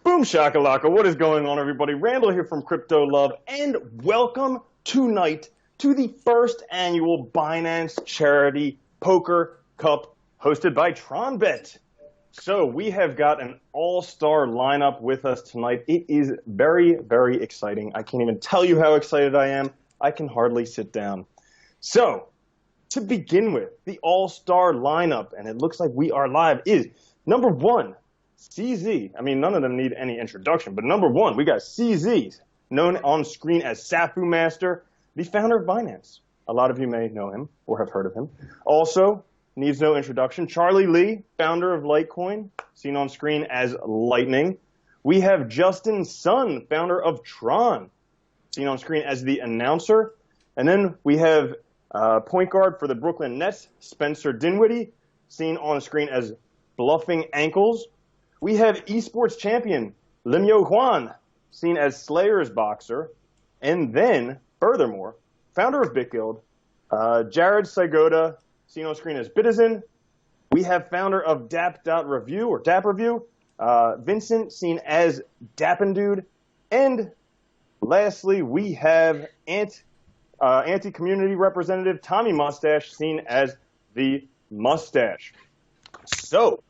Boom shakalaka, what is going on, everybody? Randall here from Crypto Love, and welcome tonight to the first annual Binance Charity Poker Cup hosted by TRONbet. So we have got an all-star lineup with us tonight. It is very, very exciting. I can't even tell you how excited I am. I can hardly sit down. So, to begin with, the all-star lineup, and it looks like we are live, is number one, CZ. I mean, none of them need any introduction, but number one, we got CZ, known on screen as SAFU Master, the founder of Binance. A lot of you may know him or have heard of him. Also, needs no introduction, Charlie Lee, founder of Litecoin, seen on screen as Litening. We have Justin Sun, founder of TRON, seen on screen as the announcer. And then we have point guard for the Brooklyn Nets, Spencer Dinwiddie, seen on screen as Bluffing Ankles. We have esports champion Lim-Yo-Hwan, seen as Slayer's Boxer. And then, furthermore, founder of Bitguild, Jared Psigoda, seen on screen as Bitizen. We have founder of Dapp.review or Dapp Review, Vincent, seen as Dapp'n Dude. And lastly, we have anti-community representative Tommy Mustache, seen as the Mustache. So,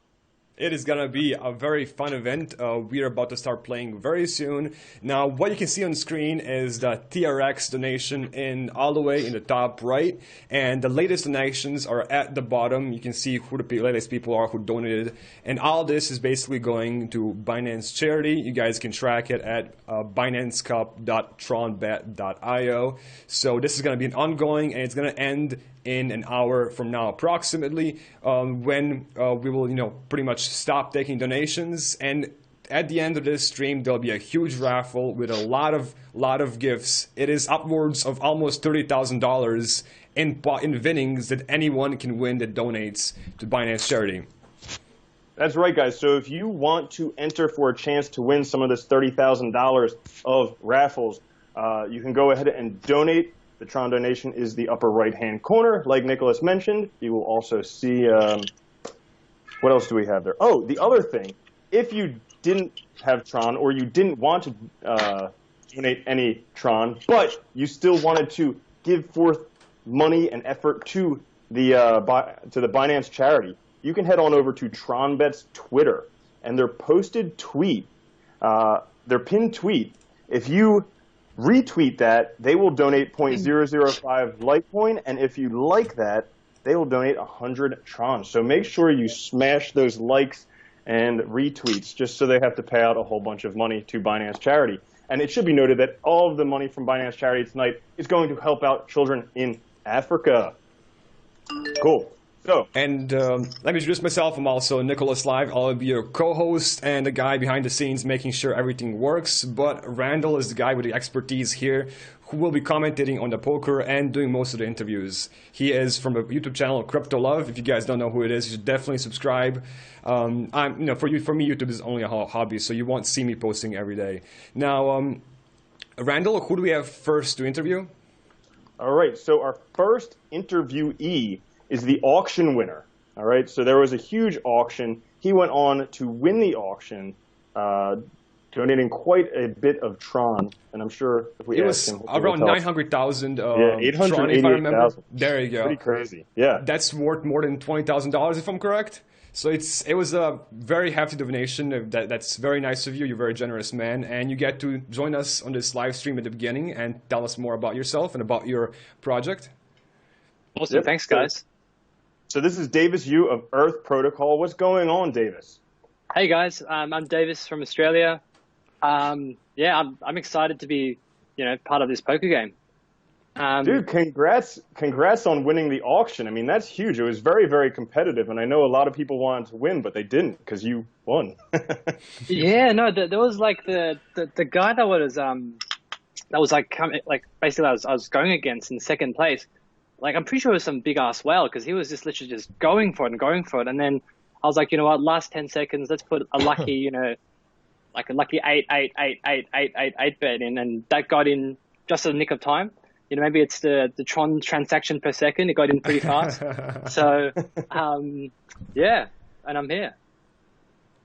it is going to be a very fun event. We are about to start playing very soon. Now, what you can see on screen is the TRX donation all the way in the top right. And the latest donations are at the bottom. You can see who the latest people are who donated. And all this is basically going to Binance Charity. You guys can track it at binancecup.tronbet.io. So this is going to be an ongoing, and it's going to end in an hour from now approximately, when we will, pretty much stop taking donations. And at the end of this stream, there'll be a huge raffle with a lot of gifts. It is upwards of almost $30,000 in winnings that anyone can win that donates to Binance Charity. That's right, guys. So if you want to enter for a chance to win some of this $30,000 of raffles, you can go ahead and donate. The Tron donation is the upper right-hand corner, like Nicholas mentioned. You will also see, what else do we have there? Oh, the other thing, if you didn't have Tron or you didn't want to donate any Tron, but you still wanted to give forth money and effort to the Binance charity, you can head on over to TRONbet's Twitter, and their posted tweet, their pinned tweet, if you retweet that, they will donate 0.005 Litecoin, and if you like that, they will donate 100 Tron. So make sure you smash those likes and retweets just so they have to pay out a whole bunch of money to Binance Charity. And it should be noted that all of the money from Binance Charity tonight is going to help out children in Africa. Cool. So, and let me introduce myself. I'm also Nicholas Live. I'll be your co-host and the guy behind the scenes making sure everything works. But Randall is the guy with the expertise here who will be commentating on the poker and doing most of the interviews. He is from a YouTube channel, Crypto Love. If you guys don't know who it is, you should definitely subscribe. For me, YouTube is only a hobby, so you won't see me posting every day. Now, Randall, who do we have first to interview? All right, so our first interviewee is the auction winner. All right, so there was a huge auction. He went on to win the auction, donating quite a bit of Tron, and I'm sure if we ask him, around 900,000. Yeah, 888,000. There you go. Pretty crazy. Yeah, that's worth more than $20,000 if I'm correct. So it was a very hefty donation. That's very nice of you. You're a very generous man, and you get to join us on this live stream at the beginning and tell us more about yourself and about your project. Awesome. Yep. Thanks, guys. So this is Davis Yu of Earth Protocol. What's going on, Davis? Hey, guys. I'm Davis from Australia. I'm excited to be, part of this poker game. Dude, congrats on winning the auction. I mean, that's huge. It was very, very competitive, and I know a lot of people wanted to win, but they didn't because you won. Yeah, no, there was like the guy that was basically I was going against in second place. Like, I'm pretty sure it was some big ass whale because he was just literally just going for it. And then I was like, you know what, last 10 seconds, let's put a lucky, like a lucky 8 bet in, and that got in just in the nick of time. Maybe it's the Tron transaction per second. It got in pretty fast. So, yeah, and I'm here.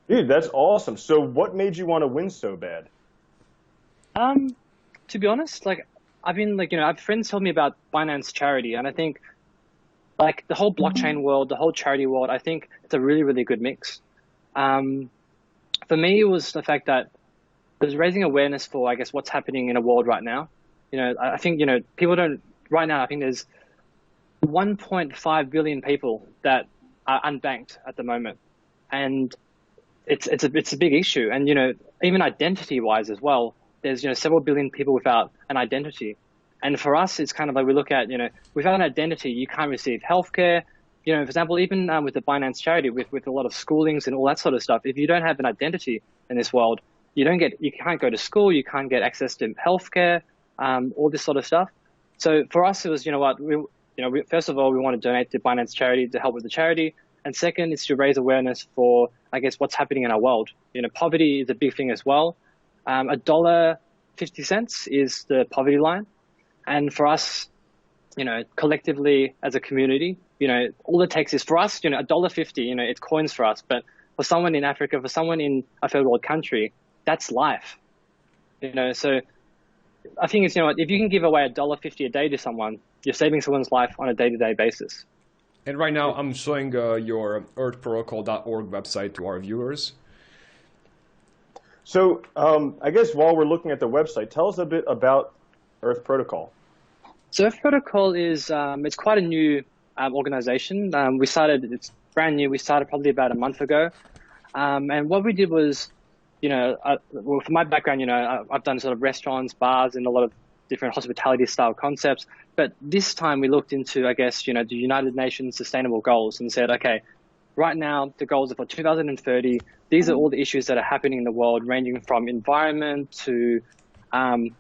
Dude, that's awesome. So what made you want to win so bad? To be honest, like I've been like, I have friends told me about Binance charity, and I think like the whole blockchain world, the whole charity world, I think it's a really, really good mix. For me, it was the fact that it was raising awareness for, I guess, what's happening in the world right now. I think, people don't, right now, I think there's 1.5 billion people that are unbanked at the moment. And it's a big issue. And, even identity wise as well, there's, several billion people without an identity. And for us, it's kind of like we look at, without an identity, you can't receive healthcare. For example, even with the Binance charity, with a lot of schoolings and all that sort of stuff, if you don't have an identity in this world, you can't go to school, you can't get access to healthcare, all this sort of stuff. So for us, it was, first of all, we want to donate to Binance charity to help with the charity. And second is to raise awareness for, I guess, what's happening in our world. Poverty is a big thing as well. $1.50 is the poverty line. And for us, collectively as a community, all it takes is for us, $1.50, it's coins for us. But for someone in Africa, for someone in a third world country, that's life. So I think it's, if you can give away $1.50 a day to someone, you're saving someone's life on a day-to-day basis. And right now I'm showing your earthprotocol.org website to our viewers. So I guess while we're looking at the website, tell us a bit about Earth Protocol. So Earth Protocol is it's quite a new organization. It's brand new. We started probably about a month ago. And what we did was, well, from my background, I've done sort of restaurants, bars, and a lot of different hospitality style concepts. But this time we looked into, I guess, the United Nations Sustainable Goals and said, okay, right now the goals are for 2030. These are all the issues that are happening in the world, ranging from environment to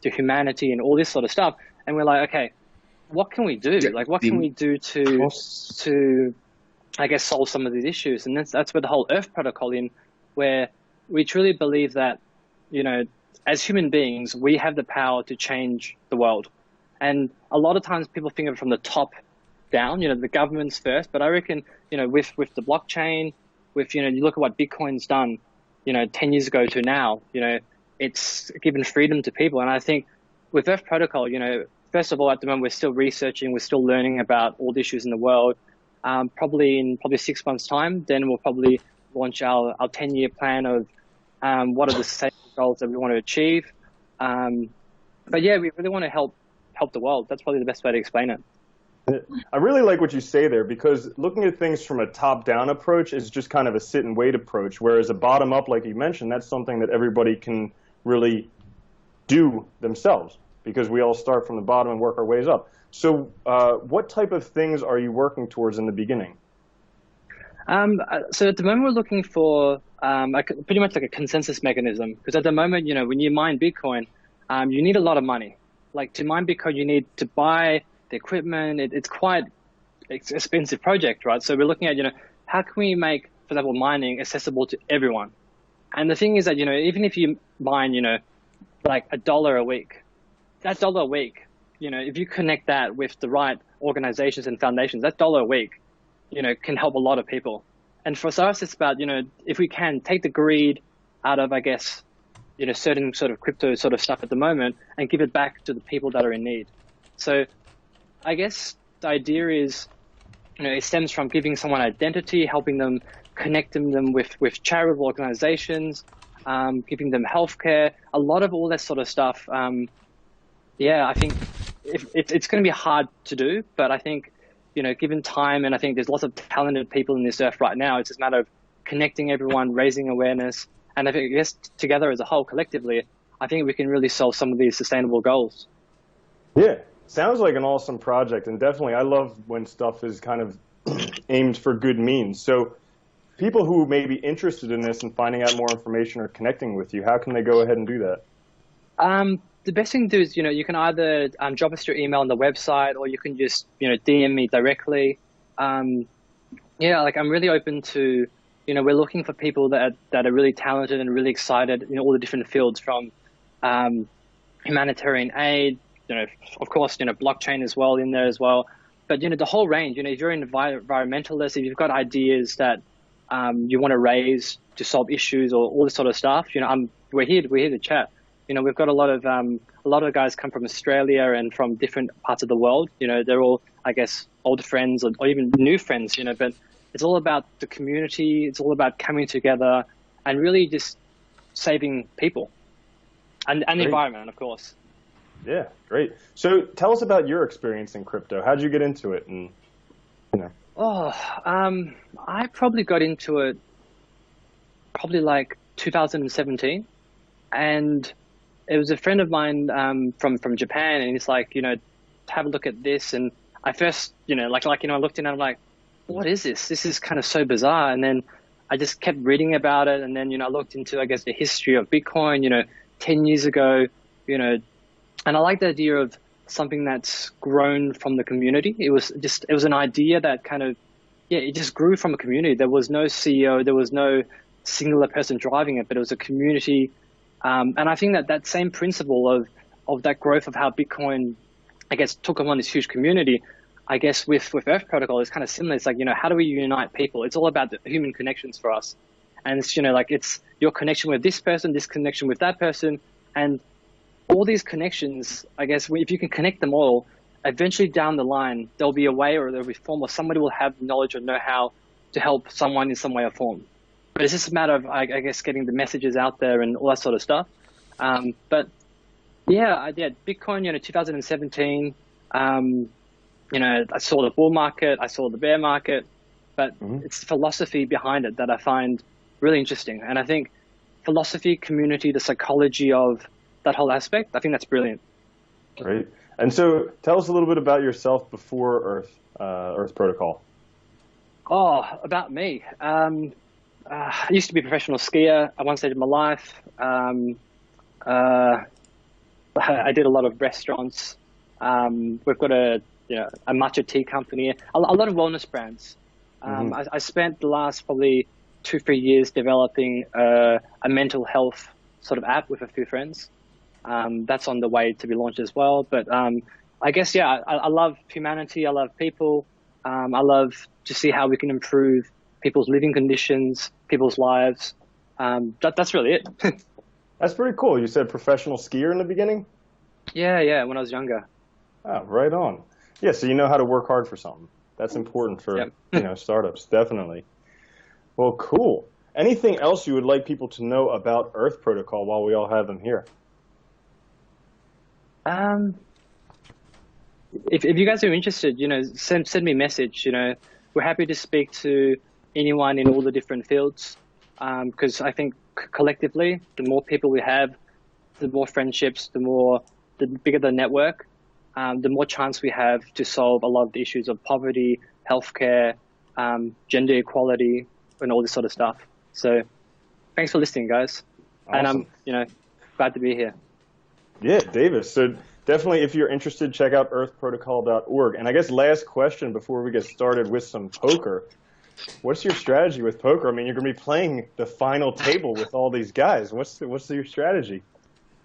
humanity and all this sort of stuff. And we're like, okay, what can we do? Like, what can we do to, I guess, solve some of these issues? And that's where the whole Earth Protocol in, where we truly believe that, as human beings, we have the power to change the world. And a lot of times people think of it from the top down, the governments first. But I reckon, with the blockchain, you look at what Bitcoin's done, 10 years ago to now, it's given freedom to people. And I think with Earth Protocol, first of all, at the moment, we're still researching, we're still learning about all the issues in the world. Probably in 6 months' time, then we'll probably launch our 10-year plan of what are the sustainable goals that we want to achieve. But yeah, we really want to help the world. That's probably the best way to explain it. I really like what you say there, because looking at things from a top-down approach is just kind of a sit-and-wait approach, whereas a bottom-up, like you mentioned, that's something that everybody can really do themselves, because we all start from the bottom and work our ways up. So what type of things are you working towards in the beginning? So at the moment, we're looking for pretty much like a consensus mechanism, because at the moment, when you mine Bitcoin, you need a lot of money. Like, to mine Bitcoin, you need to buy the equipment. It's quite expensive project, right? So we're looking at, how can we make, for example, mining accessible to everyone? And the thing is that, even if you mine, like $1 a week, that $1 a week, if you connect that with the right organizations and foundations, that $1 a week, can help a lot of people. And for us, it's about, if we can take the greed out of, I guess, certain sort of crypto sort of stuff at the moment and give it back to the people that are in need. So I guess the idea is, it stems from giving someone identity, helping them, connecting them with charitable organizations, giving them healthcare, a lot of all that sort of stuff. I think it's going to be hard to do, but I think, given time, and I think there's lots of talented people in this earth right now, it's just a matter of connecting everyone, raising awareness, and I think, together as a whole, collectively, I think we can really solve some of these sustainable goals. Yeah, sounds like an awesome project, and definitely I love when stuff is kind of aimed for good means. So people who may be interested in this and finding out more information or connecting with you, how can they go ahead and do that? The best thing to do is, you can either drop us your email on the website, or you can just, DM me directly. I'm really open to, we're looking for people that are really talented and really excited in all the different fields, from humanitarian aid, of course, blockchain as well in there as well. But, the whole range, if you're an environmentalist, if you've got ideas that you want to raise to solve issues or all this sort of stuff, we're here to chat. We've got a lot of guys come from Australia and from different parts of the world. They're all, I guess, old friends or even new friends, but it's all about the community. It's all about coming together and really just saving people and the environment, of course. Yeah, great. So tell us about your experience in crypto. How'd you get into it? And I probably got into it probably like 2017, and it was a friend of mine from Japan, and he's like, have a look at this. And I first, I looked in and I'm like, what is this? This is kind of so bizarre. And then I just kept reading about it, and then I looked into, I guess, the history of Bitcoin, 10 years ago, and I like the idea of something that's grown from the community. It was an idea that kind of, it just grew from a community. There was no CEO, there was no singular person driving it, but it was a community. And I think that same principle of that growth of how Bitcoin, I guess, took on this huge community, I guess with Earth Protocol is kind of similar. It's like, how do we unite people? It's all about the human connections for us. And it's, it's your connection with this person, this connection with that person, and all these connections, I guess, if you can connect them all, eventually down the line, there'll be a way or there'll be a form or somebody will have knowledge or know-how to help someone in some way or form. But it's just a matter of, I guess, getting the messages out there and all that sort of stuff. But yeah, Bitcoin, 2017, I saw the bull market, I saw the bear market, but it's the philosophy behind it that I find really interesting. And I think philosophy, community, the psychology of that whole aspect, I think that's brilliant. Great. And so tell us a little bit about yourself before Earth Protocol. Oh, about me. I used to be a professional skier at one stage of my life. I did a lot of restaurants. We've got a matcha tea company, a lot of wellness brands. I spent the last probably 2-3 years developing a mental health sort of app with a few friends. That's on the way to be launched as well. But I guess, I love humanity. I love people. I love to see how we can improve people's living conditions, people's lives. That's really it. That's pretty cool. You said professional skier in the beginning? Yeah, when I was younger. Oh, right on. Yeah, so you know how to work hard for something. That's important for startups, definitely. Well, cool. Anything else you would like people to know about Earth Protocol while we all have them here? If you guys are interested, send me a message. We're happy to speak to anyone in all the different fields, because I think collectively, the more people we have, the more friendships, the bigger the network, the more chance we have to solve a lot of the issues of poverty, healthcare, gender equality, and all this sort of stuff. So thanks for listening, guys. Awesome. And I'm, glad to be here. Yeah, Davis. So definitely, if you're interested, check out earthprotocol.org. And I guess last question before we get started with some poker. What's your strategy with poker? I mean, you're going to be playing the final table with all these guys. What's your strategy?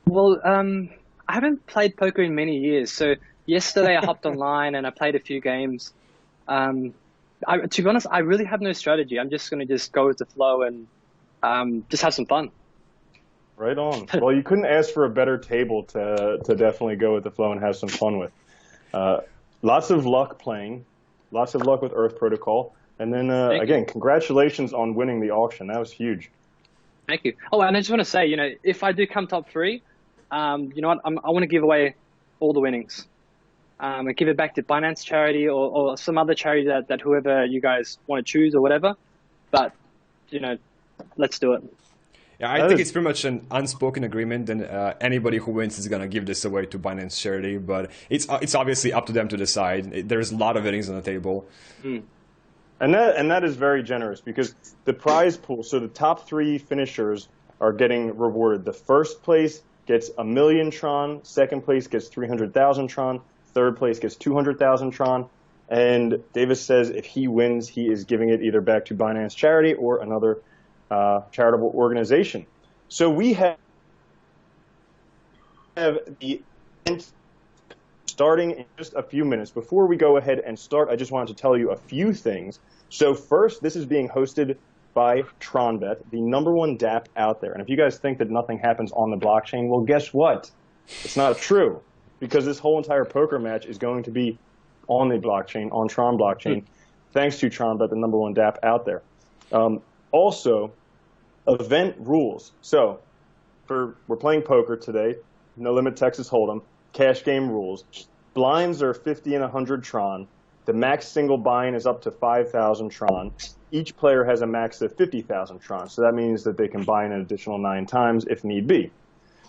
Well, I haven't played poker in many years. So yesterday I hopped online and I played a few games. To be honest, I really have no strategy. I'm just going to just go with the flow and just have some fun. Right on. Well, you couldn't ask for a better table to definitely go with the flow and have some fun with. Lots of luck playing. Lots of luck with Earth Protocol. And then, again, congratulations on winning the auction. That was huge. Thank you. Oh, and I just want to say, if I do come top 3, you know what? I want to give away all the winnings. And give it back to Binance charity or some other charity that whoever you guys want to choose or whatever. But, let's do it. Yeah, I think it's pretty much an unspoken agreement, and anybody who wins is going to give this away to Binance charity. But it's obviously up to them to decide. There's a lot of winnings on the table. And that is very generous because the prize pool, so the top 3 finishers are getting rewarded. The first place gets 1 million TRON, second place gets 300,000 TRON, third place gets 200,000 TRON. And Davis says if he wins, he is giving it either back to Binance charity or another charitable organization. So we have the event starting in just a few minutes. Before we go ahead and start, I just wanted to tell you a few things. So first, this is being hosted by TRONbet, the #1 DApp out there. And if you guys think that nothing happens on the blockchain, well, guess what? It's not true, because this whole entire poker match is going to be on the blockchain, on TRON blockchain, thanks to TRONbet, the #1 DApp out there. Also, event rules. So, we're playing poker today, no limit Texas Hold'em, cash game rules. Blinds are 50 and 100 TRON. The max single buy-in is up to 5,000 TRON. Each player has a max of 50,000 TRON, so that means that they can buy in an additional 9 times if need be.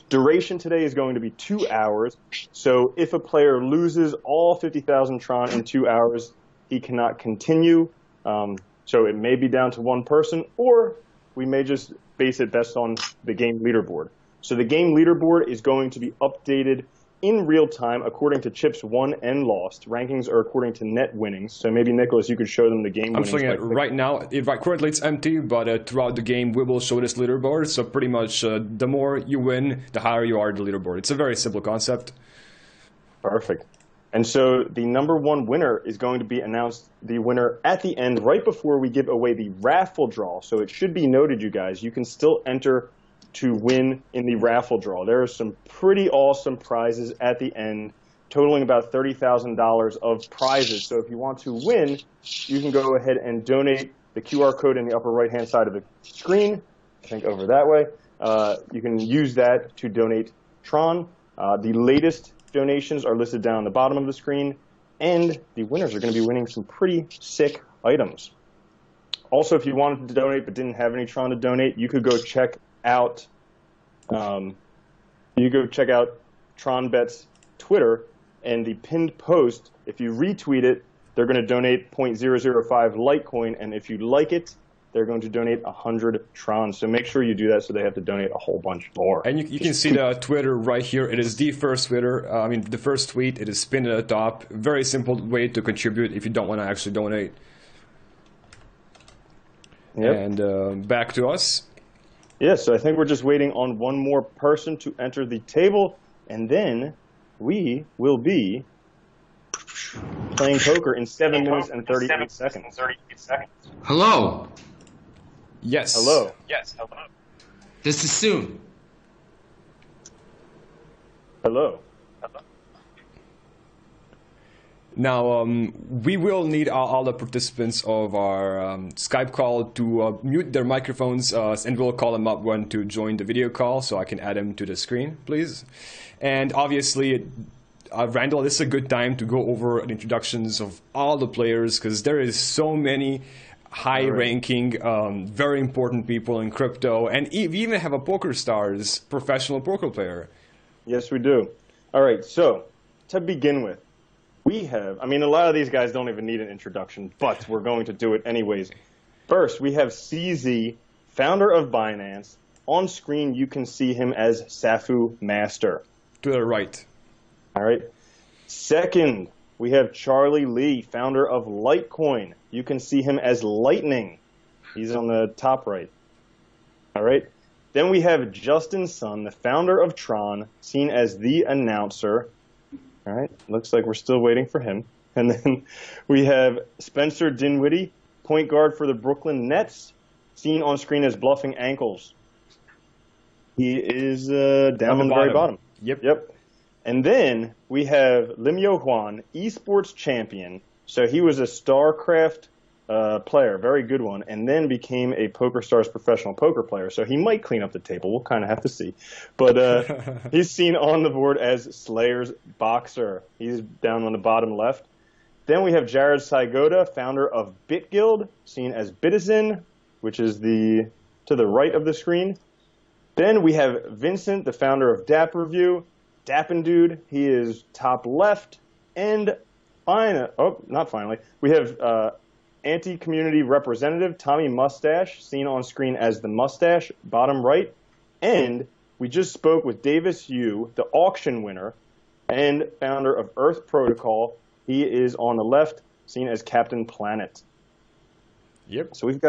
Duration today is going to be 2 hours, so if a player loses all 50,000 TRON in 2 hours, he cannot continue. So it may be down to one person, or we may just base it best on the game leaderboard. So the game leaderboard is going to be updated in real time according to chips won and lost. Rankings are according to net winnings. So maybe, Nicholas, you could show them the game winnings. I'm showing it right now. Currently it's empty, but throughout the game we will show this leaderboard. So pretty much the more you win, the higher you are the leaderboard. It's a very simple concept. Perfect. And so the #1 winner is going to be announced, the winner at the end, right before we give away the raffle draw. So it should be noted, you guys, you can still enter to win in the raffle draw. There are some pretty awesome prizes at the end, totaling about $30,000 of prizes. So if you want to win, you can go ahead and donate the QR code in the upper right-hand side of the screen. I think over that way. You can use that to donate TRON. The latest donations are listed down the bottom of the screen, and the winners are going to be winning some pretty sick items. Also, if you wanted to donate but didn't have any TRON to donate, you could go check out TRONbet's Twitter, and the pinned post, if you retweet it, they're going to donate 0.005 Litecoin, and if you like it, they're going to donate 100 TRON. So make sure you do that, so they have to donate a whole bunch more. And you can see the Twitter right here. It is the first Twitter. The first tweet. It is pinned at the top. Very simple way to contribute if you don't want to actually donate. Yep. And back to us. Yes, so I think we're just waiting on one more person to enter the table, and then we will be playing poker in 7 minutes and 38 seconds. Hello. Yes. Hello. Yes, hello. This is soon. Hello. Now, we will need all the participants of our Skype call to mute their microphones, and we'll call them up when to join the video call, so I can add them to the screen, please. And obviously, Randall, this is a good time to go over the introductions of all the players, because there is so many high-ranking, very important people in crypto, and we even have a PokerStars professional poker player. Yes, we do. All right, so to begin with, we have, a lot of these guys don't even need an introduction, but we're going to do it anyways. First, we have CZ, founder of Binance. On screen, you can see him as SAFU Master. To the right. All right. Second, we have Charlie Lee, founder of Litecoin. You can see him as Litening. He's on the top right. All right. Then we have Justin Sun, the founder of TRON, seen as the announcer. All right, looks like we're still waiting for him. And then we have Spencer Dinwiddie, point guard for the Brooklyn Nets, seen on screen as Bluffing Ankles. He is down on the very bottom. Yep. And then we have Lim-Yo-Hwan, esports champion. So he was a StarCraft player, very good one, and then became a PokerStars professional poker player. So he might clean up the table. We'll kind of have to see. But he's seen on the board as Slayer's Boxer. He's down on the bottom left. Then we have Jared Psigoda, founder of Bitguild, seen as Bitizen, which is to the right of the screen. Then we have Vincent, the founder of Dapp'n Dude. He is top left. And we have anti-community representative Tommy Mustache, seen on screen as the Mustache, bottom right. And we just spoke with Davis Yu, the auction winner and founder of Earth Protocol. He is on the left, seen as Captain Planet. Yep. So we've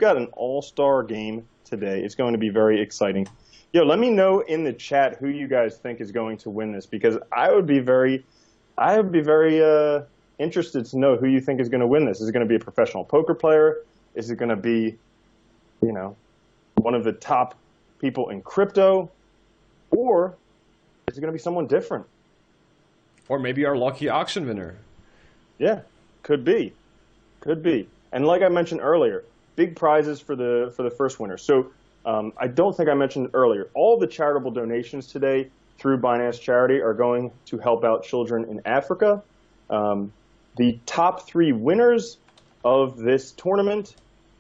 got an all-star game today. It's going to be very exciting. Yo, let me know in the chat who you guys think is going to win this, because I would be very interested to know who you think is going to win this. Is it going to be a professional poker player? Is it going to be you know, one of the top people in crypto, or is it going to be someone different? Or maybe our lucky auction winner. Yeah, could be. Could be. And like I mentioned earlier, big prizes for the first winner. So I don't think I mentioned earlier, all the charitable donations today through Binance Charity are going to help out children in Africa. The top 3 winners of this tournament,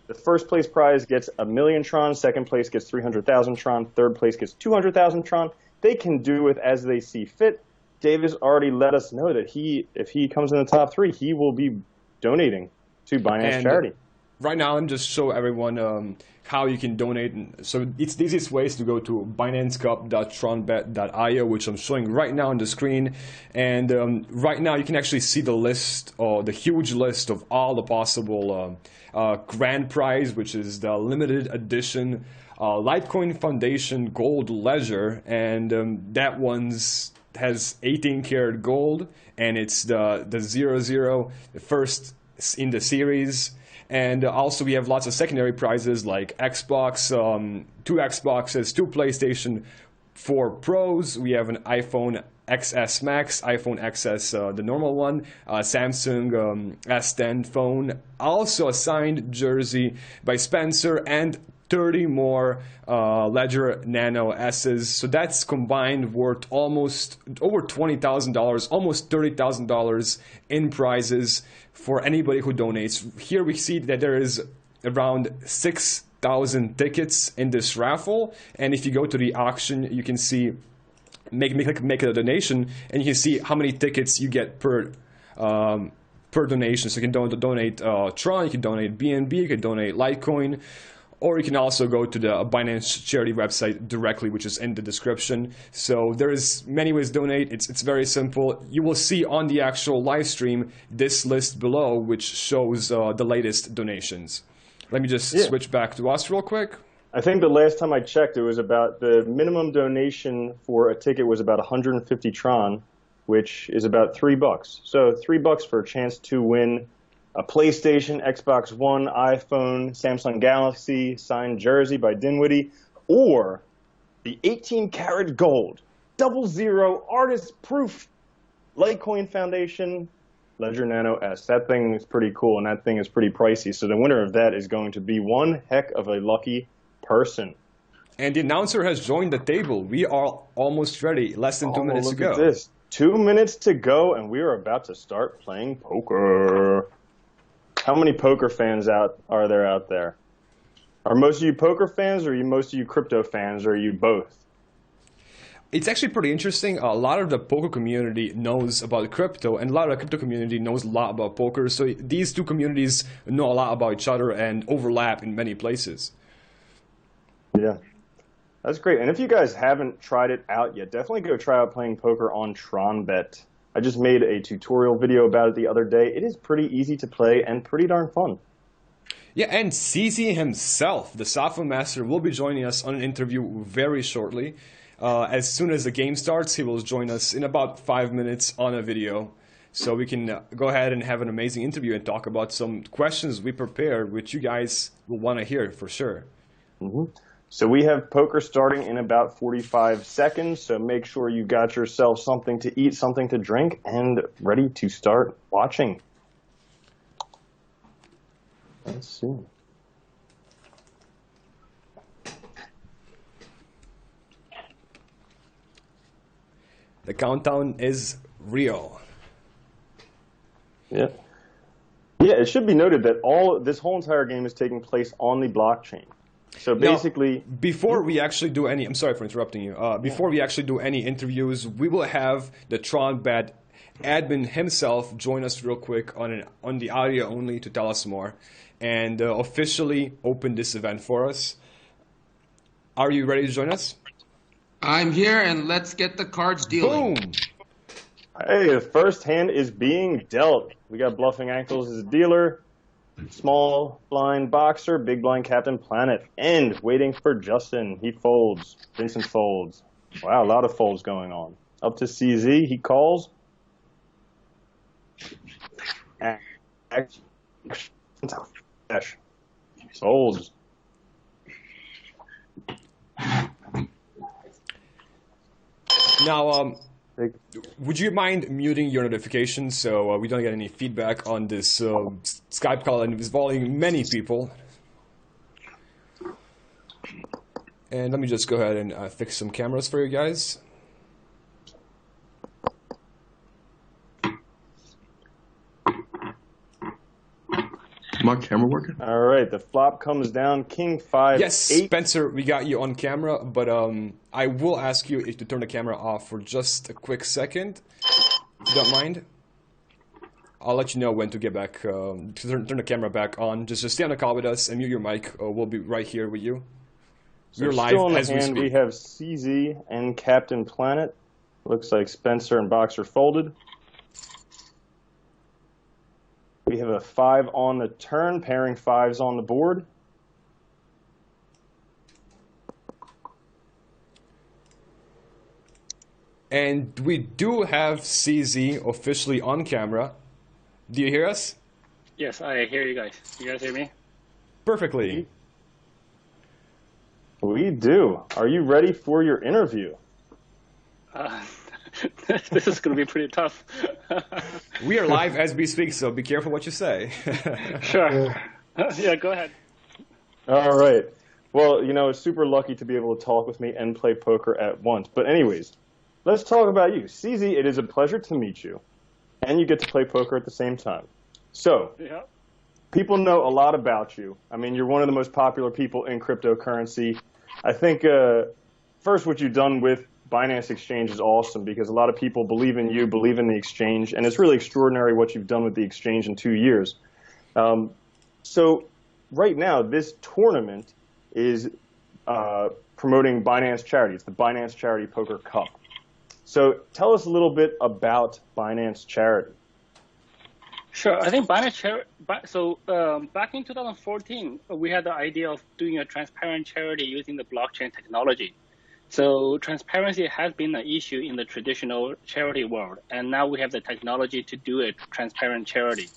the first place prize gets 1 million TRON, second place gets 300,000 TRON, third place gets 200,000 TRON. They can do with as they see fit. Davis already let us know that if he comes in the top 3, he will be donating to Binance Charity. Right now, I'm just show everyone how you can donate. So it's the easiest way is to go to binancecup.tronbet.io, which I'm showing right now on the screen. And right now, you can actually see the list, the huge list of all the possible grand prize, which is the limited edition Litecoin Foundation Gold Ledger, and that one's has 18 karat gold, and it's the 00, the first in the series. And also we have lots of secondary prizes like Xbox, 2 Xboxes, 2 PlayStation 4 Pros. We have an iPhone XS Max, iPhone XS, the normal one, Samsung S10 phone, also a signed jersey by Spencer, and 30 more Ledger Nano S's. So that's combined worth almost over $20,000, almost $30,000 in prizes for anybody who donates. Here we see that there is around 6,000 tickets in this raffle, and if you go to the auction, you can see make a donation, and you can see how many tickets you get per donation. So you can donate TRON, you can donate BNB, you can donate Litecoin, or you can also go to the Binance Charity website directly, which is in the description. So there is many ways to donate. It's very simple. You will see on the actual live stream this list below, which shows the latest donations. Let me just switch back to us real quick. I think the last time I checked, it was about the minimum donation for a ticket was about 150 TRON, which is about $3. So $3 for a chance to win a PlayStation, Xbox One, iPhone, Samsung Galaxy, signed jersey by Dinwiddie, or the 18 karat gold, 00 artist proof Litecoin Foundation Ledger Nano S. That thing is pretty cool, and that thing is pretty pricey. So the winner of that is going to be one heck of a lucky person. And the announcer has joined the table. We are almost ready. Less than 2 minutes to go. Look at this. 2 minutes to go, and we are about to start playing poker. How many poker fans are there out there? Are most of you poker fans, or are most of you crypto fans, or are you both? It's actually pretty interesting. A lot of the poker community knows about crypto, and a lot of the crypto community knows a lot about poker. So these two communities know a lot about each other and overlap in many places. Yeah, that's great. And if you guys haven't tried it out yet, definitely go try out playing poker on TRONbet. I just made a tutorial video about it the other day. It is pretty easy to play and pretty darn fun. Yeah, and CZ himself, the SAFU master, will be joining us on an interview very shortly. As soon as the game starts, he will join us in about 5 minutes on a video. So we can go ahead and have an amazing interview and talk about some questions we prepared, which you guys will want to hear for sure. Mm-hmm. So we have poker starting in about 45 seconds, so make sure you got yourself something to eat, something to drink, and ready to start watching. Let's see. The countdown is real. Yeah. Yeah, it should be noted that this whole entire game is taking place on the blockchain. So basically, now, before we actually do any, I'm sorry for interrupting you. Before we actually do any interviews, we will have the TRONbet admin himself join us real quick on the audio only to tell us more, and officially open this event for us. Are you ready to join us? I'm here, and let's get the cards dealing. Boom! Hey, the first hand is being dealt. We got Bluffing Ankles as a dealer. Small blind boxer, big blind Captain Planet, and waiting for Justin. He folds. Vincent folds. Wow, a lot of folds going on. Up to CZ, he calls. Folds. Now, would you mind muting your notifications so we don't get any feedback on this Skype call involving many people? And let me just go ahead and fix some cameras for you guys. My camera working? All right, the flop comes down, king 5, Yes, 8. Spencer, we got you on camera, but I will ask you to turn the camera off for just a quick second, if you don't mind. I'll let you know when to get back, to turn the camera back on. Just stay on the call with us and mute your mic. We'll be right here with you. We're live Still on the as we hand, speak. we have CZ and Captain Planet. Looks like Spencer and Boxer folded. We have a 5 on the turn, pairing 5s on the board. And we do have CZ officially on camera. Do you hear us? Yes, I hear you guys. You guys hear me? Perfectly. We do. Are you ready for your interview? This is going to be pretty tough. We are live as we speak, so be careful what you say. Sure. Yeah, go ahead. All right. Well, you know, it's super lucky to be able to talk with me and play poker at once. But anyways, let's talk about you. CZ, it is a pleasure to meet you. And you get to play poker at the same time. So, Yeah. people know a lot about you. I mean, you're one of the most popular people in cryptocurrency. I think, first, what you've done with Binance Exchange is awesome because a lot of people believe in you, believe in the exchange, and it's really extraordinary what you've done with the exchange in 2 years. So right now, this tournament is promoting Binance Charity. It's the Binance Charity Poker Cup. So tell us a little bit about Binance Charity. Sure. I think Binance Charity. So back in 2014, we had the idea of doing a transparent charity using the blockchain technology. So transparency has been an issue in the traditional charity world, and now we have the technology to do a transparent charity.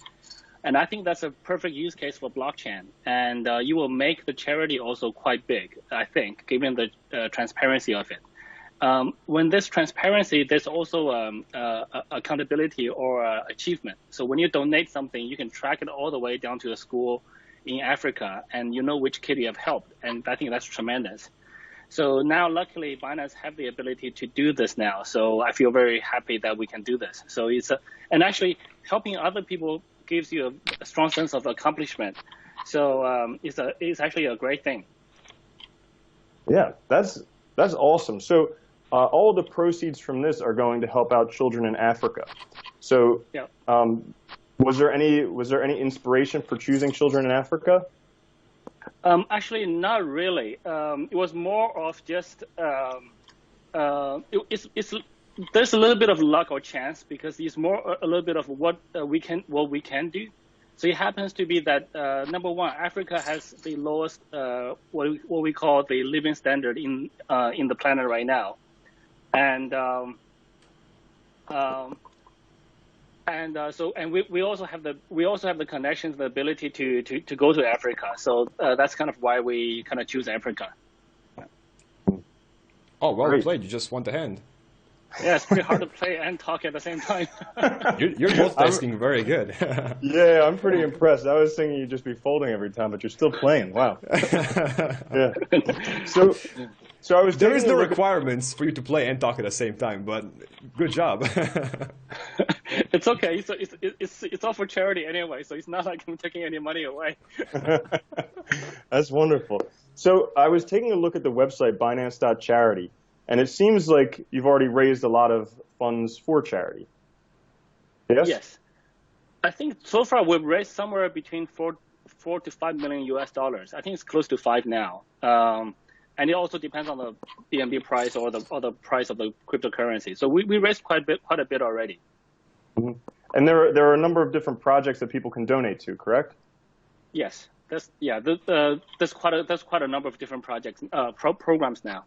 And I think that's a perfect use case for blockchain, and you will make the charity also quite big, I think, given the transparency of it. When there's transparency, there's also accountability or achievement. So when you donate something, you can track it all the way down to a school in Africa, and you know which kid you have helped, and I think that's tremendous. So now, luckily, Binance have the ability to do this now. So I feel very happy that we can do this. So and actually helping other people gives you a strong sense of accomplishment. So it's actually a great thing. Yeah, that's awesome. So all the proceeds from this are going to help out children in Africa. So Yeah. was there any inspiration for choosing children in Africa? Actually, not really. It was more of just there's a little bit of luck or chance because it's more a little bit of what we can do. So it happens to be that number one, Africa has the lowest what we call the living standard in the planet right now, and we also have the connections, the ability to go to Africa. So that's kind of why we kind of choose Africa. Oh, well Great. played. You just won the hand. Yeah, it's pretty hard to play and talk at the same time. You're multitasking very good. Yeah, I'm pretty impressed. I was thinking you'd just be folding every time, but you're still playing. Wow. Yeah. So I was. There is taking no a look at- requirements for you to play and talk at the same time, but good job. It's okay. It's all for charity anyway, so it's not like I'm taking any money away. That's wonderful. So I was taking a look at the website Binance.charity, and it seems like you've already raised a lot of funds for charity. Yes. Yes, I think so far we've raised somewhere between $4 to $5 million US. I think it's close to 5 now. And it also depends on the BNB price or the price of the cryptocurrency. So we raised quite a bit already. Mm-hmm. And there are a number of different projects that people can donate to, correct? Yes, there's quite a number of different projects, programs now.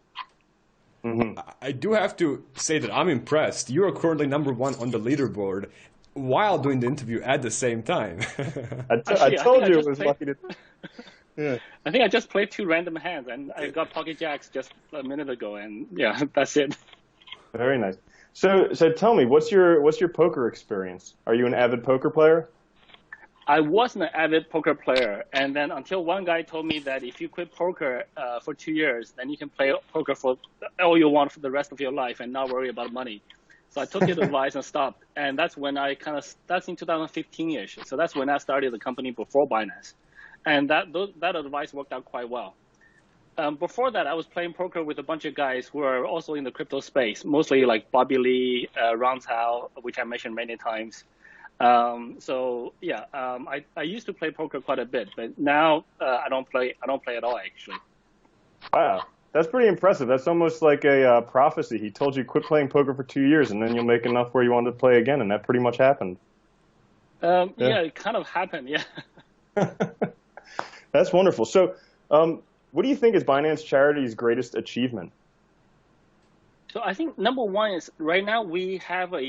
Mm-hmm. I do have to say that I'm impressed. You are currently #1 on the leaderboard while doing the interview at the same time. I told you it was lucky to. Yeah. I think I just played 2 random hands and I got pocket jacks just a minute ago, and yeah, that's it. Very nice. So tell me, what's your poker experience? Are you an avid poker player? I wasn't an avid poker player, and then until one guy told me that if you quit poker for 2 years, then you can play poker for all you want for the rest of your life and not worry about money. So I took his advice and stopped, and that's when that's in 2015-ish. So that's when I started the company before Binance, and that advice worked out quite well. Before that, I was playing poker with a bunch of guys who are also in the crypto space, mostly like Bobby Lee, Ron Tao, which I mentioned many times. I used to play poker quite a bit, but now I don't play at all, actually. Wow, that's pretty impressive. That's almost like a prophecy. He told you quit playing poker for 2 years, and then you'll make enough where you want to play again, and that pretty much happened. Yeah, it kind of happened, yeah. That's wonderful. So, what do you think is Binance Charity's greatest achievement? So I think number one is right now we have a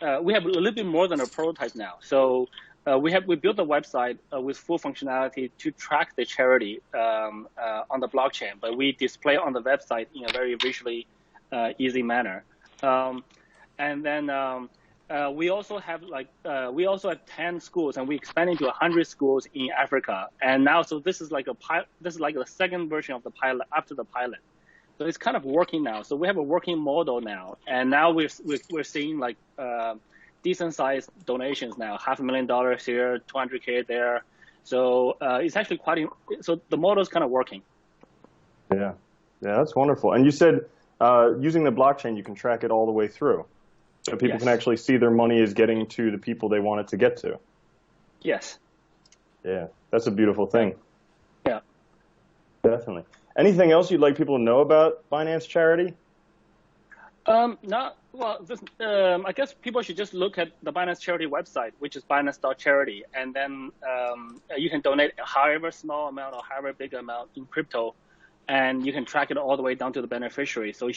little bit more than a prototype now. So we built a website with full functionality to track the charity on the blockchain, but we display on the website in a very visually easy manner. And then we also have 10 schools, and we expanded to 100 schools in Africa. And now, so this is like the second version of the pilot after the pilot. So it's kind of working now. So we have a working model now, and now we're seeing like decent sized donations now, $500,000 here, 200K there. So it's actually so the model is kind of working. Yeah, that's wonderful. And you said using the blockchain, you can track it all the way through, so people can actually see their money is getting to the people they want it to get to. Yes. Yeah, that's a beautiful thing. Yeah. Definitely. Anything else you'd like people to know about Binance Charity? I guess people should just look at the Binance Charity website, which is binance.charity, and then you can donate however small amount or however big amount in crypto, and you can track it all the way down to the beneficiary. So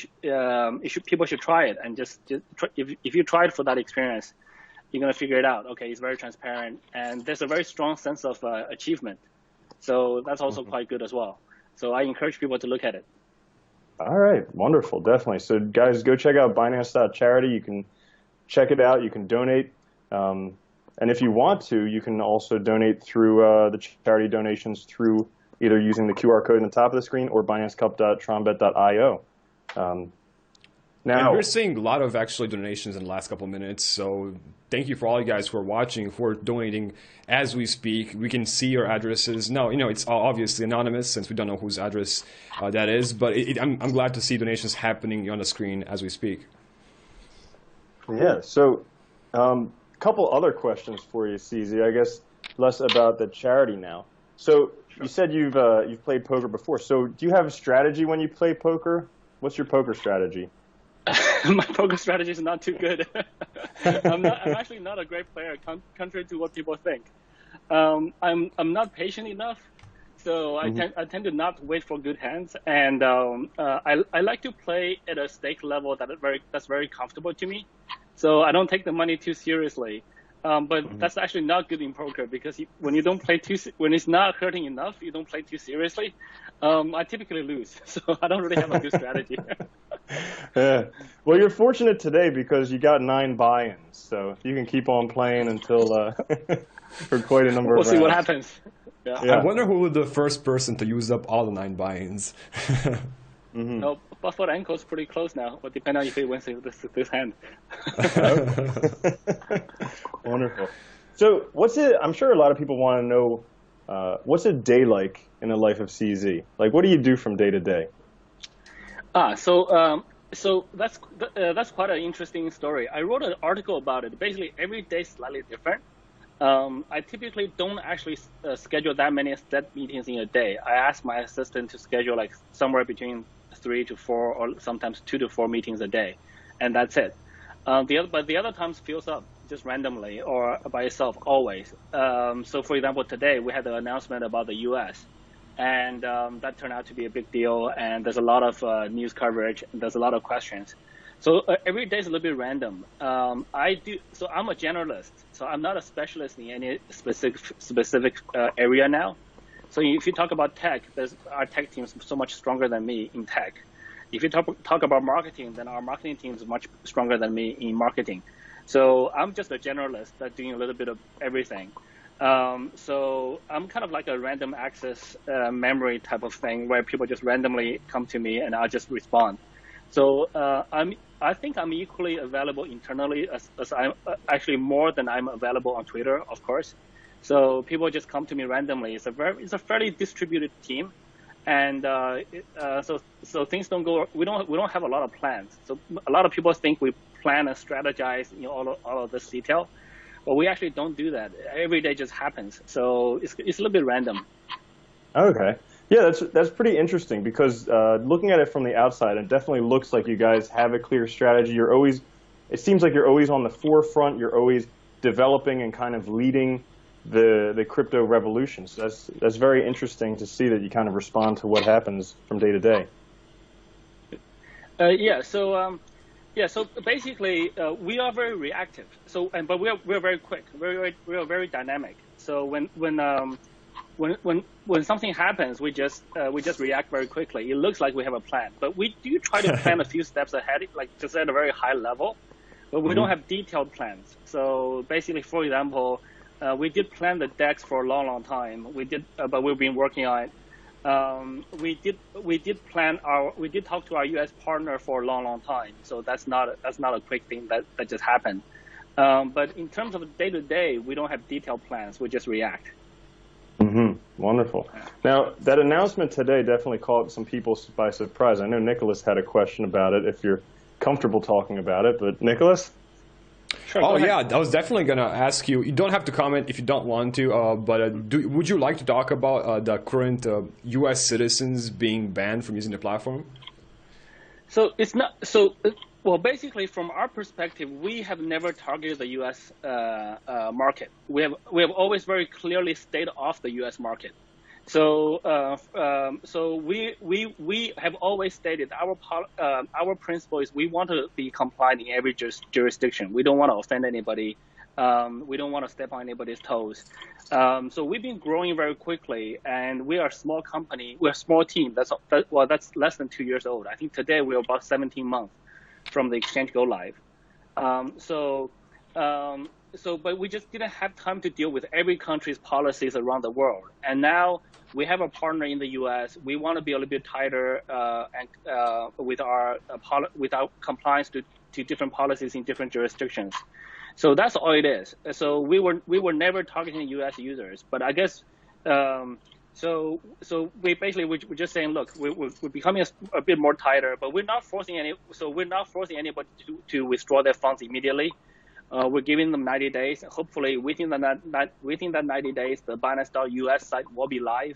people should try it, and if you try it for that experience, you're gonna figure it out. Okay, it's very transparent, and there's a very strong sense of achievement. So that's also quite good as well. So I encourage people to look at it. All right, wonderful, definitely. So guys, go check out Binance.charity. You can check it out. You can donate. And if you want to, you can also donate through the charity donations through either using the QR code on the top of the screen or binancecup.tronbet.io. Now, we're seeing a lot of actually donations in the last couple of minutes, so thank you for all you guys who are watching, who are donating as we speak. We can see your addresses. No, it's obviously anonymous since we don't know whose address that is, but I'm glad to see donations happening on the screen as we speak. Yeah, so a couple other questions for you, CZ. I guess less about the charity now. So you said you've played poker before. So do you have a strategy when you play poker? What's your poker strategy? My poker strategy is not too good. I'm actually not a great player, contrary to what people think. I'm not patient enough, so I tend to not wait for good hands, and I like to play at a stake level that's very comfortable to me. So I don't take the money too seriously. But that's actually not good in poker, because when you don't play when it's not hurting enough, you don't play too seriously. I typically lose, so I don't really have a good strategy. Yeah. Well, you're fortunate today because you got 9 buy-ins, so you can keep on playing until for quite a number of rounds. We'll see what happens. Yeah. I wonder who was the first person to use up all the 9 buy-ins. No, Buffalo Ankle's pretty close now, but depending on if he wins this hand. Wonderful. So I'm sure a lot of people want to know, what's a day like in the life of CZ? Like, what do you do from day to day? So that's quite an interesting story. I wrote an article about it. Basically, every day is slightly different. I typically don't actually schedule that many set meetings in a day. I ask my assistant to schedule like somewhere between 3 to 4 or sometimes 2 to 4 meetings a day, and that's it. But the other times fills up just randomly or by itself always. So for example, today we had the announcement about the U.S. and that turned out to be a big deal, and there's a lot of news coverage, and there's a lot of questions. So every day is a little bit random. So I'm a generalist, so I'm not a specialist in any specific area now. So if you talk about tech, our tech team is so much stronger than me in tech. if you talk about marketing, then our marketing team is much stronger than me in marketing. So I'm just a generalist that's doing a little bit of everything. So I'm kind of like a random access memory type of thing where people just randomly come to me and I just respond. So I think I'm equally available internally as I'm actually more than I'm available on Twitter, of course. So people just come to me randomly. It's a fairly distributed team, and so things don't go. We don't have a lot of plans. So a lot of people think we plan and strategize, all of this detail, but we actually don't do that. Every day just happens. So it's a little bit random. Okay. Yeah, that's pretty interesting because looking at it from the outside, it definitely looks like you guys have a clear strategy. It seems like you're always on the forefront. You're always developing and kind of leading the crypto revolution. So that's very interesting to see that you kind of respond to what happens from day to day. So basically, we are very reactive. But we are very quick. We are very dynamic. So when something happens, we just react very quickly. It looks like we have a plan, but we do try to plan a few steps ahead, like just at a very high level. But we don't have detailed plans. So basically, for example, we did plan the DEX for a long time. But we've been working on it. We did talk to our U.S. partner for a long time. So that's not a quick thing that just happened. But in terms of day to day, we don't have detailed plans. We just react. Mm-hmm. Wonderful. Now, that announcement today definitely caught some people by surprise. I know Nicholas had a question about it, if you're comfortable talking about it. But Nicholas? Sure, oh, yeah, I was definitely going to ask you. You don't have to comment if you don't want to, but would you like to talk about the current U.S. citizens being banned from using the platform? So it's not well. Basically, from our perspective, we have never targeted the U.S. Market. We have always very clearly stayed off the U.S. market. So we have always stated our principle is we want to be compliant in every jurisdiction. We don't want to offend anybody. We don't want to step on anybody's toes. So we've been growing very quickly, and we are a small company. We're a small team. That's less than 2 years old. I think today we're about 17 months from the exchange go live. But we just didn't have time to deal with every country's policies around the world. And now we have a partner in the U.S. We want to be a little bit tighter with our compliance to different policies in different jurisdictions. So that's all it is. So we were never targeting U.S. users, but I guess so we're just saying, look, we're becoming a bit more tighter, but we're not forcing anybody to withdraw their funds immediately. We're giving them 90 days. Hopefully, within that 90 days, the Binance.us site will be live.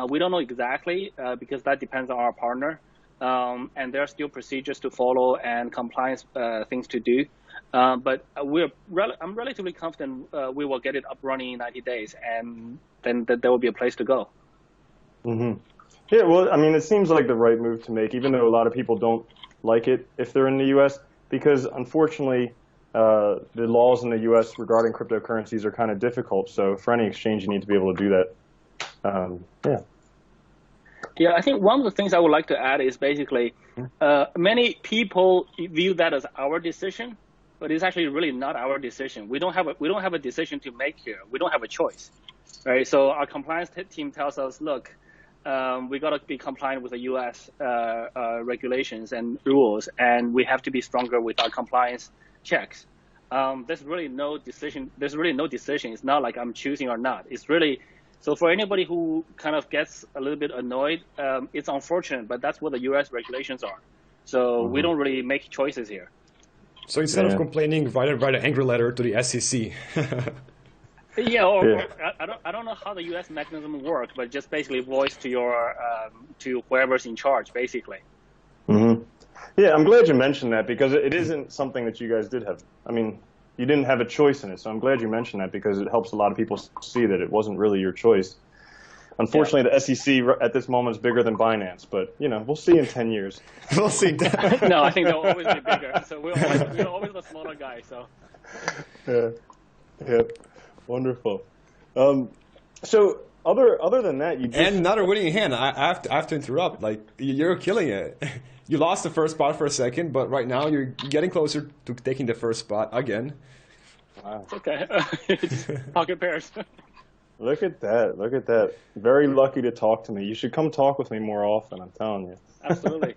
We don't know exactly because that depends on our partner, and there are still procedures to follow and compliance things to do. But I'm relatively confident we will get it up running in 90 days, and then there will be a place to go. Mm-hmm. Yeah, well, I mean, it seems like the right move to make, even though a lot of people don't like it if they're in the U.S., because unfortunately, the laws in the U.S. regarding cryptocurrencies are kind of difficult. So for any exchange, you need to be able to do that. Yeah, I think one of the things I would like to add is basically many people view that as our decision, but it's actually really not our decision. We don't have a decision to make here. We don't have a choice, right? So our compliance team tells us, look, we got to be compliant with the U.S. Regulations and rules, and we have to be stronger with our compliance checks. There's really no decision. It's not like I'm choosing or not. It's really, so for anybody who kind of gets a little bit annoyed, it's unfortunate, but that's what the U.S. regulations are. So we don't really make choices here. So instead of complaining, write an angry letter to the SEC. Or I don't know how the U.S. mechanism works, but just basically voice to your to whoever's in charge, basically. Mm-hmm. Yeah, I'm glad you mentioned that because it isn't something that you guys did have. I mean, you didn't have a choice in it, so I'm glad you mentioned that because it helps a lot of people see that it wasn't really your choice. Unfortunately, the SEC at this moment is bigger than Binance, but we'll see in 10 years. We'll see. No, I think they'll always be bigger. So we're always the smaller guy. So. Yeah, wonderful. So other than that, you just... And another winning hand. I have to interrupt. Like, you're killing it. You lost the first spot for a second, but right now you're getting closer to taking the first spot again. Wow. It's okay. Just pocket pairs. Look at that. Look at that. Very lucky to talk to me. You should come talk with me more often, I'm telling you. Absolutely.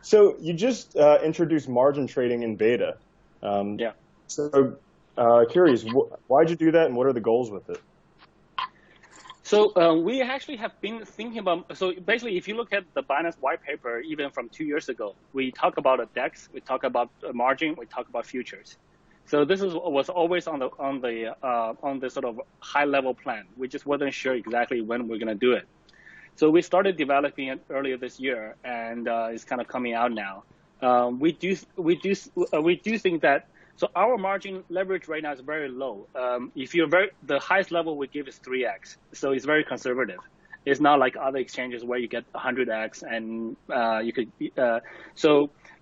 So you just introduced margin trading in beta. Yeah. So curious, why'd you do that and what are the goals with it? So we actually have been thinking about, so basically if you look at the Binance white paper, even from 2 years ago, we talk about a DEX, we talk about a margin, we talk about futures. So this was always on the sort of high level plan. We just wasn't sure exactly when we're going to do it. So we started developing it earlier this year, and it's kind of coming out now. We do think that, so our margin leverage right now is very low. If you're the highest level we give is 3x, so it's very conservative. It's not like other exchanges where you get 100x and you could.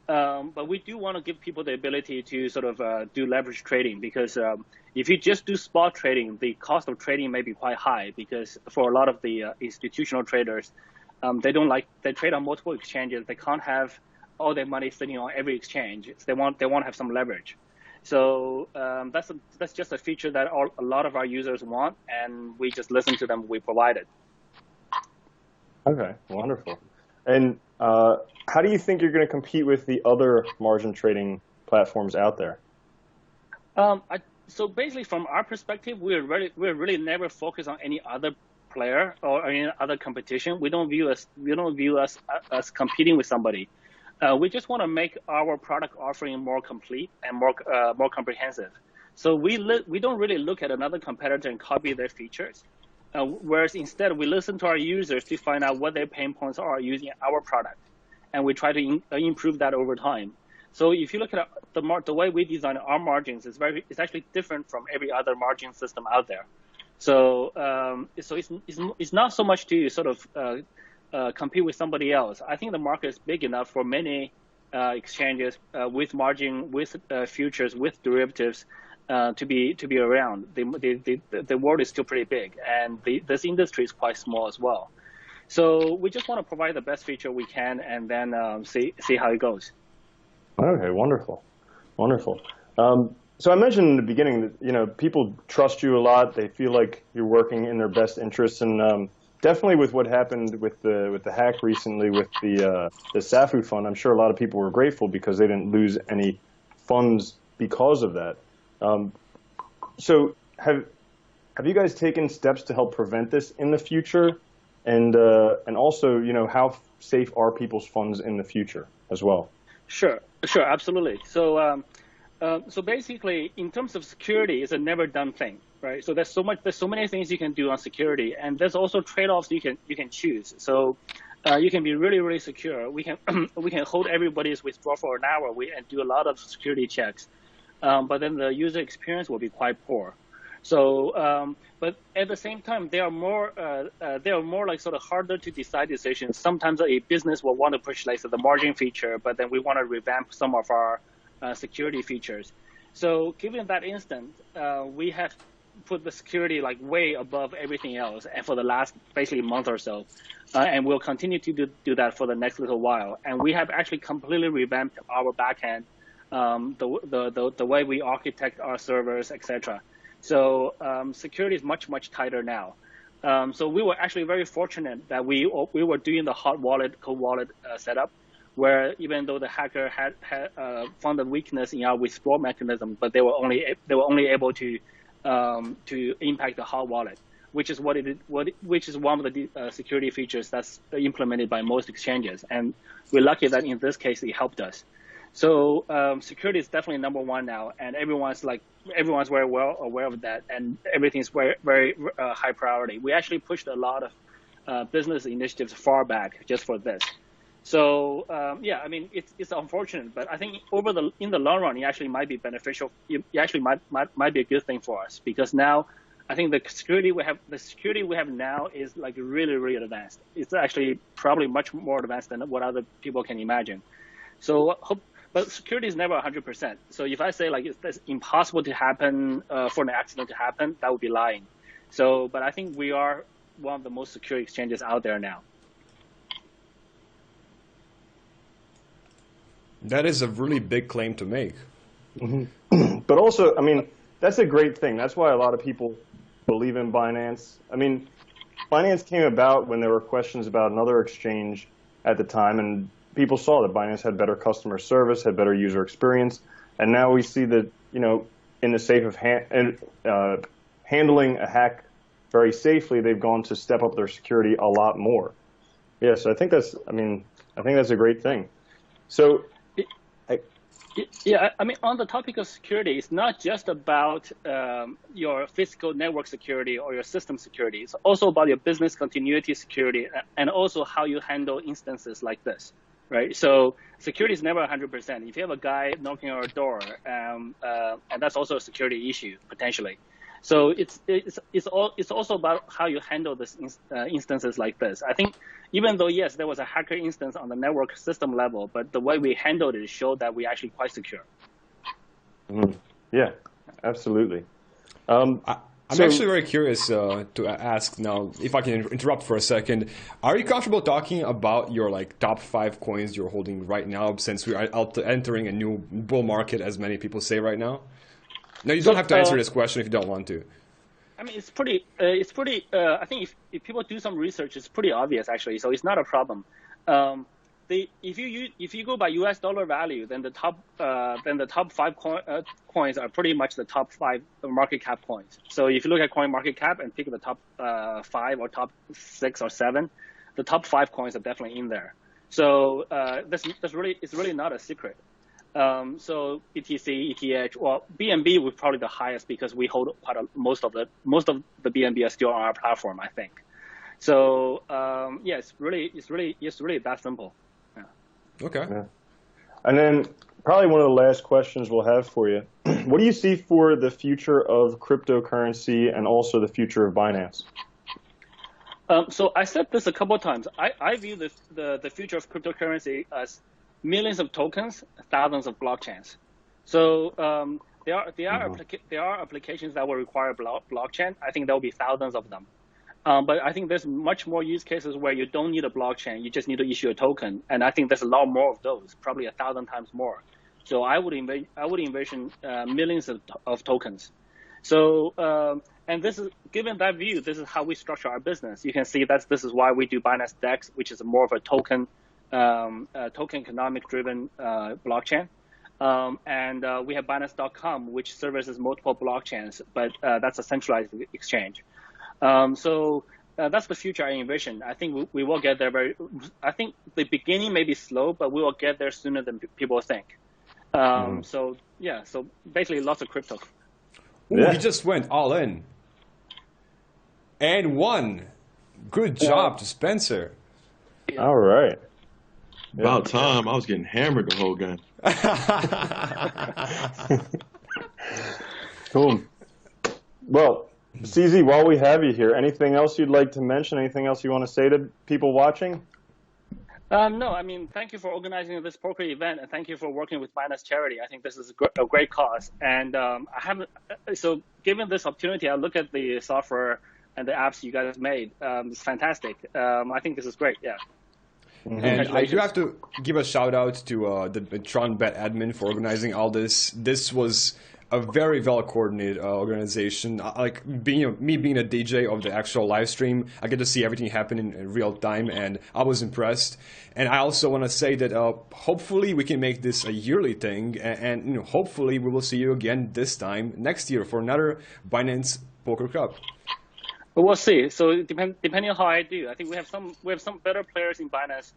But we do want to give people the ability to sort of do leverage trading, because if you just do spot trading, the cost of trading may be quite high, because for a lot of the institutional traders, they trade on multiple exchanges. They can't have all their money sitting on every exchange. They want to have some leverage. So that's just a feature that a lot of our users want, and we just listen to them. We provide it. Okay, wonderful. And how do you think you're going to compete with the other margin trading platforms out there? So basically, from our perspective, we're really never focused on any other player or any other competition. We don't view us as competing with somebody. We just want to make our product offering more complete and more comprehensive. So we don't really look at another competitor and copy their features. Whereas instead, we listen to our users to find out what their pain points are using our product, and we try to improve that over time. So if you look at the way we design our margins, it's actually different from every other margin system out there. So it's not so much to sort of compete with somebody else. I think the market is big enough for many exchanges with margin, with futures, with derivatives. To be around. The world is still pretty big, and this industry is quite small as well. So we just want to provide the best feature we can, and then see how it goes. Okay, wonderful, wonderful. So I mentioned in the beginning that people trust you a lot. They feel like you're working in their best interests, and definitely with what happened with the hack recently with the SAFU fund, I'm sure a lot of people were grateful because they didn't lose any funds because of that. So have you guys taken steps to help prevent this in the future, and also how safe are people's funds in the future as well? Sure, absolutely. So so basically, in terms of security, it's a never done thing, right? So there's so many things you can do on security, and there's also trade-offs you can choose. So you can be really, really secure. We can hold everybody's withdrawal for an hour and do a lot of security checks. But then the user experience will be quite poor. So, but at the same time, they are more like sort of harder to decide decisions. Sometimes a business will want to push like the margin feature, but then we want to revamp some of our security features. So, given that instant, we have put the security like way above everything else, and for the last basically month or so, and we'll continue to do that for the next little while. And we have actually completely revamped our backend. The way we architect our servers, etc. So security is much tighter now. So we were actually very fortunate that we were doing the hot wallet, cold wallet setup, where even though the hacker had found a weakness in our withdrawal mechanism, but they were only able to impact the hot wallet, which is which is one of the security features that's implemented by most exchanges, and we're lucky that in this case it helped us. So security is definitely number one now, and everyone's very well aware of that, and everything's very high priority. We actually pushed a lot of business initiatives far back just for this. So yeah, I mean it's unfortunate, but I think in the long run, it actually might be beneficial. It actually might be a good thing for us, because now I think the security we have now is like really advanced. It's actually probably much more advanced than what other people can imagine. So but security is never 100%. So if I say like it's impossible to happen for an accident to happen, that would be lying. So, but I think we are one of the most secure exchanges out there now. That is a really big claim to make. But also, I mean, that's a great thing. That's why a lot of people believe in Binance. I mean, Binance came about when there were questions about another exchange at the time, and people saw that Binance had better customer service, had better user experience, and now we see that, you know, in the sake of handling a hack very safely, they've gone to step up their security a lot more. Yeah, so I think that's a great thing. So, yeah, I mean, on the topic of security, it's not just about your physical network security or your system security. It's also about your business continuity security and also how you handle instances like this, right? So security is never 100%. If you have a guy knocking on your door, and that's also a security issue potentially. So it's also about how you handle this instances like this. I think even though, yes, there was a hacker instance on the network system level, but the way we handled it showed that we're actually quite secure. Yeah, absolutely. I'm actually very curious to ask now, if I can interrupt for a second. Are you comfortable talking about your top 5 coins you're holding right now, since we are entering a new bull market, as many people say right now? No, you don't have to answer this question if you don't want to. I mean, it's pretty. I think if people do some research, it's pretty obvious actually. So it's not a problem. If you go by U.S. dollar value, then the top 5 coins are pretty much the top 5 market cap coins. So if you look at coin market cap and pick the top 5 or top 6 or 7, the top 5 coins are definitely in there. So it's really not a secret. So BTC, ETH, well, BNB was probably the highest because we hold most of the BNB are still on our platform, I think. So yeah, it's really that simple. Yeah. Okay. Yeah. And then probably one of the last questions we'll have for you: what do you see for the future of cryptocurrency and also the future of Binance? So I said this a couple of times. I view the future of cryptocurrency as millions of tokens, thousands of blockchains. So there are applications that will require blockchain. I think there will be thousands of them. But I think there's much more use cases where you don't need a blockchain. You just need to issue a token. And I think there's a lot more of those, probably 1,000 times more. So I would envision millions of tokens. So and this is, given that view, this is how we structure our business. You can see this is why we do Binance DEX, which is more of a token economic driven blockchain. And we have Binance.com, which services multiple blockchains, but that's a centralized exchange. So that's the future I envision. I think we will get there I think the beginning may be slow, but we will get there sooner than people think. So yeah, so basically lots of crypto. Ooh, yeah. He just went all in. And won. Good job to Spencer. Yeah. All right. About time. I was getting hammered the whole game. Cool. Well, CZ, while we have you here, anything else you'd like to mention? Anything else you want to say to people watching? No, I mean, thank you for organizing this poker event, and thank you for working with Binance Charity. I think this is a great cause. And so given this opportunity, I look at the software and the apps you guys made. It's fantastic. I think this is great, yeah. And I do have to give a shout out to the TRONbet admin for organizing all this. This was a very well coordinated organization. Like me being a DJ of the actual live stream, I get to see everything happen in real time, and I was impressed. And I also want to say that hopefully we can make this a yearly thing, and hopefully we will see you again this time next year for another Binance Poker Cup. We'll see. So depending on how I do, I think we have some better players in Binance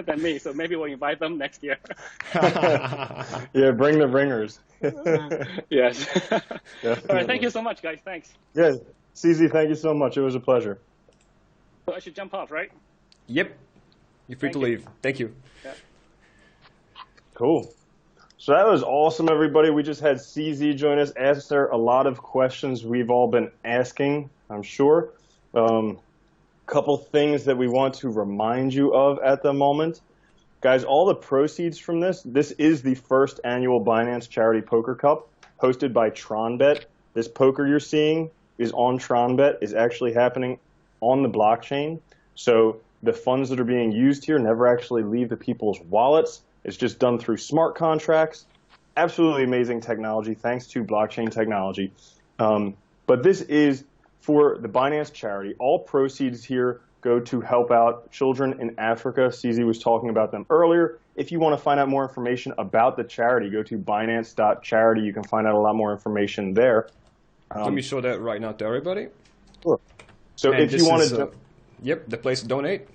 than me. So maybe we'll invite them next year. Yeah, bring the ringers. Yes. All right. Thank you so much, guys. Thanks. Yeah, CZ, thank you so much. It was a pleasure. So I should jump off, right? Yep. You're free to leave. Thank you. Yeah. Cool. So that was awesome, everybody. We just had CZ join us, answer a lot of questions we've all been asking, I'm sure. Couple things that we want to remind you of at the moment. Guys, all the proceeds from this is the first annual Binance Charity Poker Cup hosted by TRONbet. This poker you're seeing is on TRONbet, is actually happening on the blockchain. So the funds that are being used here never actually leave the people's wallets. It's just done through smart contracts. Absolutely amazing technology, thanks to blockchain technology. But this is for the Binance charity. All proceeds here go to help out children in Africa. CZ was talking about them earlier. If you want to find out more information about the charity, go to binance.charity. You can find out a lot more information there. Let me show that right now to everybody. Sure. So And if you want to... Yep, the place to donate.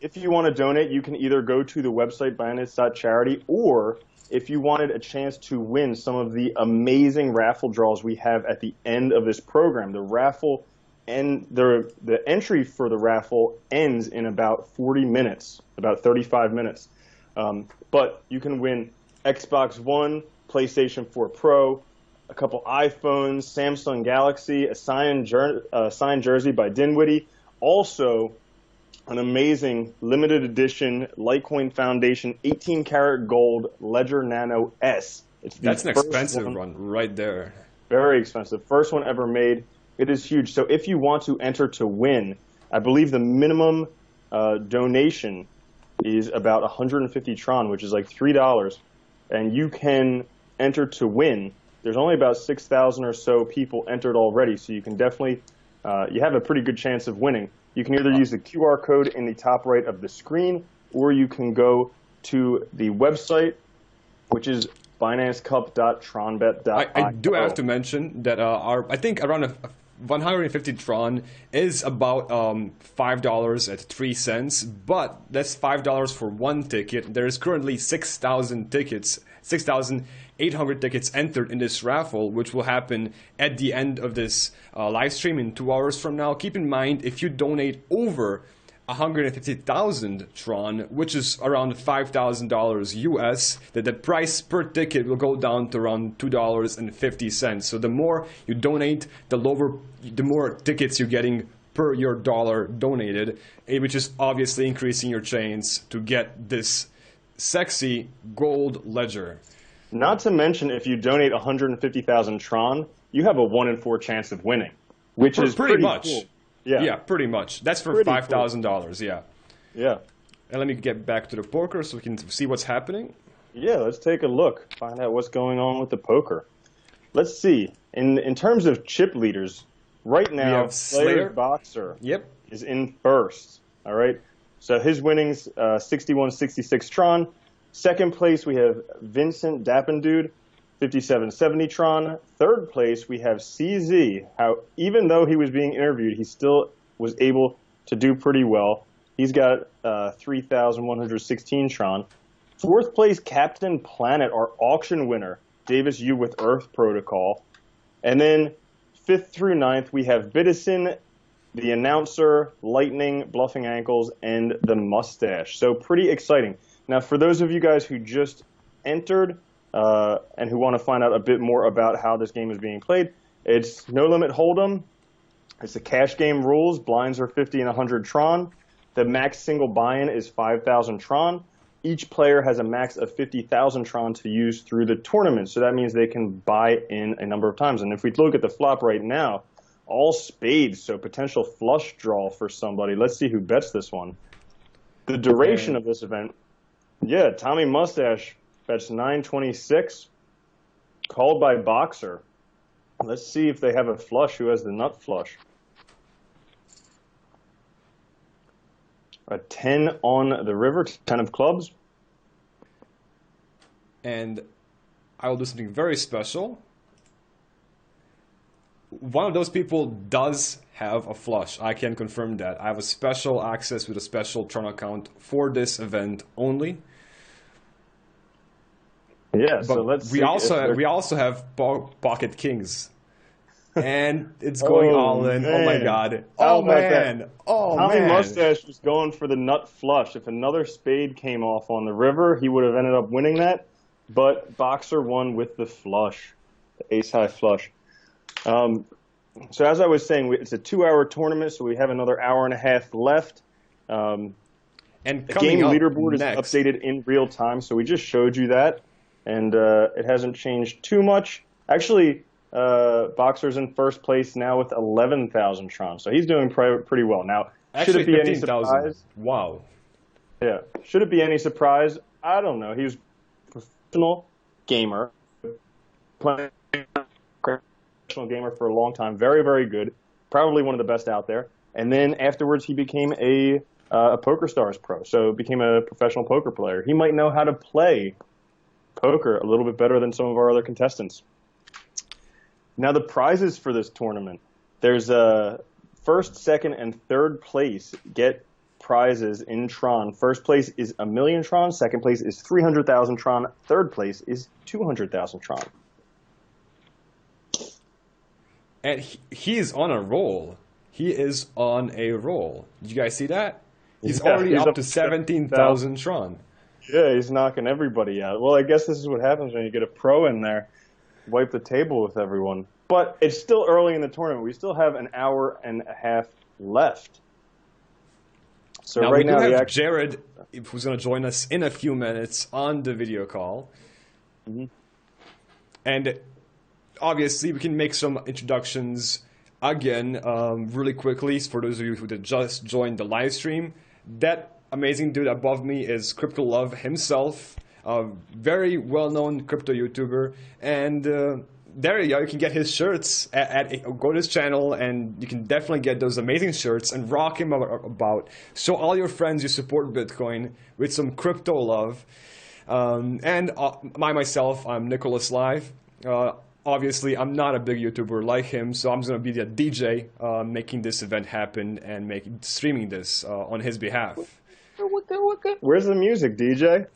If you want to donate, you can either go to the website binance.charity, or if you wanted a chance to win some of the amazing raffle draws we have at the end of this program. The raffle and the entry for the raffle ends in about 40 minutes, about 35 minutes. But you can win Xbox One, PlayStation 4 Pro, a couple iPhones, Samsung Galaxy, a signed jersey by Dinwiddie. Also, an amazing limited edition Litecoin Foundation 18-karat gold Ledger Nano S. That's an expensive one right there. Very expensive. First one ever made. It is huge. So if you want to enter to win, I believe the minimum donation is about 150 TRON, which is like $3. And you can enter to win. There's only about 6,000 or so people entered already, so you can definitely, you have a pretty good chance of winning. You can either use the QR code in the top right of the screen, or you can go to the website, which is binancecup.tronbet.io. I do have to mention that I think around 150 TRON is about $5.03, but that's $5 for one ticket. There is currently 6,000 tickets, 6,800 tickets entered in this raffle, which will happen at the end of this live stream in 2 hours from now. Keep in mind, if you donate over 150,000 TRON, which is around $5,000 US, that the price per ticket will go down to around $2.50. So the more you donate, the more tickets you're getting per your dollar donated, which is obviously increasing your chance to get this sexy gold ledger. Not to mention, if you donate 150,000 TRON, you have a 1 in 4 chance of winning, which is pretty much cool. Yeah, pretty much. That's for $5,000, yeah. Yeah. And let me get back to the poker so we can see what's happening. Yeah, let's take a look, find out what's going on with the poker. Let's see. In terms of chip leaders, right now, Slayer Boxer is in first. All right. So his winnings, 61.66 TRON. Second place, we have Vincent Dapp'n Dude, 57.70 TRON. Third place, we have CZ. Even though he was being interviewed, he still was able to do pretty well. He's got 3,116 TRON. Fourth place, Captain Planet, our auction winner, Davis Yu with Earth Protocol. And then fifth through ninth, we have Bitizen, the announcer, Litening, Bluffing Ankles, and the Mustache. So pretty exciting. Now, for those of you guys who just entered and who want to find out a bit more about how this game is being played, it's No Limit Hold'em. It's the cash game rules. Blinds are 50 and 100 TRON. The max single buy-in is 5,000 TRON. Each player has a max of 50,000 TRON to use through the tournament. So that means they can buy in a number of times. And if we look at the flop right now, all spades, so potential flush draw for somebody. Let's see who bets this one. The duration of this event, yeah, Tommy Mustache bets 926, called by Boxer. Let's see if they have a flush. Who has the nut flush? A 10 on the river, 10 of clubs. And I will do something very special. One of those people does have a flush. I can confirm that. I have a special access with a special TRON account for this event only. Yeah, but so let's we also have pocket kings. And it's going all in. Man. Oh my god. How Oh man. that? Oh Tommy man. Mustache was going for the nut flush. If another spade came off on the river, he would have ended up winning that. But Boxer won with the flush, the ace-high flush. So as I was saying, it's a 2-hour tournament, so we have another hour and a half left. And the game leaderboard is updated in real time, so we just showed you that. And it hasn't changed too much. Actually, Boxer's in first place now with 11,000 TRON, so he's doing pretty well. Now, should it be any surprise? Wow. Yeah. Should it be any surprise? I don't know. He was professional gamer, playing professional gamer for a long time, very, very good, probably one of the best out there. And then afterwards, he became a PokerStars pro, so became a professional poker player. He might know how to play poker a little bit better than some of our other contestants. Now, the prizes for this tournament, there's first, second, and third place get prizes in Tron. First place is 1 million Tron, second place is 300,000 Tron, third place is 200,000 Tron. And he is on a roll. He is on a roll. Did you guys see that? He's already up to 17,000 Tron. Yeah, he's knocking everybody out. Well, I guess this is what happens when you get a pro in there. Wipe the table with everyone. But it's still early in the tournament. We still have an hour and a half left. So now, right we now, do have Jared, who's going to join us in a few minutes on the video call. Mm-hmm. And obviously, we can make some introductions again really quickly for those of you who just joined the live stream. That amazing dude above me is Crypto Love himself, a very well-known crypto YouTuber. And there you go, you can get his shirts go to his channel, and you can definitely get those amazing shirts and rock him about. Show all your friends you support Bitcoin with some crypto love. And myself, I'm Nicholas Live. Obviously, I'm not a big YouTuber like him, so I'm going to be the DJ making this event happen and streaming this on his behalf. Where's the music, DJ?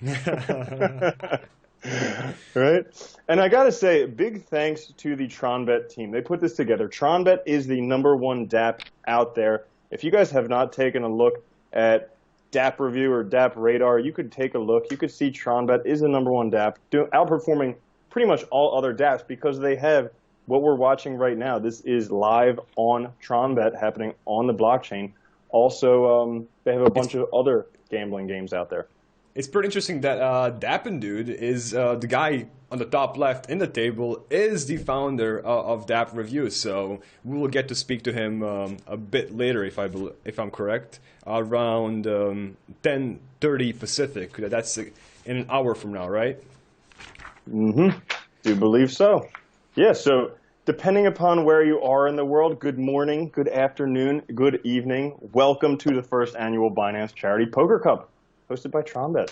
Right? And I got to say, big thanks to the TRONbet team. They put this together. TRONbet is the #1 DApp out there. If you guys have not taken a look at DApp Review or DApp Radar, you could take a look. You could see TRONbet is the #1 DApp, outperforming pretty much all other dApps because they have what we're watching right now. This is live on TRONbet happening on the blockchain. Also, they have a bunch of other gambling games out there. It's pretty interesting that Dapp'n dude is the guy on the top left in the table is the founder of Dapp Review. So we will get to speak to him a bit later, if I'm correct, around 10:30 Pacific. That's in an hour from now, right? Mm-hmm. Do believe so. Yeah, so depending upon where you are in the world, good morning, good afternoon, good evening. Welcome to the first annual Binance Charity Poker Cup, hosted by TRONbet.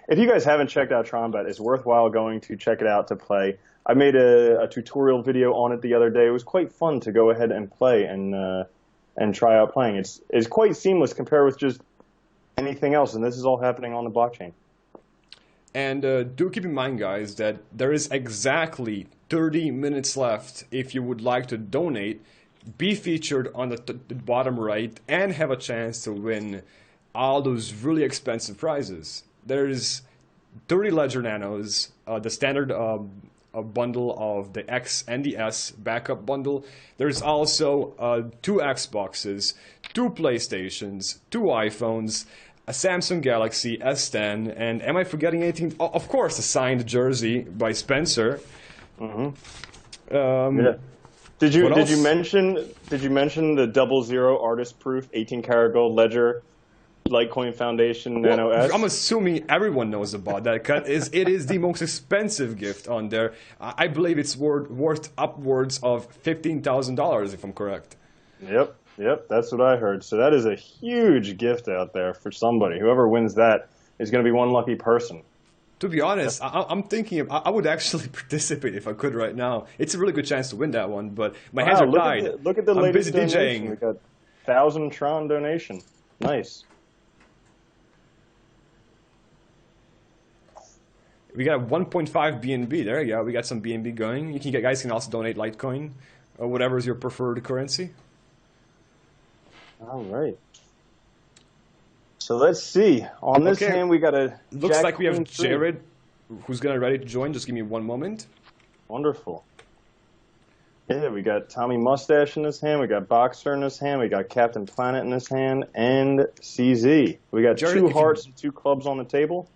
If you guys haven't checked out TRONbet, it's worthwhile going to check it out to play. I made a tutorial video on it the other day. It was quite fun to go ahead and play and try out playing. It's quite seamless compared with just anything else, and this is all happening on the blockchain. And do keep in mind, guys, that there is exactly 30 minutes left if you would like to donate, be featured on the bottom right, and have a chance to win all those really expensive prizes. There's 30 Ledger Nanos, the standard bundle of the X and the S backup bundle. There's also 2 Xboxes, 2 PlayStations, 2 iPhones, a Samsung Galaxy S10, and am I forgetting anything? Oh, of course, a signed jersey by Spencer. Mm-hmm. Yeah. Did you mention the 00 artist proof 18-karat gold Ledger Litecoin Foundation Nano S? I'm assuming everyone knows about that. It is the most expensive gift on there. I believe it's worth upwards of $15,000 if I'm correct. Yep, that's what I heard. So that is a huge gift out there for somebody. Whoever wins that is going to be one lucky person. To be honest, I'm thinking I would actually participate if I could right now. It's a really good chance to win that one, but my hands are tied. Look at the latest busy donation. DJing. We got 1,000 Tron donation. Nice. We got 1.5 BNB. There you go. We got some BNB going. Guys can also donate Litecoin or whatever is your preferred currency. All right. So let's see. On this hand, we got a. Looks like we have Jared, who's ready to join. Just give me one moment. Wonderful. Yeah, we got Tommy Mustache in his hand. We got Boxer in his hand. We got Captain Planet in his hand, and CZ. We got Jared, 2 hearts and 2 clubs on the table.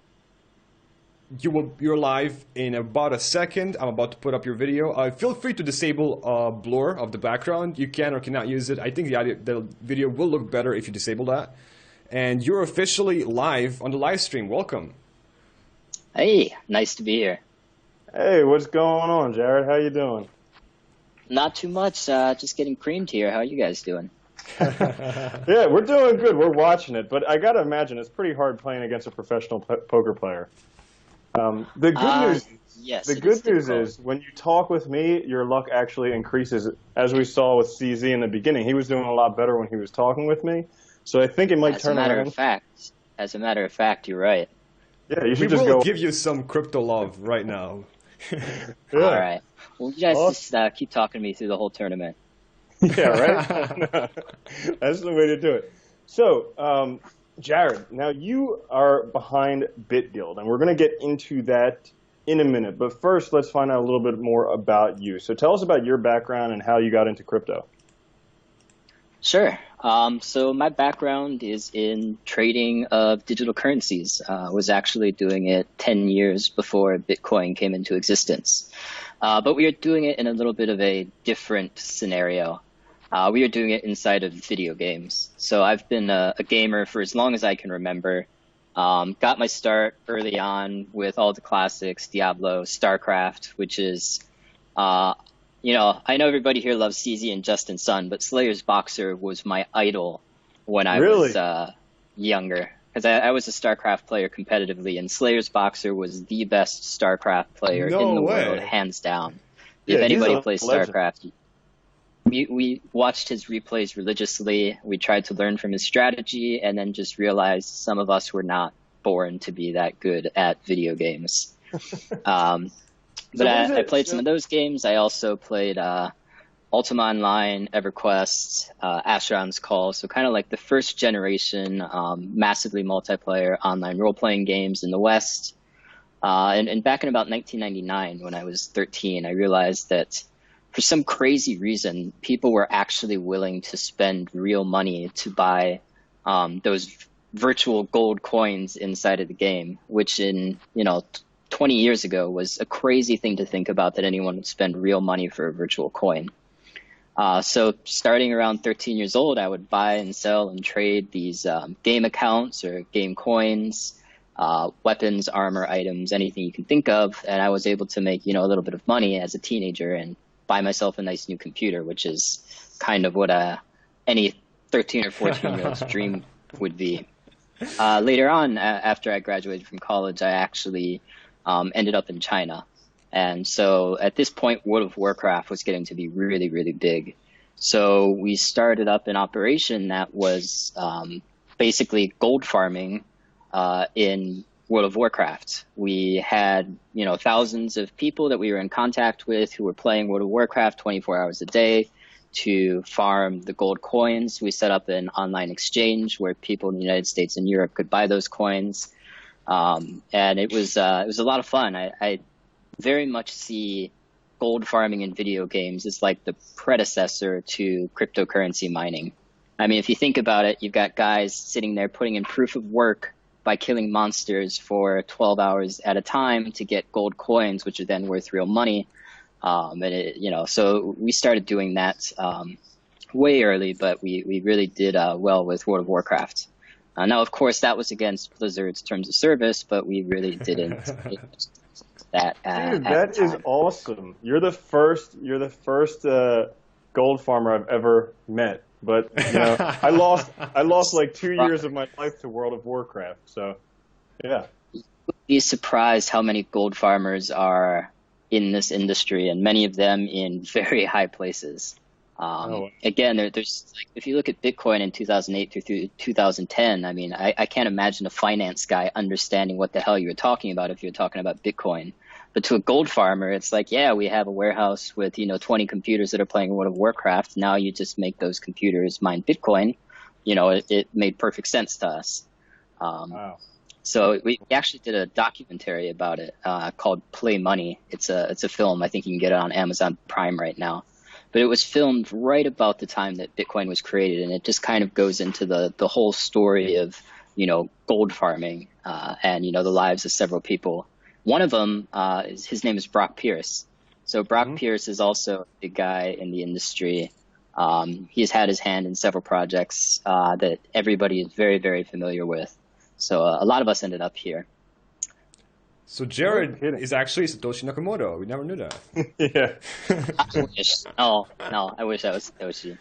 You're live in about a second. I'm about to put up your video. Feel free to disable blur of the background. You can or cannot use it. I think the video will look better if you disable that. And you're officially live on the live stream. Welcome. Hey, nice to be here. Hey, what's going on, Jared? How you doing? Not too much, just getting creamed here. How are you guys doing? Yeah, we're doing good. We're watching it, but I gotta imagine it's pretty hard playing against a professional poker player. The good news, yes, the it good is news difficult. is when you talk with me, your luck actually increases. As we saw with CZ in the beginning, he was doing a lot better when he was talking with me. So I think it might turn around. As a matter of fact, you're right. Yeah, you should We just will go. give you some crypto love right now. Yeah. All right. Well, you guys Awesome. just keep talking to me through the whole tournament. Yeah, right? That's the way to do it. So, Jared, now you are behind Bitguild, and we're going to get into that in a minute. But first, let's find out a little bit more about you. So tell us about your background and how you got into crypto. Sure. So my background is in trading of digital currencies. I was actually doing it 10 years before Bitcoin came into existence. But we are doing it in a little bit of a different scenario. We are doing it inside of video games. So I've been a gamer for as long as I can remember. Got my start early on with all the classics, Diablo, StarCraft, which is, I know everybody here loves CZ and Justin Sun, but Slayer's Boxer was my idol when I was younger. Because I was a StarCraft player competitively, and Slayer's Boxer was the best StarCraft player in the world, hands down. Yeah, if anybody plays StarCraft, we watched his replays religiously. We tried to learn from his strategy, and then just realized some of us were not born to be that good at video games. But I played some of those games. I also played Ultima Online, EverQuest, Asheron's Call, so kind of like the first generation massively multiplayer online role-playing games in the West. And back in about 1999, when I was 13, I realized that for some crazy reason, people were actually willing to spend real money to buy those virtual gold coins inside of the game, which in 20 years ago was a crazy thing to think about, that anyone would spend real money for a virtual coin. So starting around 13 years old, I would buy and sell and trade these game accounts or game coins, weapons, armor, items, anything you can think of. And I was able to make, a little bit of money as a teenager and buy myself a nice new computer, which is kind of what any 13 or 14-year-old's dream would be. Later on, after I graduated from college, I actually ended up in China. And so at this point, World of Warcraft was getting to be really, really big. So we started up an operation that was basically gold farming in World of Warcraft. We had, thousands of people that we were in contact with who were playing World of Warcraft 24 hours a day to farm the gold coins. We set up an online exchange where people in the United States and Europe could buy those coins. And it was a lot of fun. I very much see gold farming in video games as like the predecessor to cryptocurrency mining. I mean, if you think about it, you've got guys sitting there putting in proof of work by killing monsters for 12 hours at a time to get gold coins, which are then worth real money. So we started doing that way early, but we really did well with World of Warcraft. Now, of course, that was against Blizzard's terms of service, but we really didn't that. Dude, that is awesome. You're the first gold farmer I've ever met. But I lost like 2 years of my life to World of Warcraft. So, yeah. You'd be surprised how many gold farmers are in this industry, and many of them in very high places. Again, there's like, if you look at Bitcoin in 2008 through 2010, I mean, I can't imagine a finance guy understanding what the hell you're talking about if you're talking about Bitcoin. But to a gold farmer, it's like, yeah, we have a warehouse with 20 computers that are playing World of Warcraft. Now you just make those computers mine Bitcoin. It made perfect sense to us. Wow. So we actually did a documentary about it called Play Money. It's a film. I think you can get it on Amazon Prime right now. But it was filmed right about the time that Bitcoin was created, and it just kind of goes into the whole story of gold farming and the lives of several people. One of them his name is Brock Pierce. So Brock Pierce is also a big guy in the industry. He's had his hand in several projects that everybody is very, very familiar with. So a lot of us ended up here. So Jared is actually Satoshi Nakamoto. We never knew that. Yeah. I wish. No, I wish I was Satoshi.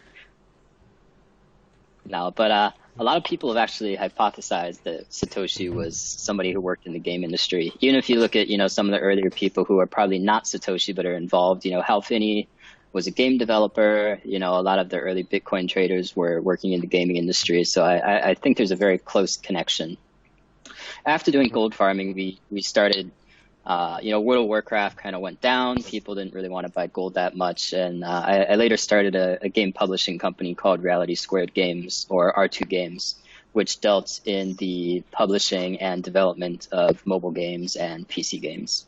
No, but a lot of people have actually hypothesized that Satoshi was somebody who worked in the game industry. Even if you look at, some of the earlier people who are probably not Satoshi but are involved, Hal Finney was a game developer. A lot of the early Bitcoin traders were working in the gaming industry. So I think there's a very close connection. After doing gold farming, we started, World of Warcraft kind of went down. People didn't really want to buy gold that much. And I later started a game publishing company called Reality Squared Games, or R2 Games, which dealt in the publishing and development of mobile games and PC games.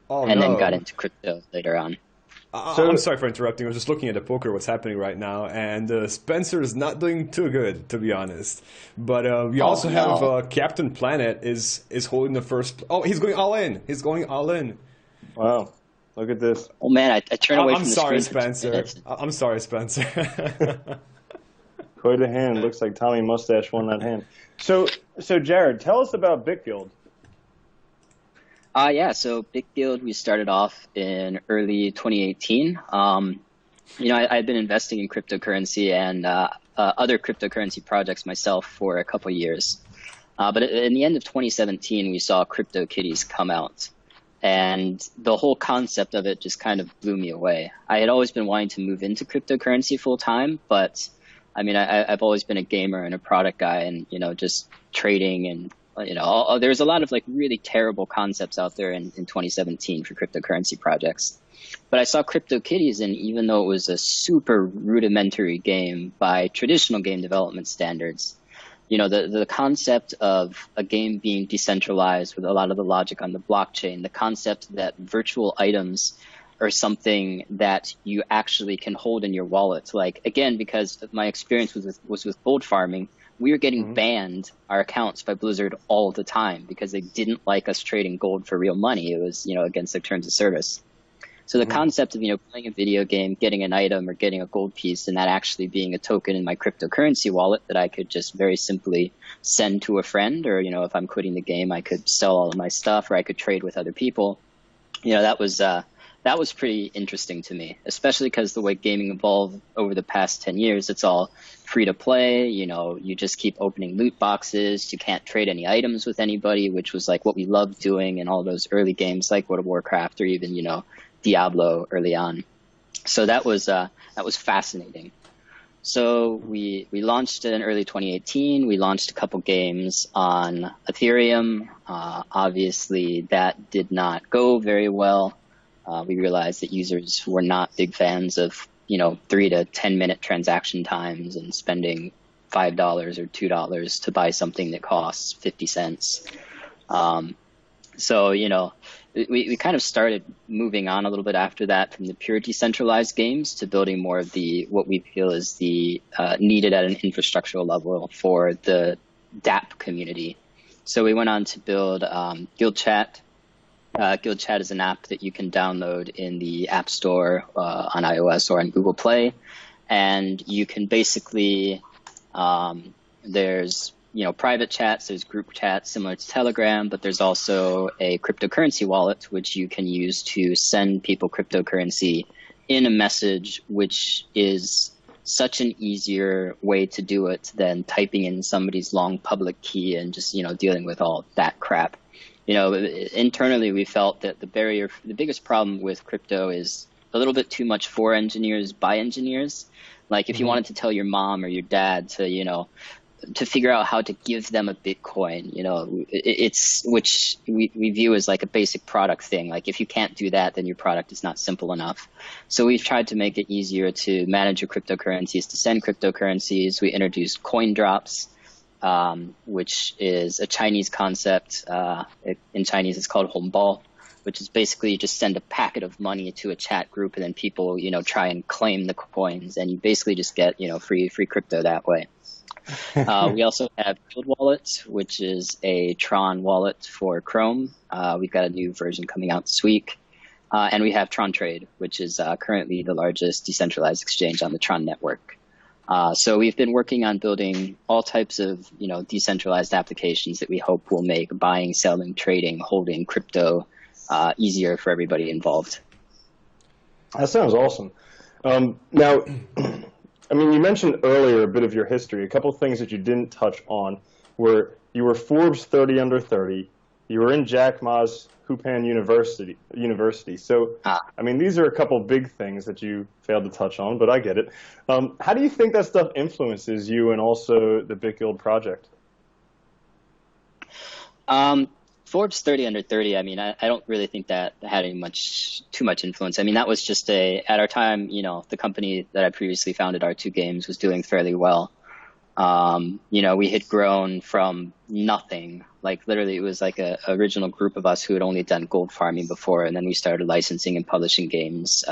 Then got into crypto later on. I'm sorry for interrupting. I was just looking at the poker, what's happening right now, and Spencer is not doing too good, to be honest. But we also have Captain Planet is holding the first. Oh, he's going all in. He's going all in. Wow, look at this. Oh man, I turned away from the screen. Spencer. I'm sorry, Spencer. Quite a hand. Looks like Tommy Mustache won that hand. So Jared, tell us about Bitguild. So Bitguild, we started off in early 2018. I've been investing in cryptocurrency and other cryptocurrency projects myself for a couple of years. But in the end of 2017, we saw CryptoKitties come out. And the whole concept of it just kind of blew me away. I had always been wanting to move into cryptocurrency full time, but I've always been a gamer and a product guy and, just trading and there's a lot of really terrible concepts out there in 2017 for cryptocurrency projects. But I saw CryptoKitties, and even though it was a super rudimentary game by traditional game development standards, the concept of a game being decentralized with a lot of the logic on the blockchain, the concept that virtual items are something that you actually can hold in your wallet. Again, because my experience was with gold farming, we were getting banned, our accounts, by Blizzard all the time because they didn't like us trading gold for real money. It was, against their terms of service. So the concept of, playing a video game, getting an item or getting a gold piece, and that actually being a token in my cryptocurrency wallet that I could just very simply send to a friend, or, if I'm quitting the game, I could sell all of my stuff, or I could trade with other people. That was pretty interesting to me, especially because the way gaming evolved over the past 10 years, it's all free to play. You just keep opening loot boxes. You can't trade any items with anybody, which was what we loved doing in all those early games like World of Warcraft or even, Diablo early on. So that was fascinating. So we launched in early 2018. We launched a couple games on Ethereum. Obviously, that did not go very well. We realized that users were not big fans of, 3 to 10 minute transaction times and spending $5 or $2 to buy something that costs 50 cents. We kind of started moving on a little bit after that from the pure decentralized games to building more of what we feel is the needed at an infrastructural level for the Dapp community. So we went on to build Guild Chat. Guild Chat is an app that you can download in the App Store on iOS or on Google Play, and you can basically there's private chats, there's group chats similar to Telegram, but there's also a cryptocurrency wallet which you can use to send people cryptocurrency in a message, which is such an easier way to do it than typing in somebody's long public key and just dealing with all that crap. Internally, we felt that the biggest problem with crypto is a little bit too much for engineers by engineers. If you wanted to tell your mom or your dad to figure out how to give them a Bitcoin, which we view as a basic product thing. If you can't do that, then your product is not simple enough. So we've tried to make it easier to manage your cryptocurrencies, to send cryptocurrencies. We introduced coin drops, which is a Chinese concept. In Chinese, it's called hongbao, which is basically you just send a packet of money to a chat group, and then people, try and claim the coins, and you basically just get, free crypto that way. We also have Guild Wallet, which is a TRON wallet for Chrome. We've got a new version coming out this week. And we have TRON Trade, which is currently the largest decentralized exchange on the TRON network. So we've been working on building all types of, decentralized applications that we hope will make buying, selling, trading, holding crypto easier for everybody involved. That sounds awesome. Now, I mean, you mentioned earlier a bit of your history. A couple of things that you didn't touch on were you were Forbes 30 under 30. You were in Jack Ma's Hupan University. So, I mean, these are a couple of big things that you failed to touch on, but I get it. How do you think that stuff influences you and also the Bitguild project? Forbes 30 under 30, I mean, I don't really think that had too much influence. I mean, that was just at our time, the company that I previously founded, R2 Games, was doing fairly well. We had grown from nothing. Like literally it was like a original group of us who had only done gold farming before. And then we started licensing and publishing games,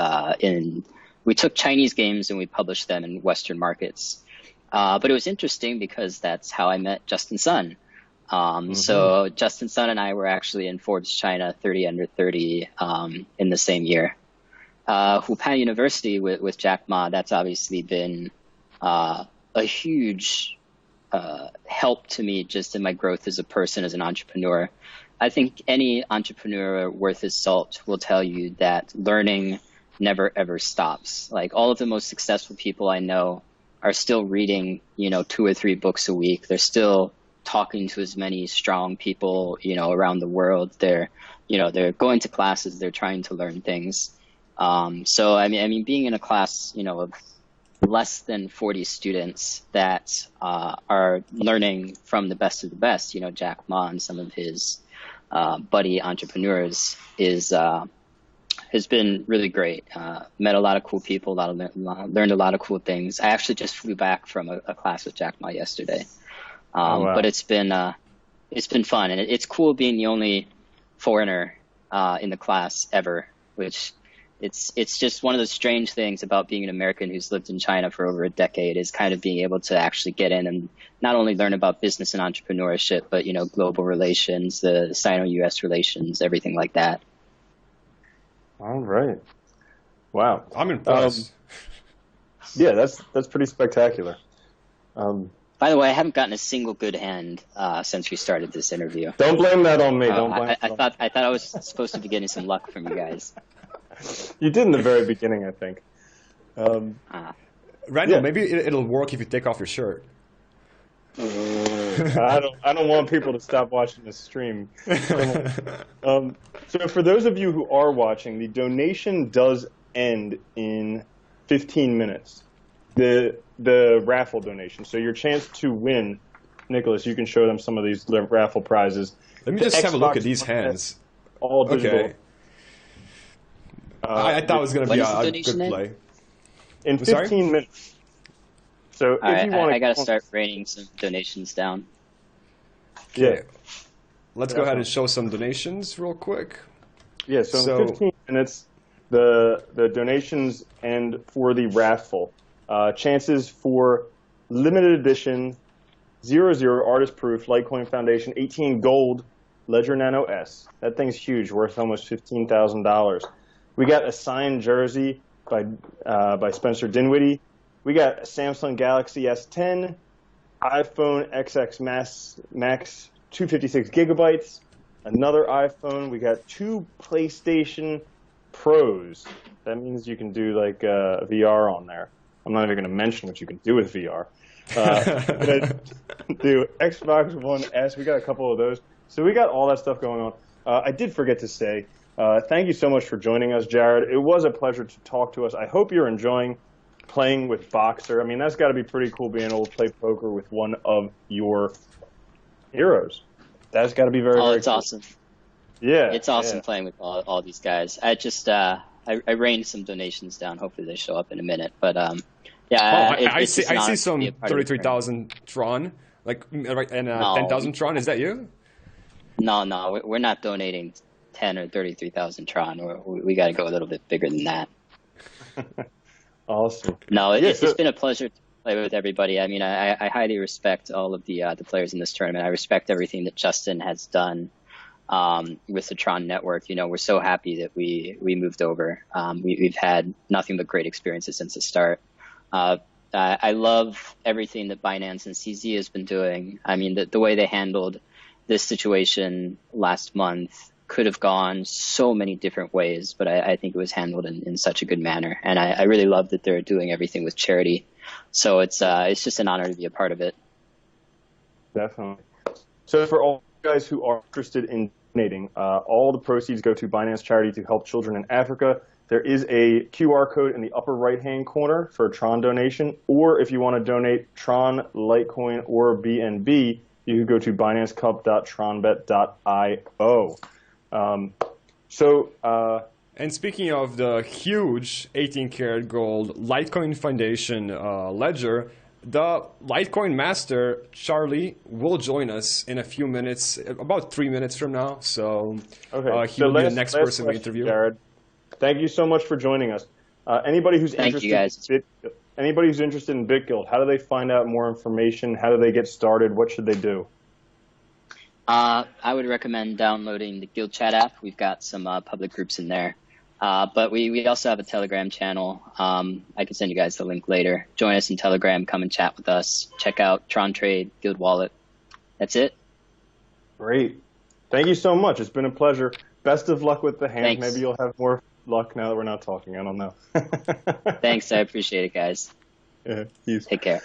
we took Chinese games and we published them in Western markets. But it was interesting because that's how I met Justin Sun. So Justin Sun and I were actually in Forbes China 30 under 30 in the same year. Hupan University with Jack Ma, that's obviously been a huge help to me just in my growth as a person, as an entrepreneur. I think any entrepreneur worth his salt will tell you that learning never ever stops. Like all of the most successful people I know are still reading, 2 or 3 books a week. They're still talking to as many strong people, around the world. They're going to classes, they're trying to learn things. So I mean, being in a class, of less than 40 students that are learning from the best of the best, Jack Ma and some of his buddy entrepreneurs has been really great. Met a lot of cool people, learned a lot of cool things. I actually just flew back from a class with Jack Ma yesterday. Wow. But it's been fun, and it's cool being the only foreigner in the class ever, which it's just one of the strange things about being an American who's lived in China for over a decade, is kind of being able to actually get in and not only learn about business and entrepreneurship, but global relations, the Sino-US relations, everything like that. All right. Wow. I'm impressed. Yeah, that's pretty spectacular. By the way, I haven't gotten a single good hand since we started this interview. Don't blame that on me. I thought I was supposed to be getting some luck from you guys. You did in the very beginning, I think. Randall, maybe it'll work if you take off your shirt. I don't want people to stop watching this stream. So for those of you who are watching, the donation does end in 15 minutes. The raffle donation. So your chance to win, Nicholas, you can show them some of these raffle prizes. Let me just have a look at these hands. All digital. Okay. I thought it was going to be a good play. In 15 minutes. So if right, you want, I got to start raining some donations down. Yeah. Let's go ahead and show some donations real quick. Yeah. So in 15 minutes, the donations end for the raffle. Chances for limited edition 00 artist proof Litecoin Foundation 18 gold Ledger Nano S. That thing's huge, worth almost $15,000. We got a signed jersey by Spencer Dinwiddie. We got a Samsung Galaxy S10, iPhone XX Max 256 gigabytes, another iPhone. We got 2 PlayStation Pros. That means you can do like VR on there. I'm not even going to mention what you can do with VR. Do Xbox One S. We got a couple of those. So we got all that stuff going on. I did forget to say, thank you so much for joining us, Jared. It was a pleasure to talk to us. I hope you're enjoying playing with Boxer. I mean, that's got to be pretty cool being able to play poker with one of your heroes. That's got to be very cool. It's awesome. Yeah. It's awesome playing with all these guys. I just, I rained some donations down. Hopefully they show up in a minute. But, I see some 33,000 TRON, like, and 10,000 TRON. Is that you? No, we're not donating 10 or 33,000 TRON. We got to go a little bit bigger than that. Awesome. No, it's been a pleasure to play with everybody. I mean, I highly respect all of the players in this tournament. I respect everything that Justin has done with the TRON network. We're so happy that we moved over. We've had nothing but great experiences since the start. I love everything that Binance and CZ has been doing. I mean, the way they handled this situation last month could have gone so many different ways, but I think it was handled in such a good manner. And I really love that they're doing everything with charity. So it's just an honor to be a part of it. Definitely. So for all you guys who are interested in donating, all the proceeds go to Binance Charity to help children in Africa. There is a QR code in the upper right-hand corner for a Tron donation, or if you want to donate Tron, Litecoin, or BNB, you can go to binancecup.tronbet.io. And speaking of the huge 18-karat gold Litecoin Foundation ledger, the Litecoin master, Charlie, will join us in a few minutes, about 3 minutes from now. So he will be the next person we interview. Jared. Thank you so much for joining us. Anybody who's interested in Bitguild, how do they find out more information? How do they get started? What should they do? I would recommend downloading the Guild Chat app. We've got some public groups in there. But we also have a Telegram channel. I can send you guys the link later. Join us in Telegram. Come and chat with us. Check out Tron Trade, Guild Wallet. That's it. Great. Thank you so much. It's been a pleasure. Best of luck with the hand. Thanks. Maybe you'll have more luck now that we're not talking. I don't know. Thanks. I appreciate it, guys. Yeah, Take care.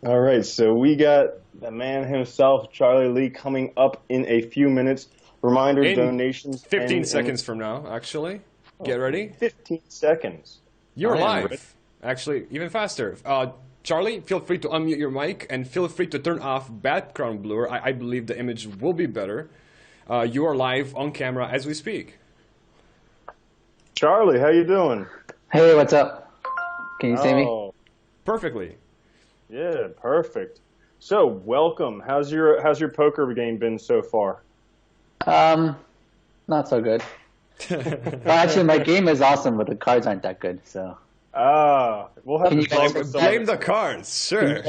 All right. So we got the man himself, Charlie Lee, coming up in a few minutes. Reminder, donations. 15 seconds from now, actually. Get ready. 15 seconds. You're live. Actually, even faster. Charlie, feel free to unmute your mic and feel free to turn off background blur. I believe the image will be better. You are live on camera as we speak. Charlie, how you doing? Hey, what's up? Can you see me? Perfectly. Yeah, perfect. So, welcome. How's your poker game been so far? Not so good. But actually, my game is awesome, but the cards aren't that good. So. We'll have to talk with blame the cards, sure.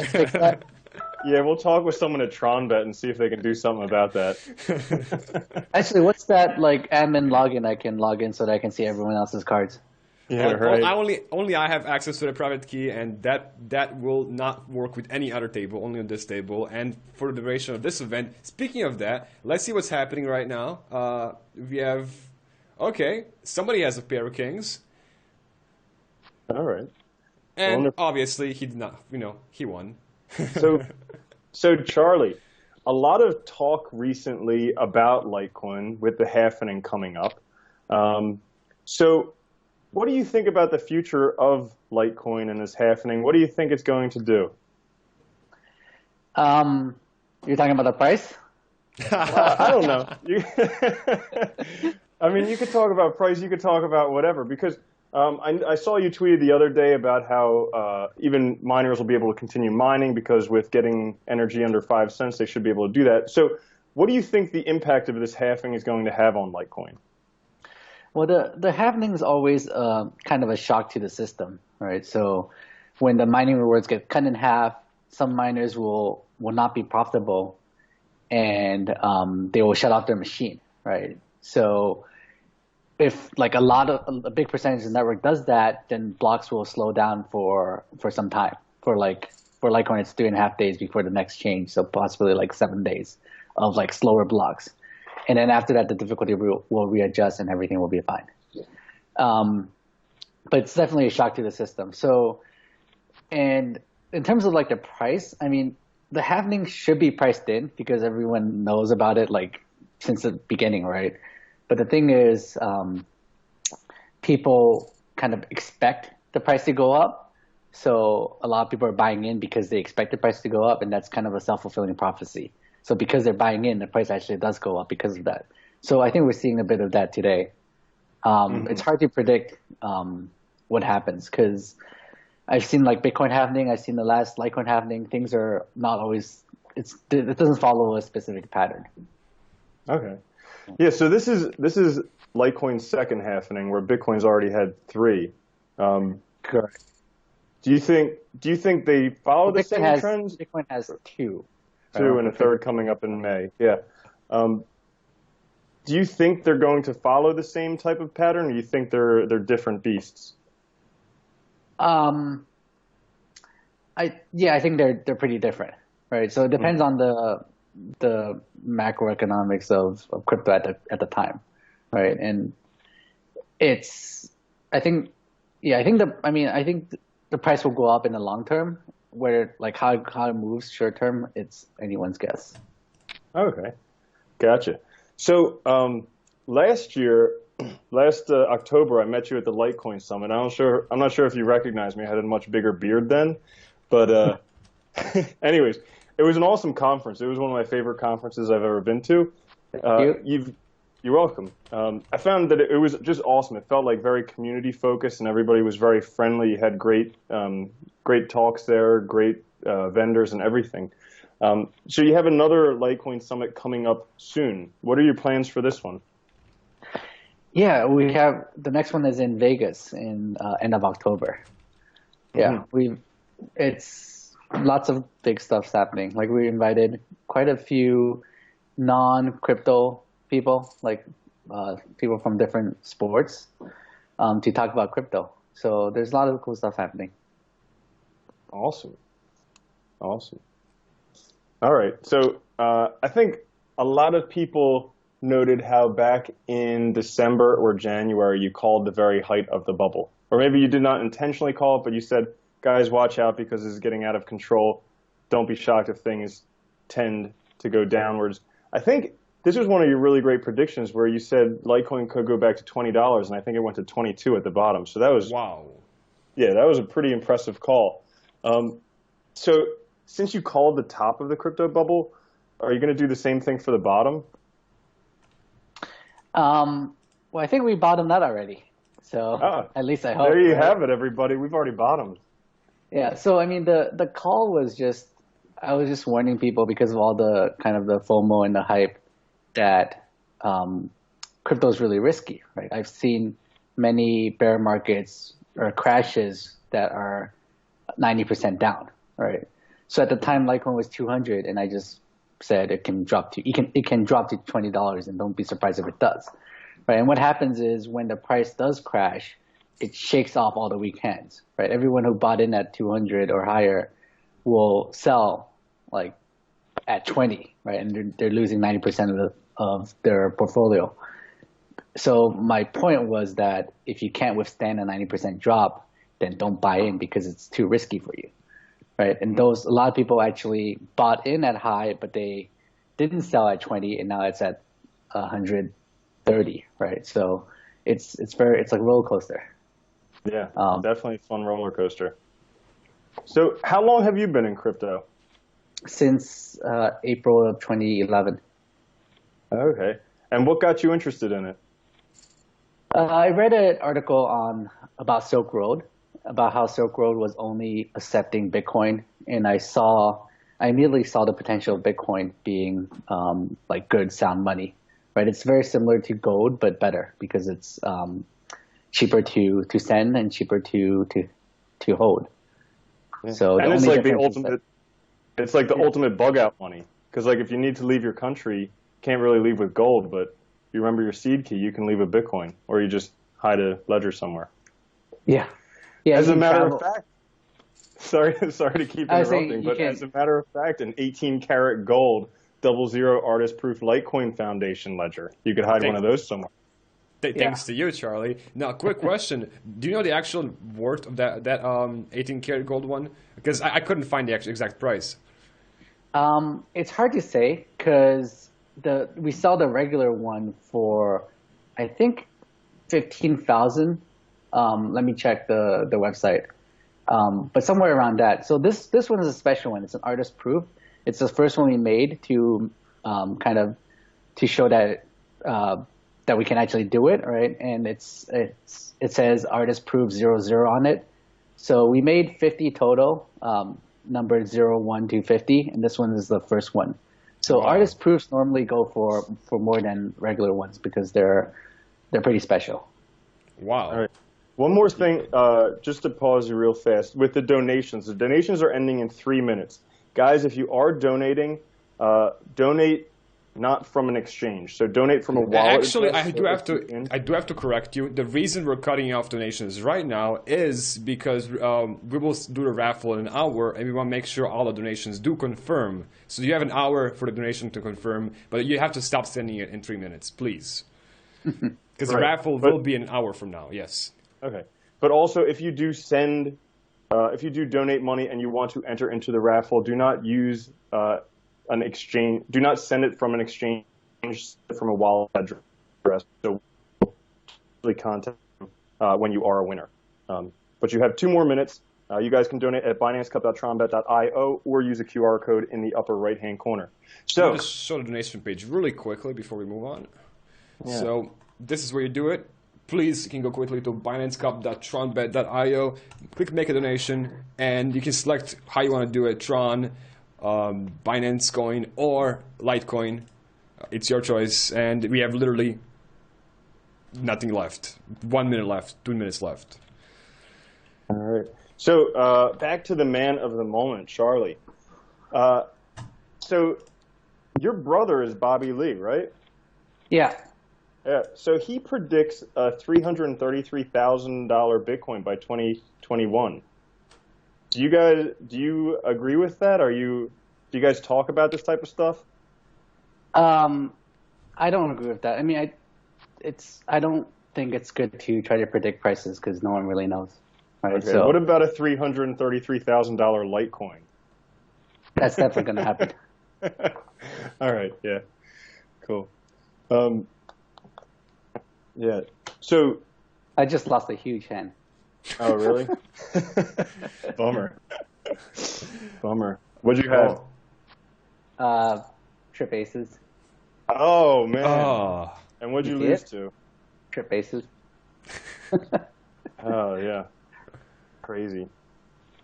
Yeah, we'll talk with someone at TRONbet and see if they can do something about that. Actually, what's that like admin login I can log in so that I can see everyone else's cards? Yeah, right. Only I have access to the private key, and that will not work with any other table, only on this table, and for the duration of this event. Speaking of that, let's see what's happening right now. We have, somebody has a pair of kings. All right. And obviously he did not, he won. So Charlie, a lot of talk recently about Litecoin with the halvening coming up. So what do you think about the future of Litecoin and this halvening? What do you think it's going to do? You're talking about the price? I don't know. I mean, you could talk about price, you could talk about whatever, because I saw you tweeted the other day about how even miners will be able to continue mining because with getting energy under 5 cents, they should be able to do that. So what do you think the impact of this halving is going to have on Litecoin? Well, the halvening is always kind of a shock to the system, right? So when the mining rewards get cut in half, some miners will not be profitable and they will shut off their machine, right? So if like a big percentage of the network does that, then blocks will slow down for some time. For Litecoin, it's 3.5 days before the next change, so possibly like 7 days of like slower blocks. And then after that, the difficulty will readjust and everything will be fine. But it's definitely a shock to the system. So, and in terms of like the price, I mean, the halvening should be priced in because everyone knows about it like since the beginning, right? But the thing is, people kind of expect the price to go up. So a lot of people are buying in because they expect the price to go up, and that's kind of a self-fulfilling prophecy. So because they're buying in, the price actually does go up because of that. So I think we're seeing a bit of that today. It's hard to predict what happens because I've seen like Bitcoin halvening, I've seen the last Litecoin halvening. Things are not always, it doesn't follow a specific pattern. Okay. Yeah, so this is Litecoin's second halvening, where Bitcoin's already had 3. Correct. Do you think they follow the same trends? Bitcoin has 2. 2 and a third coming up in May. Yeah. Do you think they're going to follow the same type of pattern, or do you think they're different beasts? Um, I think they're pretty different, right? So it depends on the macroeconomics of crypto at the time, right? And it's I think I think the price will go up in the long term. Where like how it moves short term, it's anyone's guess. Okay, gotcha. So last October, I met you at the Litecoin Summit. I'm not sure if you recognize me. I had a much bigger beard then, but anyways, it was an awesome conference. It was one of my favorite conferences I've ever been to. You're welcome. I found that it was just awesome. It felt like very community focused, and everybody was very friendly. You had great talks there, great vendors, and everything. So you have another Litecoin Summit coming up soon. What are your plans for this one? Yeah, we have the next one is in Vegas in end of October. Yeah, it's lots of big stuff's happening. Like we invited quite a few non-crypto people, like people from different sports, to talk about crypto. So there's a lot of cool stuff happening. Awesome. All right. So I think a lot of people noted how back in December or January you called the very height of the bubble. Or maybe you did not intentionally call it, but you said, guys, watch out because this is getting out of control. Don't be shocked if things tend to go downwards. I think this was one of your really great predictions where you said Litecoin could go back to $20, and I think it went to 22 at the bottom. So that was wow. Yeah, that was a pretty impressive call. So since you called the top of the crypto bubble, are you going to do the same thing for the bottom? Well, I think we bottomed out already. So at least I hope. There you have it, everybody. We've already bottomed. Yeah. So I mean, the call was just I was just warning people because of all the kind of the FOMO and the hype that crypto is really risky, right? I've seen many bear markets or crashes that are 90% down, right? So at the time, Litecoin was 200, and I just said it can drop to $20, and don't be surprised if it does, right? And what happens is when the price does crash, it shakes off all the weak hands, right? Everyone who bought in at 200 or higher will sell like at 20, right? And they're losing 90% of their portfolio. So my point was that if you can't withstand a 90% drop, then don't buy in because it's too risky for you, right? And a lot of people actually bought in at high, but they didn't sell at 20, and now it's at 130, right? So it's like a roller coaster. Yeah, definitely a fun roller coaster. So how long have you been in crypto? Since April of 2011. Okay. And what got you interested in it? I read an article about Silk Road, about how Silk Road was only accepting Bitcoin, and I immediately saw the potential of Bitcoin being like good, sound money, right? It's very similar to gold, but better because it's cheaper to send and cheaper to hold. Yeah. So and it's like the ultimate. It's like the ultimate bug out money because like if you need to leave your country, you can't really leave with gold, but if you remember your seed key, you can leave with Bitcoin, or you just hide a ledger somewhere. Yeah. As a matter of fact, sorry to keep interrupting, but as a matter of fact, an 18-karat gold 00 artist-proof Litecoin Foundation ledger, you could hide one of those somewhere. Thanks to you, Charlie. Now, quick question: do you know the actual worth of that 18-karat gold one? Because I couldn't find the actual exact price. It's hard to say because we sell the regular one for, I think, 15,000. Let me check the website. But somewhere around that. So this one is a special one. It's an artist proof. It's the first one we made to kind of to show that that we can actually do it, right? And it says artist proof 00 on it. So we made 50 total, numbered 01 to 50, and this one is the first one. So artist proofs normally go for more than regular ones because they're pretty special. Wow. All right. One more thing, just to pause you real fast, with the donations. The donations are ending in 3 minutes. Guys, if you are donating, donate not from an exchange. So donate from a wallet. Actually, address, I do have to correct you. The reason we're cutting off donations right now is because we will do the raffle in an hour, and we want to make sure all the donations do confirm. So you have an hour for the donation to confirm, but you have to stop sending it in 3 minutes, please. Because the raffle will be an hour from now. Yes. Okay. But also, if you do send, if you do donate money and you want to enter into the raffle, do not use an exchange. Do not send it from an exchange, from a wallet address. So, really contact when you are a winner. But you have 2 more minutes. You guys can donate at binancecup.tronbet.io or use a QR code in the upper right-hand corner. So, just show the donation page really quickly before we move on. Yeah. So this is where you do it. Please, you can go quickly to binancecup.tronbet.io, click make a donation, and you can select how you want to do it, Tron, Binance Coin, or Litecoin. It's your choice, and we have literally nothing left. 1 minute left, 2 minutes left. All right. So back to the man of the moment, Charlie. So your brother is Bobby Lee, right? Yeah. Yeah. So he predicts a $333,000 Bitcoin by 2021. Do you agree with that? Do you guys talk about this type of stuff? I don't agree with that. I mean, I don't think it's good to try to predict prices because no one really knows. Right? Okay. So What about a $333,000 Litecoin? that's definitely going to happen. All right. Yeah. Cool. Yeah. So. I just lost a huge hand. Oh, really? Bummer. Bummer. What'd you have? Trip aces. Oh, man. Oh. And what'd you lose to? Trip aces. Oh, yeah. Crazy.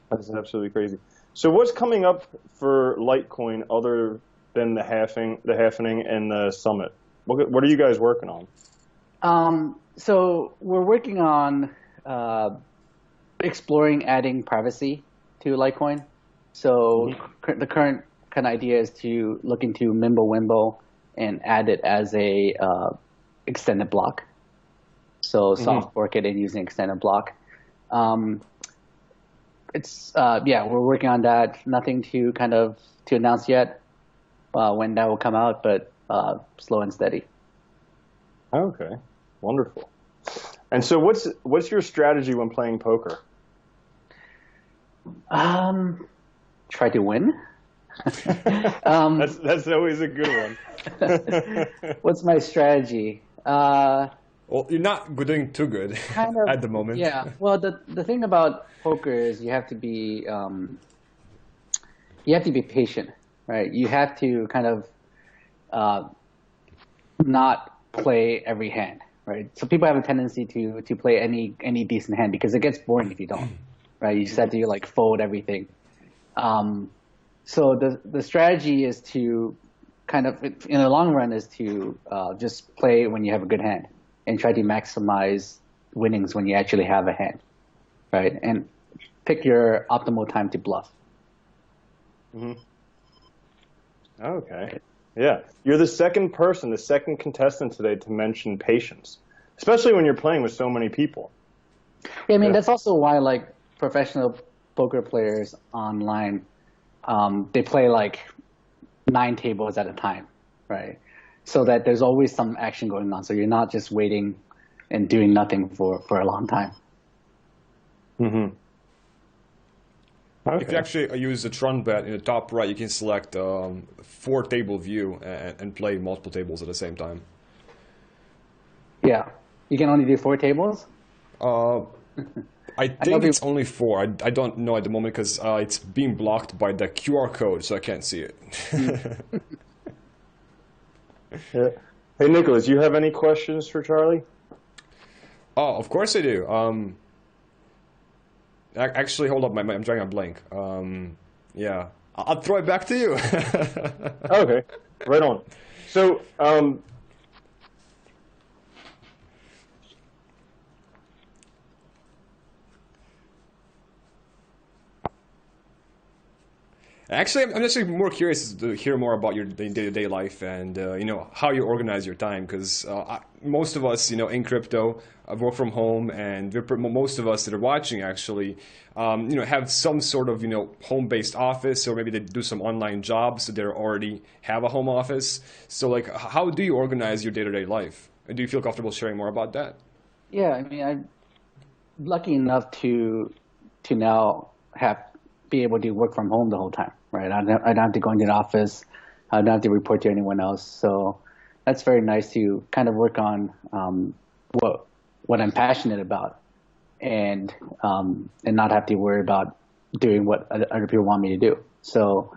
That's absolutely crazy. So what's coming up for Litecoin other than the halvening and the summit? What are you guys working on? So we're working on exploring adding privacy to Litecoin. So the current kind of idea is to look into Mimblewimble and add it as a extended block. So soft fork it and using extended block. We're working on that. Nothing to announce yet when that will come out, but slow and steady. Okay, wonderful. And so, what's your strategy when playing poker? Try to win. That's always a good one. What's my strategy? Well, you're not doing too good at the moment. Yeah. Well, the thing about poker is you have to be patient, right? You have to not play every hand, right? So people have a tendency to play any decent hand because it gets boring if you don't, right? You just have to fold everything. So the strategy is to in the long run is to just play when you have a good hand and try to maximize winnings when you actually have a hand, right? And pick your optimal time to bluff. Mm-hmm. Okay. Yeah. You're the second contestant today to mention patience, especially when you're playing with so many people. Yeah, I mean, that's also why professional poker players online, they play 9 tables at a time, right? So that there's always some action going on. So you're not just waiting and doing nothing for a long time. Mm-hmm. Okay. If you actually use the TRONbet in the top right, you can select 4-table view and play multiple tables at the same time. Yeah. You can only do 4 tables? I think it's only 4. I don't know at the moment because it's being blocked by the QR code, so I can't see it. Yeah. Hey, Nicholas, you have any questions for Charlie? Oh, of course I do. Actually, hold up, I'm drawing a blank. Yeah, I'll throw it back to you. Okay, right on. So, Actually, I'm actually more curious to hear more about your day-to-day life and how you organize your time. Because most of us, in crypto, work from home, and most of us that are watching actually, have some sort of home-based office, or maybe they do some online jobs, so they already have a home office. So, like, how do you organize your day-to-day life? And do you feel comfortable sharing more about that? Yeah, I mean, I'm lucky enough to now be able to work from home the whole time, right? I don't have to go into the office. I don't have to report to anyone else. So that's very nice to kind of work on what I'm passionate about, and not have to worry about doing what other people want me to do. So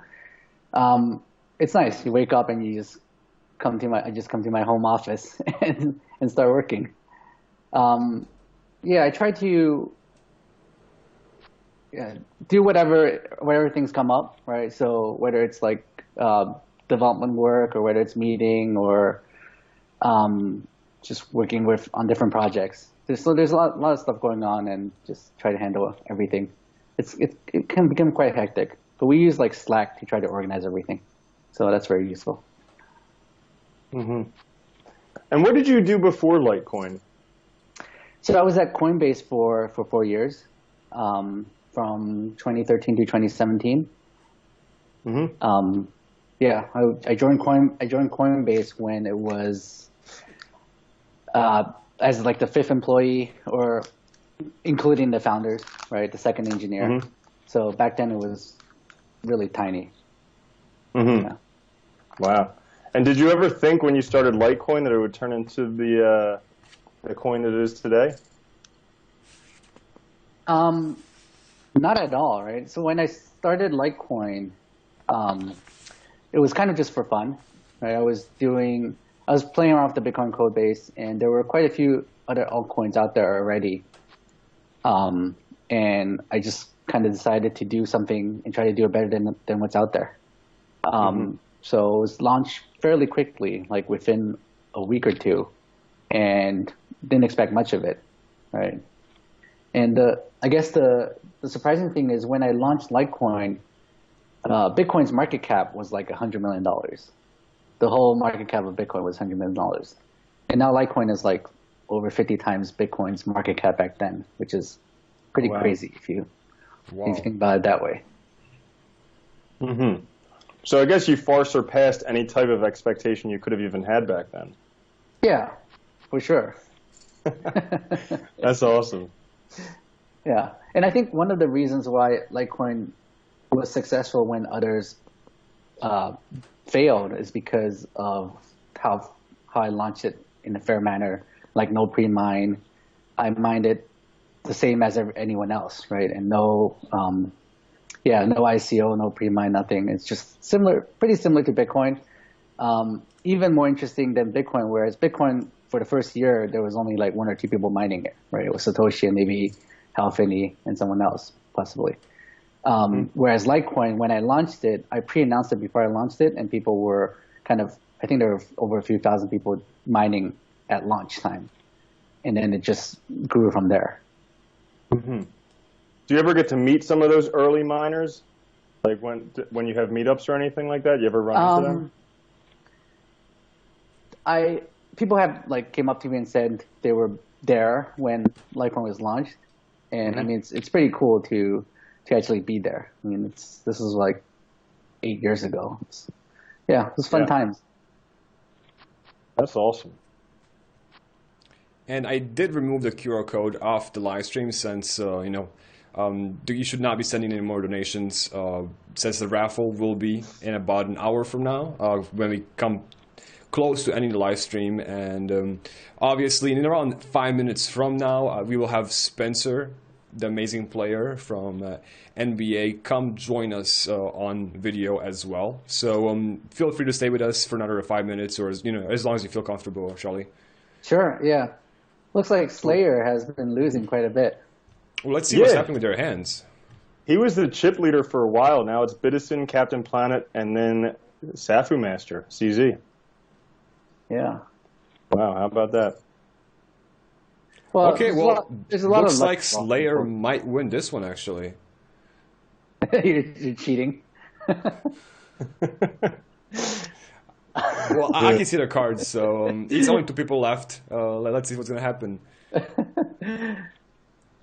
it's nice. You wake up and you just come to my home office and start working. I try to do whatever things come up, right? So whether it's like development work, or whether it's meeting, or just working on different projects. There's a lot of stuff going on, and just try to handle everything. It can become quite hectic, but we use like Slack to try to organize everything, so that's very useful. Mm-hmm. And what did you do before Litecoin? So I was at Coinbase for 4 years, from 2013 to 2017. Mm-hmm. I joined Coinbase when it was as like the 5th employee, or including the founders, right? The second engineer. Mm-hmm. So back then it was really tiny. Mm-hmm. Yeah. Wow. And did you ever think when you started Litecoin that it would turn into the coin that it is today? Not at all, right? So when I started Litecoin, it was kind of just for fun, right? I was playing around with the Bitcoin code base, and there were quite a few other altcoins out there already. And I just kind of decided to do something and try to do it better than what's out there. So it was launched fairly quickly, like within a week or two, and didn't expect much of it, right? And I guess the surprising thing is when I launched Litecoin, Bitcoin's market cap was like $100 million. The whole market cap of Bitcoin was $100 million. And now Litecoin is like over 50 times Bitcoin's market cap back then, which is pretty crazy if you think about it that way. Mm-hmm. So I guess you far surpassed any type of expectation you could have even had back then. Yeah, for sure. That's awesome. Yeah, and I think one of the reasons why Litecoin was successful when others failed is because of how I launched it in a fair manner, like no pre-mine. I mined it the same as anyone else, right? And no ICO, no pre-mine, nothing. It's just pretty similar to Bitcoin. Even more interesting than Bitcoin, whereas Bitcoin, for the first year, there was only like 1 or 2 people mining it, right? It was Satoshi and maybe Hal Finney and someone else, possibly. Whereas Litecoin, when I launched it, I pre-announced it before I launched it, and people were I think there were over a few thousand people mining at launch time. And then it just grew from there. Mm-hmm. Do you ever get to meet some of those early miners? Like when you have meetups or anything like that? You ever run into them? People have came up to me and said they were there when Litecoin was launched. And I mean, it's pretty cool to actually be there. I mean, this was like 8 years ago. It was fun times. That's awesome. And I did remove the QR code off the live stream since, you should not be sending any more donations since the raffle will be in about an hour from now when we come close to ending the live stream. And obviously, in around 5 minutes from now, we will have Spencer, the amazing player from NBA, come join us on video as well. So feel free to stay with us for another 5 minutes, or as long as you feel comfortable, Charlie. Sure. Yeah. Looks like Slayer has been losing quite a bit. Well, let's see what's happening with their hands. He was the chip leader for a while. Now it's Bitizen, Captain Planet, and then SAFU Master, CZ. Yeah. Wow, how about that? Well, okay, there's a lot looks of like Slayer might win this one, actually. You're cheating. Well, I can see the cards, so it's only 2 people left. Let's see what's gonna happen.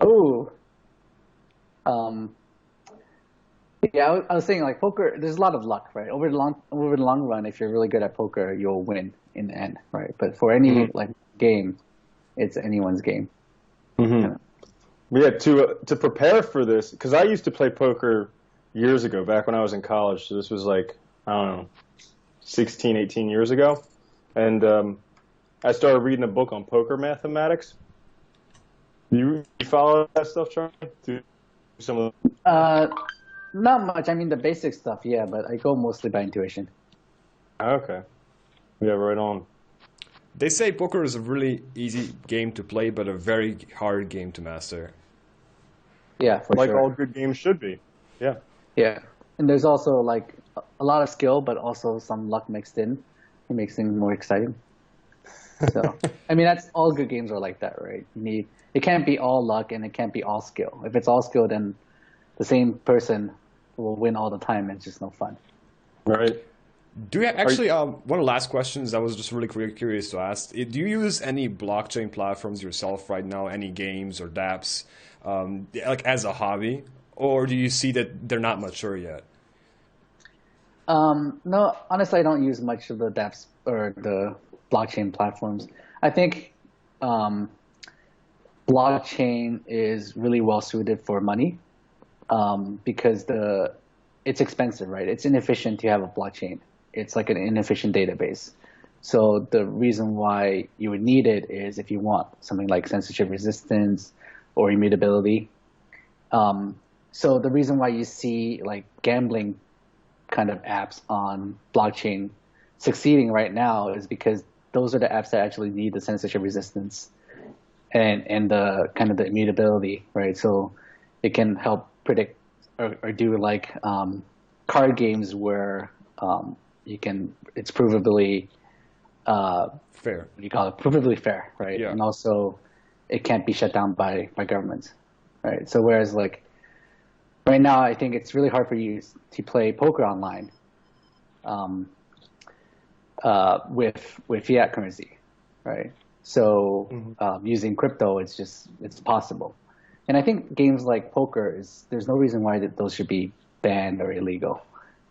Oh. Yeah, I was saying like poker. There's a lot of luck, right? Over the long run, if you're really good at poker, you'll win in the end, right? But for any like game, it's anyone's game. Mm-hmm. Yeah, to prepare for this, because I used to play poker years ago, back when I was in college. So this was like, I don't know, 16, 18 years ago. And I started reading a book on poker mathematics. You follow that stuff, Charlie? Some of Not much. I mean, the basic stuff, yeah, but I go mostly by intuition. Okay. Yeah, right on. They say poker is a really easy game to play, but a very hard game to master. Yeah, for like sure. all good games should be. Yeah. Yeah, and there's also like a lot of skill, but also some luck mixed in. It makes things more exciting. So, I mean, that's all good games are like that, right? It can't be all luck and it can't be all skill. If it's all skill, then the same person will win all the time, and it's just no fun. Right. Do you actually, one of the last questions I was just really curious to ask, do you use any blockchain platforms yourself right now, any games or dApps, like as a hobby, or do you see that they're not mature yet? No, honestly, I don't use much of the dApps or the blockchain platforms. I think blockchain is really well suited for money because it's expensive, right? It's inefficient to have a blockchain. It's like an inefficient database. So the reason why you would need it is if you want something like censorship resistance or immutability. So the reason why you see like gambling kind of apps on blockchain succeeding right now is because those are the apps that actually need the censorship resistance and the kind of the immutability, right? So it can help predict or do like card games where it's provably fair. What do you call it? Provably fair, right? Yeah. And also it can't be shut down by governments, right? So whereas like right now, I think it's really hard for you to play poker online with fiat currency, right? So using crypto, it's possible. And I think games like poker there's no reason why those should be banned or illegal.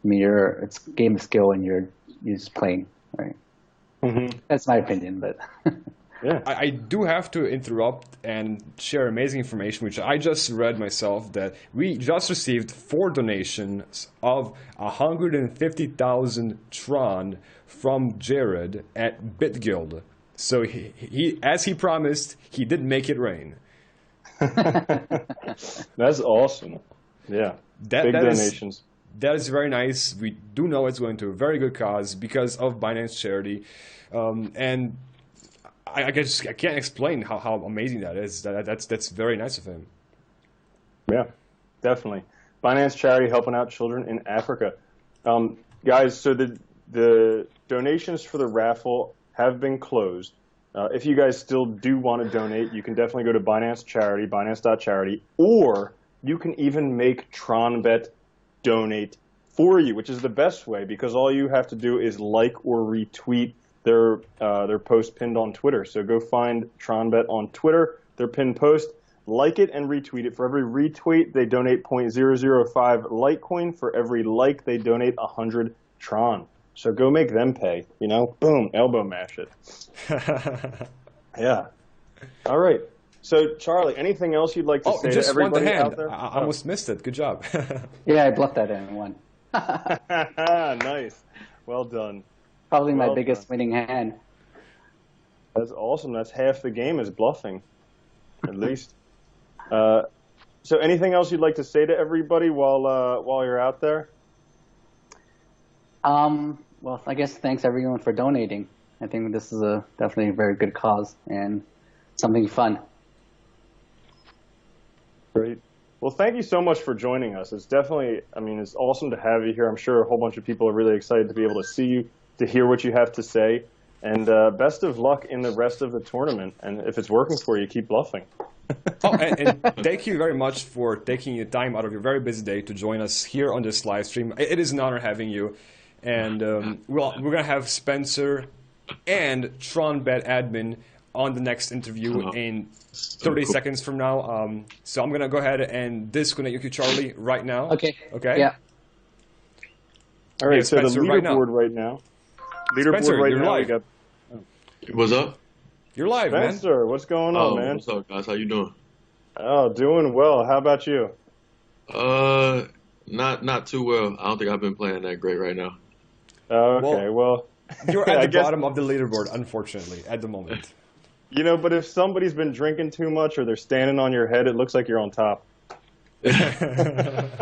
I mean, it's game of skill and you're just playing, right? Mm-hmm. That's my opinion, but yeah. I do have to interrupt and share amazing information, which I just read myself, that we just received 4 donations of 150,000 TRON from Jared at Bitguild. So he, as he promised, he did make it rain. That's awesome. Yeah. Big donations. That is very nice. We do know it's going to a very good cause because of Binance Charity. And I can't explain how amazing that is. That's very nice of him. Yeah, definitely. Binance Charity helping out children in Africa. Guys, so the donations for the raffle have been closed. If you guys still do want to donate, you can definitely go to Binance Charity, binance.charity, or you can even make TRONbet donate for you, which is the best way because all you have to do is like or retweet their post pinned on Twitter. So go find TRONbet on Twitter, their pinned post, like it and retweet it. For every retweet, they donate 0.005 Litecoin. For every like, they donate 100 TRON. So go make them pay, boom, elbow mash it. Yeah. All right. So, Charlie, anything else you'd like to say just to everybody one to hand. out there? I almost missed it. Good job. Yeah, I bluffed that in and won. Nice. Well done. Probably my biggest winning hand. That's awesome. That's half the game is bluffing, at least. So anything else you'd like to say to everybody while you're out there? Well, I guess thanks everyone for donating. I think this is definitely a very good cause and something fun. Great. Well, thank you so much for joining us. It's definitely, it's awesome to have you here. I'm sure a whole bunch of people are really excited to be able to see you, to hear what you have to say. And best of luck in the rest of the tournament. And if it's working for you, keep bluffing. Oh, and thank you very much for taking your time out of your very busy day to join us here on this live stream. It is an honor having you. And we're going to have Spencer and TRONbet admin on the next interview in 30 seconds from now. So I'm going to go ahead and disconnect you, Charlie, right now. Okay. Okay? Yeah. All right, Yeah, so the Spencer, right now. leaderboard right now. Leaderboard Spencer, right you're now. live. We got What's up? You're live, man. Spencer. What's going on, man? What's up, guys? How you doing? Oh, doing well. How about you? Not too well. I don't think I've been playing that great right now. Okay, well You're at I the guess- bottom of the leaderboard, unfortunately, at the moment. You know, but if somebody's been drinking too much or they're standing on your head, it looks like you're on top. Yeah.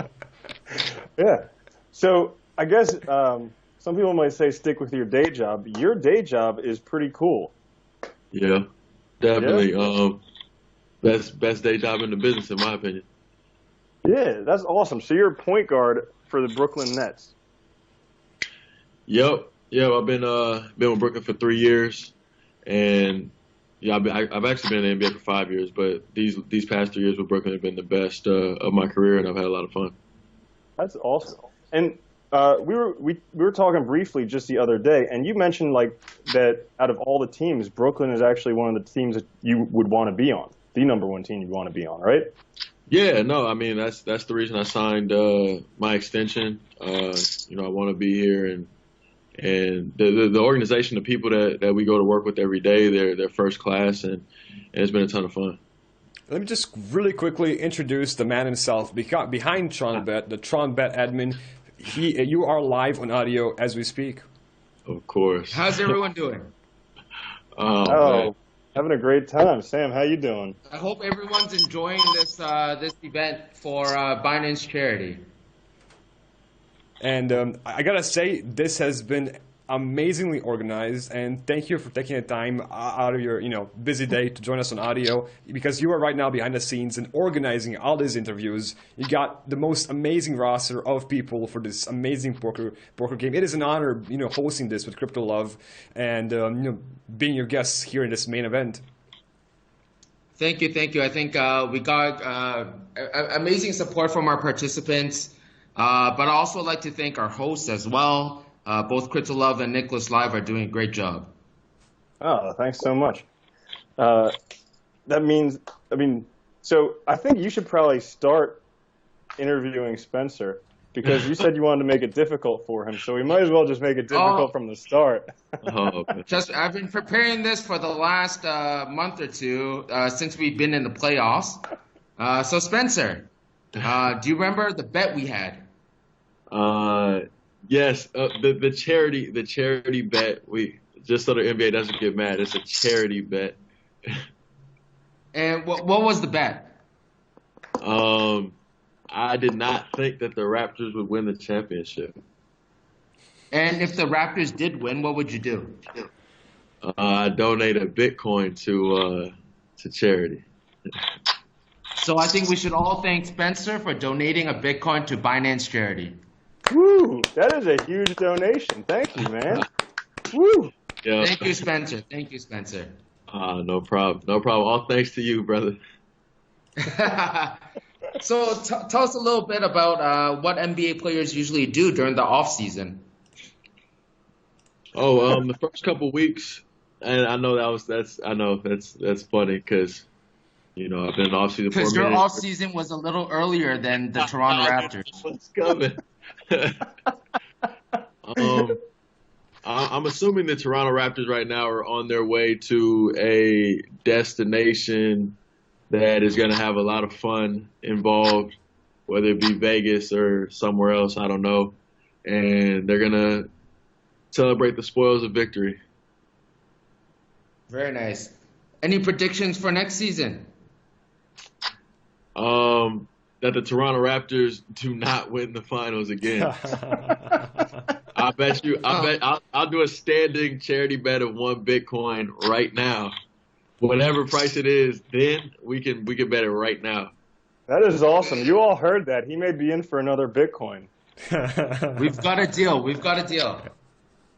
So I guess some people might say stick with your day job. Your day job is pretty cool. Yeah, definitely. Best day job in the business, in my opinion. Yeah, that's awesome. So you're a point guard for the Brooklyn Nets. Yep. I've been with Brooklyn for 3 years, and yeah, I've actually been in the NBA for 5 years. But these past 3 years with Brooklyn have been the best of my career, and I've had a lot of fun. That's awesome. And we were talking briefly just the other day, and you mentioned like that out of all the teams, Brooklyn is actually one of the teams that you would want to be on, the number one team you want to be on, right? Yeah, no, I mean that's the reason I signed my extension. I want to be here, and the organization, the people that we go to work with every day, they're first class, and it's been a ton of fun. Let me just really quickly introduce the man himself behind TRONbet, the TRONbet admin. You are live on audio as we speak. Of course. How's everyone doing? Man. Having a great time. Sam, how you doing? I hope everyone's enjoying this event for Binance charity. And I gotta say, this has been amazingly organized, and thank you for taking the time out of your busy day to join us on audio, because you are right now behind the scenes and organizing all these interviews. You got the most amazing roster of people for this amazing poker game. It is an honor hosting this with Crypto Love and being your guests here in this main event. Thank you. I think we got amazing support from our participants, but I'd also like to thank our hosts as well. Both Crypto Love and Nicholas Live are doing a great job. Oh, thanks so much. So I think you should probably start interviewing Spencer, because you said you wanted to make it difficult for him, so we might as well just make it difficult from the start. I've been preparing this for the last month or two since we've been in the playoffs. So Spencer, do you remember the bet we had? Yes, the charity bet. We just so the NBA doesn't get mad. It's a charity bet. And what was the bet? I did not think that the Raptors would win the championship. And if the Raptors did win, what would you do? I donate a Bitcoin to charity. So I think we should all thank Spencer for donating a Bitcoin to Binance charity. Woo! That is a huge donation. Thank you, man. Woo! Yeah. Thank you, Spencer. No problem. All thanks to you, brother. So tell us a little bit about what NBA players usually do during the off season. The first couple weeks, and I know that's funny because I've been in off season for a minute. Because your off season was a little earlier than the Toronto Raptors. What's coming? I'm assuming the Toronto Raptors right now are on their way to a destination that is going to have a lot of fun involved, whether it be Vegas or somewhere else, I don't know. And they're going to celebrate the spoils of victory. Very nice. Any predictions for next season? That the Toronto Raptors do not win the finals again. I bet you. I'll do a standing charity bet of 1 Bitcoin right now. Whatever price it is, then we can bet it right now. That is awesome. You all heard that. He may be in for another Bitcoin. We've got a deal.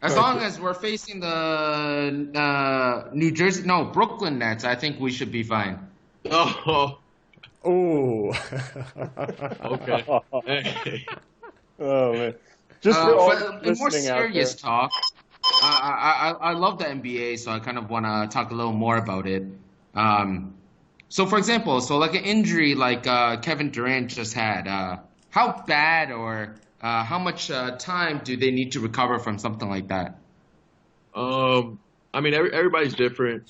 As long as we're facing the Brooklyn Nets, I think we should be fine. Oh, Oh. okay. Hey. Oh man. Just for all But in more listening out there. serious talk, I love the NBA, so I kind of want to talk a little more about it. So for example, so like an injury like Kevin Durant just had, how bad or how much time do they need to recover from something like that? I mean, everybody's different.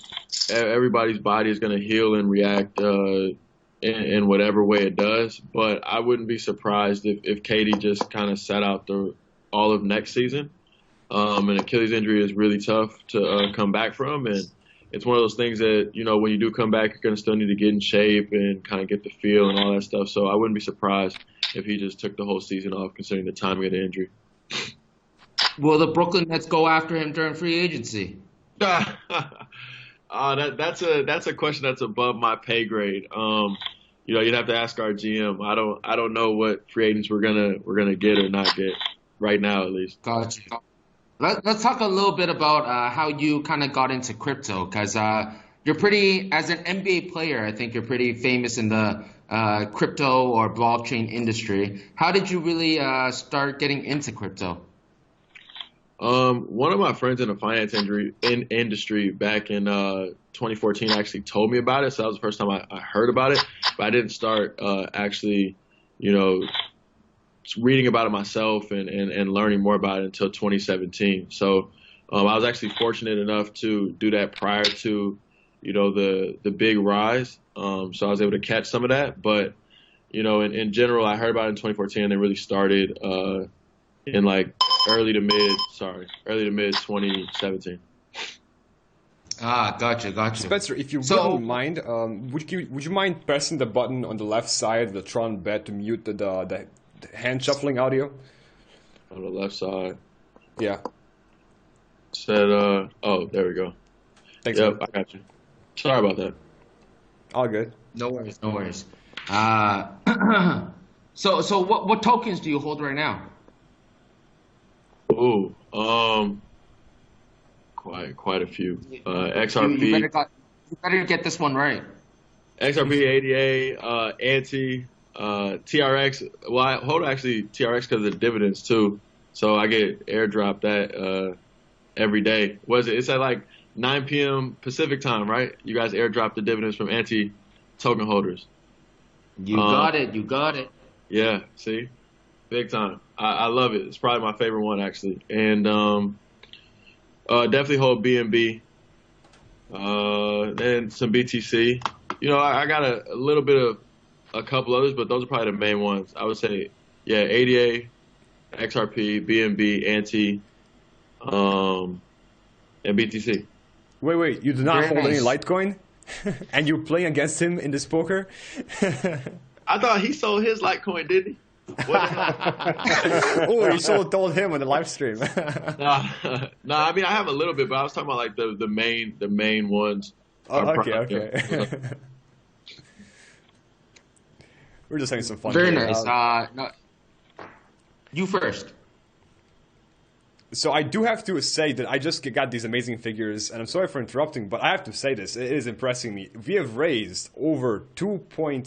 Everybody's body is going to heal and react in whatever way it does. But I wouldn't be surprised if Katie just kind of sat out all of next season. An Achilles injury is really tough to come back from, and it's one of those things that, you know, when you do come back, you're going to still need to get in shape and kind of get the feel and all that stuff. So I wouldn't be surprised if he just took the whole season off, considering the timing of the injury. Will the Brooklyn Nets go after him during free agency? That's a question that's above my pay grade. You know, you'd have to ask our GM. I don't know what free agents we're gonna get or not get right now, at least. Gotcha. Let's talk a little bit about how you kind of got into crypto, because you're pretty, as an NBA player, I think you're pretty famous in the crypto or blockchain industry. How did you really start getting into crypto? One of my friends in the finance industry back in 2014 actually told me about it. So that was the first time I heard about it, but I didn't start actually, you know, reading about it myself and learning more about it until 2017. So I was actually fortunate enough to do that prior to, you know, the big rise. So I was able to catch some of that. But, you know, in general, I heard about it in 2014 and it really started in like early to mid 2017. Gotcha. Spencer, if you wouldn't mind, would you mind pressing the button on the left side of the TRONbet to mute the hand shuffling audio? On the left side. Yeah. Said, oh, there we go. Thanks. Yep, Man. I got you. Sorry about that. All good. No worries. So what tokens do you hold right now? Ooh, quite a few. XRP. You better get this one right. XRP, ADA, Anti, TRX. Well, I hold actually TRX because of the dividends too. So I get airdropped that every day. Was it? It's at like 9 p.m. Pacific time, right? You guys airdrop the dividends from Anti token holders. You got it. Yeah, see? Big time. I love it. It's probably my favorite one, actually. And definitely hold BNB. Then some BTC. You know, I got a little bit of a couple others, but those are probably the main ones. I would say, yeah, ADA, XRP, BNB, Anti, and BTC. Wait. You do not hold any Litecoin? And you're playing against him in this poker? I thought he sold his Litecoin, didn't he? Oh, you told him on the live stream. No, I mean I have a little bit, but I was talking about like the main ones. Oh, okay. We're just having some fun. Very here. nice. No, you first. So I do have to say that I just got these amazing figures, and I'm sorry for interrupting, but I have to say this. It is impressing me. We have raised over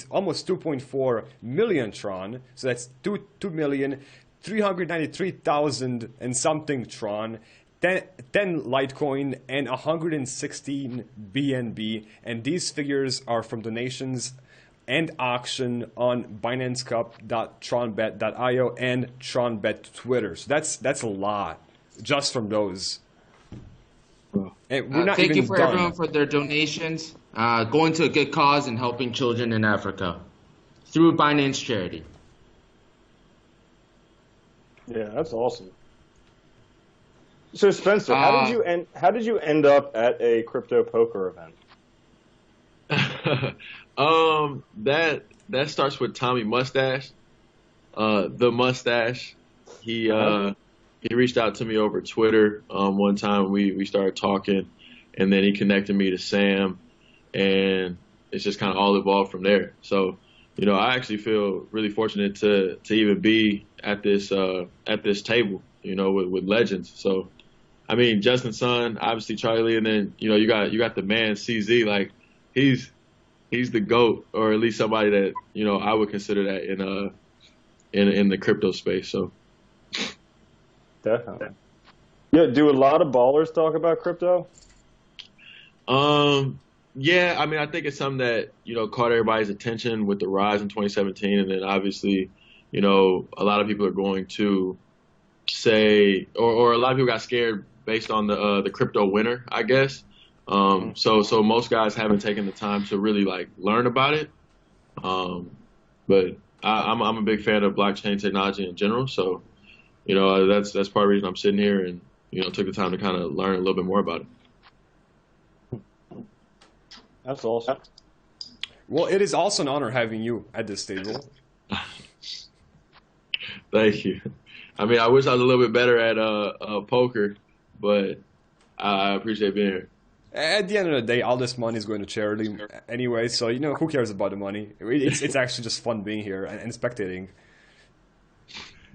almost 2.4 million TRON, so that's 2,393,000 and something TRON, 10 Litecoin, and 116 BNB, and these figures are from donations and auction on BinanceCup.TRONbet.io and TRONbet Twitter. So that's a lot. Just from those. And we're not thank even you for done. everyone for their donations, going to a good cause and helping children in Africa through Binance charity. Yeah, that's awesome. So Spencer, how did you end up at a crypto poker event? That starts with Tommy Mustache, the Mustache. He reached out to me over Twitter one time. We started talking, and then he connected me to Sam, and it's just kind of all evolved from there. So, you know, I actually feel really fortunate to even be at this table, you know, with legends. So, I mean, Justin Sun, obviously Charlie, and then you know you got the man CZ. Like he's he's the GOAT, or at least somebody that I would consider that in the crypto space. So definitely. Yeah. Do a lot of ballers talk about crypto? Yeah, I mean, I think it's something that, caught everybody's attention with the rise in 2017. And then obviously, a lot of people are going to say, or a lot of people got scared based on the crypto winter, I guess. So most guys haven't taken the time to really like learn about it. But I'm a big fan of blockchain technology in general. So, that's part of the reason I'm sitting here and, took the time to kind of learn a little bit more about it. That's awesome. Well, it is also an honor having you at this table. Thank you. I mean, I wish I was a little bit better at poker, but I appreciate being here. At the end of the day, all this money is going to charity anyway, so who cares about the money? It's actually just fun being here and spectating.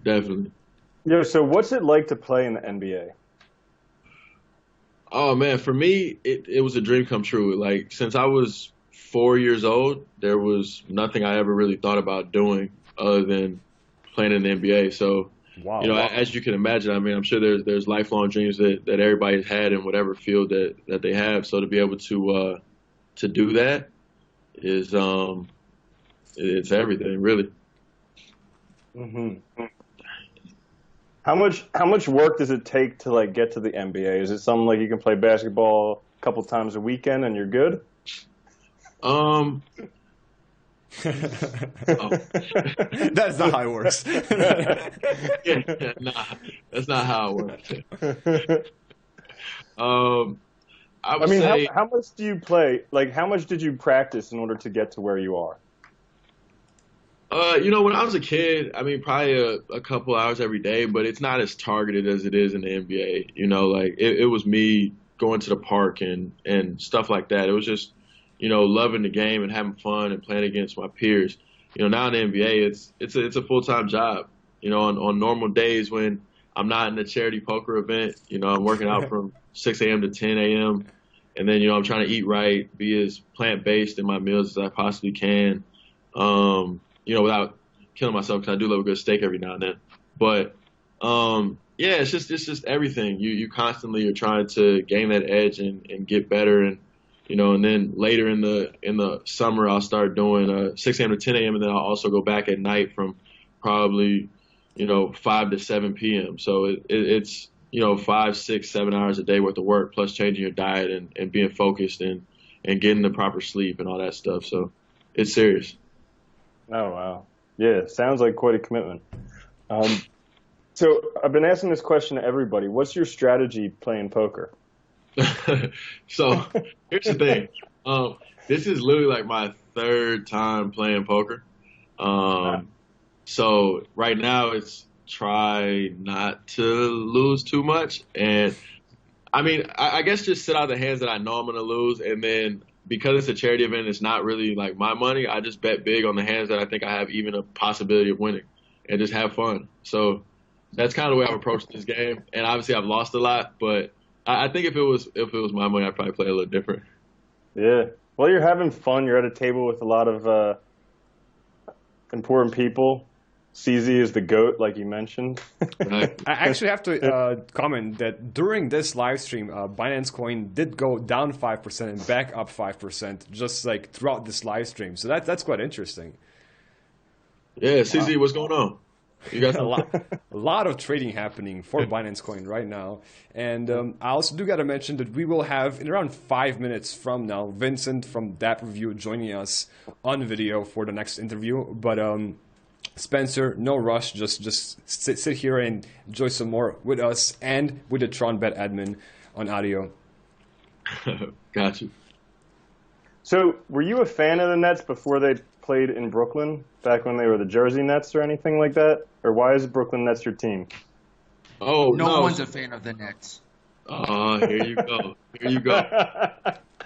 Definitely. Yeah. So, what's it like to play in the NBA? Oh man, for me, it was a dream come true. Like since I was 4 years old, there was nothing I ever really thought about doing other than playing in the NBA. So, wow. As you can imagine, I mean, I'm sure there's lifelong dreams that everybody's had in whatever field that they have. So to be able to do that is it's everything, really. Mm-hmm. How much work does it take to like get to the NBA? Is it something like you can play basketball a couple times a weekend and you're good? That's not how it works. Yeah, nah, that's not how it works. I mean, say, how much do you play? Like, how much did you practice in order to get to where you are? When I was a kid, I mean, probably a couple hours every day, but it's not as targeted as it is in the NBA. Like it was me going to the park and stuff like that. It was just, loving the game and having fun and playing against my peers. Now in the NBA, it's a full-time job. On normal days when I'm not in a charity poker event, I'm working out from 6 a.m. to 10 a.m. And then, I'm trying to eat right, be as plant-based in my meals as I possibly can. Without killing myself, because I do love a good steak every now and then. But yeah, it's just everything. You constantly are trying to gain that edge and get better, and and then later in the summer I'll start doing 6 a.m. to 10 a.m. and then I'll also go back at night from probably 5 to 7 p.m. So it's 5, 6, 7 hours a day worth of work, plus changing your diet and being focused and getting the proper sleep and all that stuff. So it's serious. Oh, wow. Yeah, sounds like quite a commitment. So I've been asking this question to everybody. What's your strategy playing poker? So here's the thing. This is literally like my third time playing poker. So right now it's try not to lose too much. And I mean, I guess just sit out the hands that I know I'm going to lose, and then because it's a charity event, it's not really like my money. I just bet big on the hands that I think I have even a possibility of winning, and just have fun. So that's kind of the way I've approached this game. And obviously I've lost a lot, but I think if it was my money, I'd probably play a little different. Yeah. Well, you're having fun. You're at a table with a lot of important people. CZ is the GOAT, like you mentioned. Right. I actually have to comment that during this live stream, Binance Coin did go down 5% and back up 5%, just like throughout this live stream. So that's quite interesting. Yeah, CZ, what's going on? You got a lot of trading happening for Binance Coin right now. And I also do got to mention that we will have, in around 5 minutes from now, Vincent from Dapp'n Review joining us on video for the next interview. But Spencer, no rush. Just sit here and enjoy some more with us and with the TRONbet admin on audio. Got you. So, were you a fan of the Nets before they played in Brooklyn, back when they were the Jersey Nets or anything like that? Or why is Brooklyn Nets your team? Oh, no one's a fan of the Nets. Here you go. Here you go.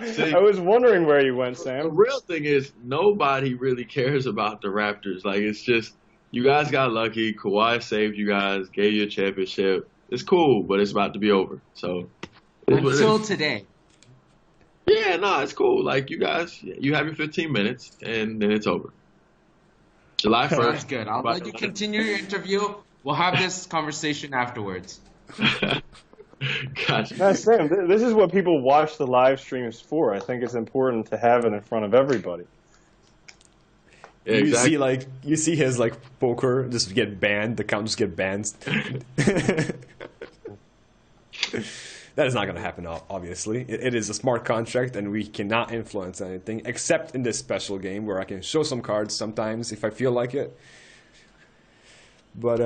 See, I was wondering where you went, Sam. The real thing is nobody really cares about the Raptors. Like, it's just, you guys got lucky. Kawhi saved you guys, gave you a championship. It's cool, but it's about to be over. So until today. Yeah, no, it's cool. Like you guys, you have your 15 minutes, and then it's over. July 1st. Sounds good. I'll let you continue your interview. We'll have this conversation afterwards. Gotcha. No, Sam, this is what people watch the live streams for. I think it's important to have it in front of everybody. Yeah, exactly. You see his poker just get banned, the account just get banned. That is not going to happen, obviously. It is a smart contract, and we cannot influence anything, except in this special game where I can show some cards sometimes if I feel like it. But,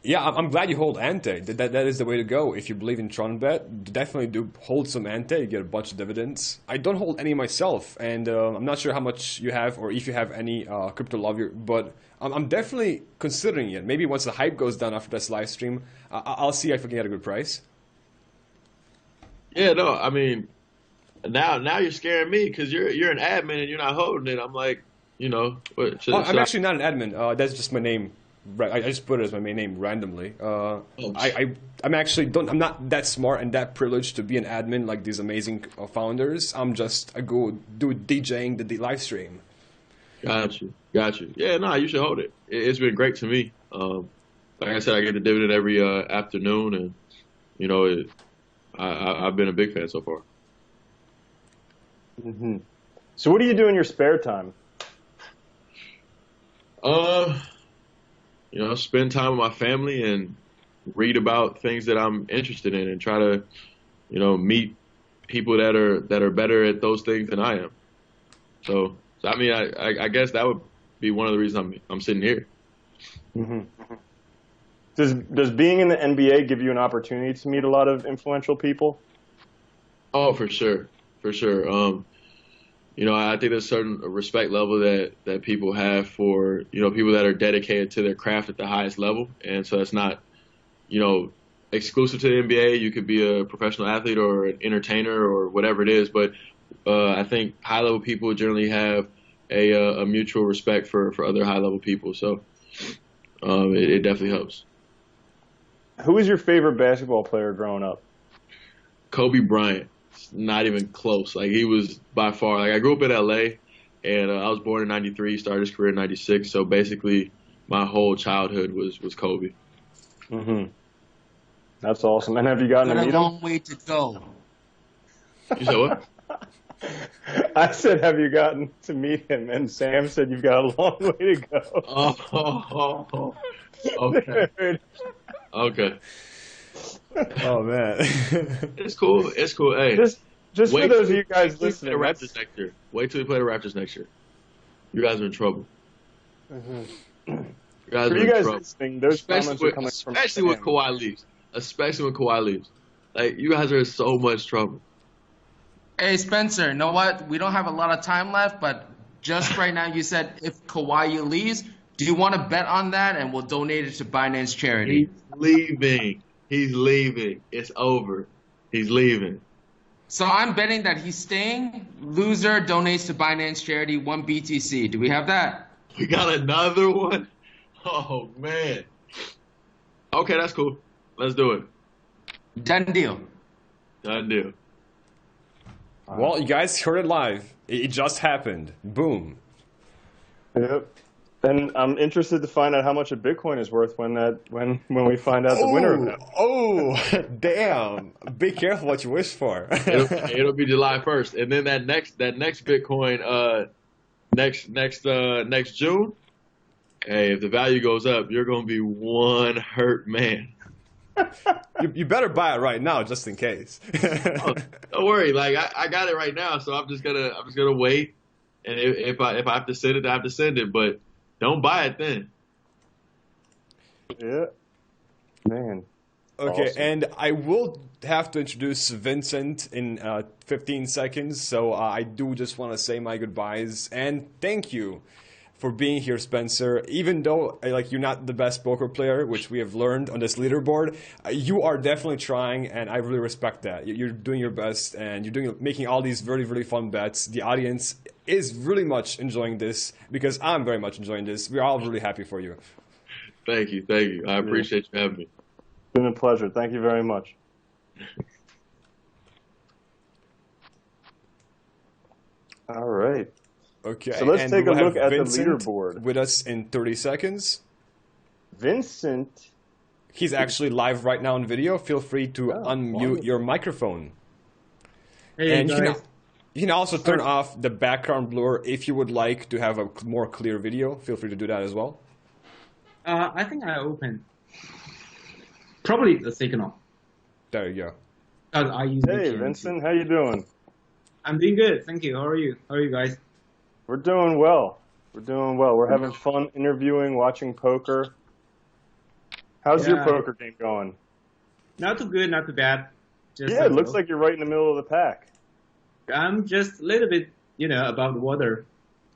yeah, I'm glad you hold ante. That is the way to go. If you believe in TRONbet, definitely do hold some ante. You get a bunch of dividends. I don't hold any myself, and I'm not sure how much you have or if you have any crypto love, but I'm definitely considering it. Maybe once the hype goes down after this live stream, I'll see if I can get a good price. Yeah, no, I mean, now you're scaring me because you're an admin and you're not holding it. I'm like, what? I'm actually not an admin. That's just my name. I just put it as my main name randomly. I'm not that smart and that privileged to be an admin like these amazing founders. I'm just a go do DJing the live stream. Got you. Yeah, no, you should hold it. It's been great to me. Like I said, I get a dividend every afternoon, and I've been a big fan so far. Mm-hmm. So, what do you do in your spare time? Spend time with my family and read about things that I'm interested in and try to, meet people that are better at those things than I am. So I mean, I guess that would be one of the reasons I'm sitting here. Mm-hmm. Does being in the NBA give you an opportunity to meet a lot of influential people? Oh, for sure. I think there's a certain respect level that people have for, people that are dedicated to their craft at the highest level. And so it's not, exclusive to the NBA. You could be a professional athlete or an entertainer or whatever it is. But I think high-level people generally have a mutual respect for other high-level people. So it definitely helps. Who was your favorite basketball player growing up? Kobe Bryant. Not even close. Like, he was by far, I grew up in LA, and I was born in 93, started his career in 96. So basically my whole childhood was Kobe. Mm-hmm. That's awesome. And have you gotten to meet him? A long way to go. You said what? I said, have you gotten to meet him? And Sam said, you've got a long way to go. Okay. Okay. Oh man, it's cool. Hey, just for those of you guys listening, wait till we play the Raptors next year. You guys are in trouble. Mm-hmm. You guys for are you in guys trouble. listening, those comments are coming from especially when Kawhi leaves. Like, you guys are in so much trouble. Hey, Spencer, you know what? We don't have a lot of time left, but just right now you said if Kawhi leaves, do you want to bet on that? And we'll donate it to Binance charity. He's leaving. It's over. He's leaving. So I'm betting that he's staying. Loser donates to Binance charity 1 BTC. Do we have that? We got another one? Oh, man. Okay, that's cool. Let's do it. Done deal. Well, you guys heard it live. It just happened. Boom. Yep. And I'm interested to find out how much a Bitcoin is worth when we find out the winner of it. Oh, damn! Be careful what you wish for. It'll be July 1st, and then that next Bitcoin, next June. Hey, if the value goes up, you're gonna be one hurt man. You better buy it right now, just in case. Don't worry, like I got it right now, so I'm just gonna wait, and if I have to send it, I have to send it, but. Don't buy it then. Yeah. Man. Okay, awesome. And I will have to introduce Vincent in 15 seconds, so I do just want to say my goodbyes and thank you for being here, Spencer. Even though you're not the best poker player, which we have learned on this leaderboard, you are definitely trying, and I really respect that. You're doing your best, and you're making all these really, really fun bets. The audience is really much enjoying this because I'm very much enjoying this. We're all really happy for you. Thank you. I appreciate you having me. It's been a pleasure. Thank you very much. All right. Okay. So let's and take a we'll look have at the Vincent leaderboard. with us in 30 seconds. Vincent. He's actually live right now on video. Feel free to unmute wonderful. your microphone. Hey, And guys. you can also turn off the background blur if you would like to have a more clear video. Feel free to do that as well. I think I opened. Probably the signal. There you go. Because I use Hey, VPN. Vincent, how you doing? I'm doing good. Thank you. How are you? How are you guys? We're doing well. We're doing well. We're having fun interviewing, watching poker. How's your Yeah. poker game going? Not too good, not too bad. Just Yeah, it looks like you're right in the middle of the pack. I'm just a little bit, above the water.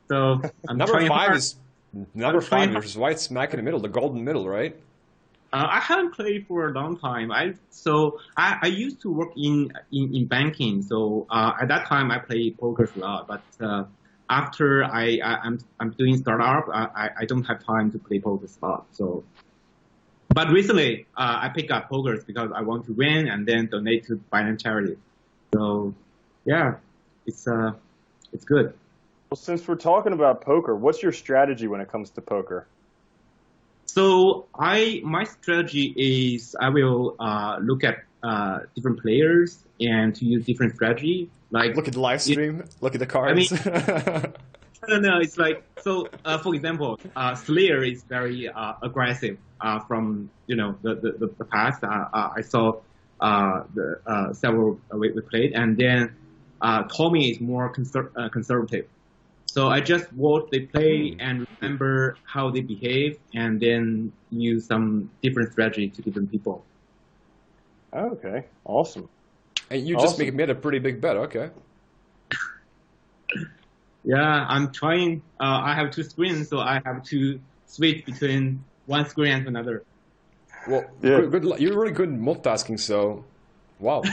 So I'm Number trying five hard. is number trying five is right smack in the middle, the golden middle, right? I haven't played for a long time. I used to work in banking. So at that time I played poker a lot. But after I'm doing startup, I don't have time to play poker a lot. So, but recently I pick up poker because I want to win and then donate to Binance charity. So yeah, it's good. Well, since we're talking about poker, what's your strategy when it comes to poker? So my strategy is I will look at different players and to use different strategy. Like Look at the live stream. Look at the cards. No, it's like so. For example, Slayer is very aggressive. From the past, I saw the several we played, and then Tommy is more conservative. So I just watch they play and remember how they behave, and then use some different strategy to different people. Okay, awesome. And you just made a pretty big bet. Okay. Yeah, I'm trying. I have two screens, so I have to switch between one screen and another. Well, Yeah. good. You're really good at multitasking. So, wow.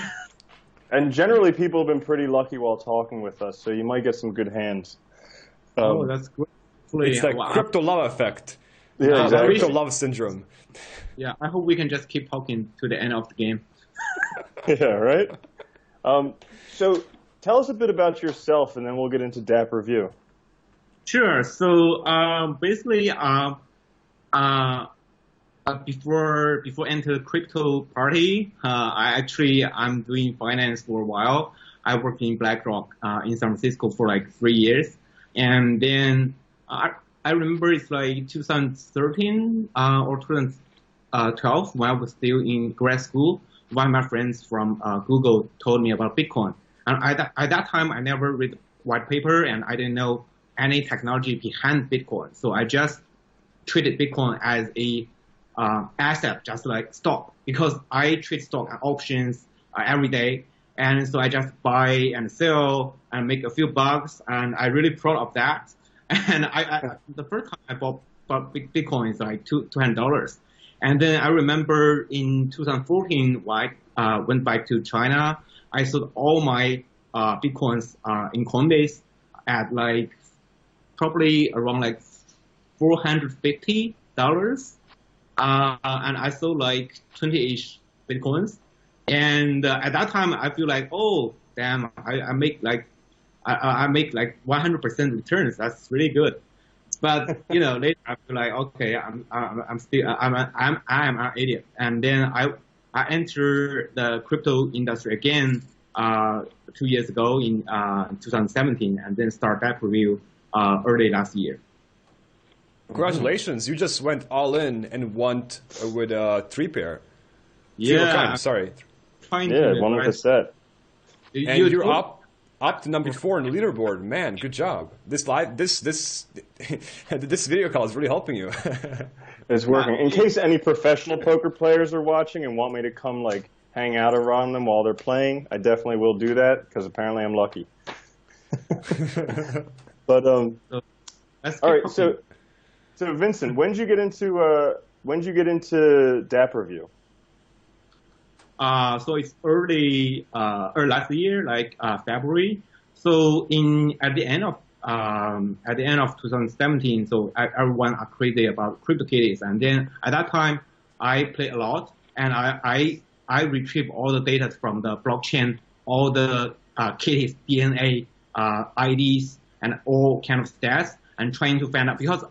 And generally, people have been pretty lucky while talking with us, so you might get some good hands. Oh, that's great. It's like crypto love effect. Yeah, exactly. Crypto love syndrome. Yeah, I hope we can just keep talking to the end of the game. Yeah, right? So tell us a bit about yourself, and then we'll get into Dapp Review. Sure. So basically, before enter the crypto party, I'm doing finance for a while. I worked in BlackRock in San Francisco for like 3 years, and then I remember it's like 2013 or 2012 when I was still in grad school. One of my friends from Google told me about Bitcoin, and at that time I never read white paper and I didn't know any technology behind Bitcoin. So I just treated Bitcoin as a asset, just like stock, because I trade stock and options every day. And so I just buy and sell and make a few bucks, and I'm really proud of that. And the first time I bought Bitcoin is like $200. And then I remember in 2014, when I went back to China, I sold all my Bitcoins in Coinbase at like probably around like $450. And I sold like 20-ish Bitcoins. And at that time, I feel like, oh, damn, I make like 100% returns. That's really good. But later I feel like, okay, I'm an idiot. And then I entered the crypto industry again 2 years ago in 2017, and then start that review early last year. Congratulations! You just went all in and won with a 3-pair. Yeah, sorry. Yeah, one with a set. And you're up to number 4 in the leaderboard. Man, good job. This video call is really helping you. It's working. In case any professional poker players are watching and want me to come like hang out around them while they're playing, I definitely will do that because apparently I'm lucky. But all right, so Vincent, when did you get into Dapp Review? So it's early last year, like February. So at the end of 2017, so everyone are crazy about CryptoKitties, and then at that time I play a lot, and I retrieve all the data from the blockchain, all the kitties DNA, IDs and all kind of stats and trying to find out because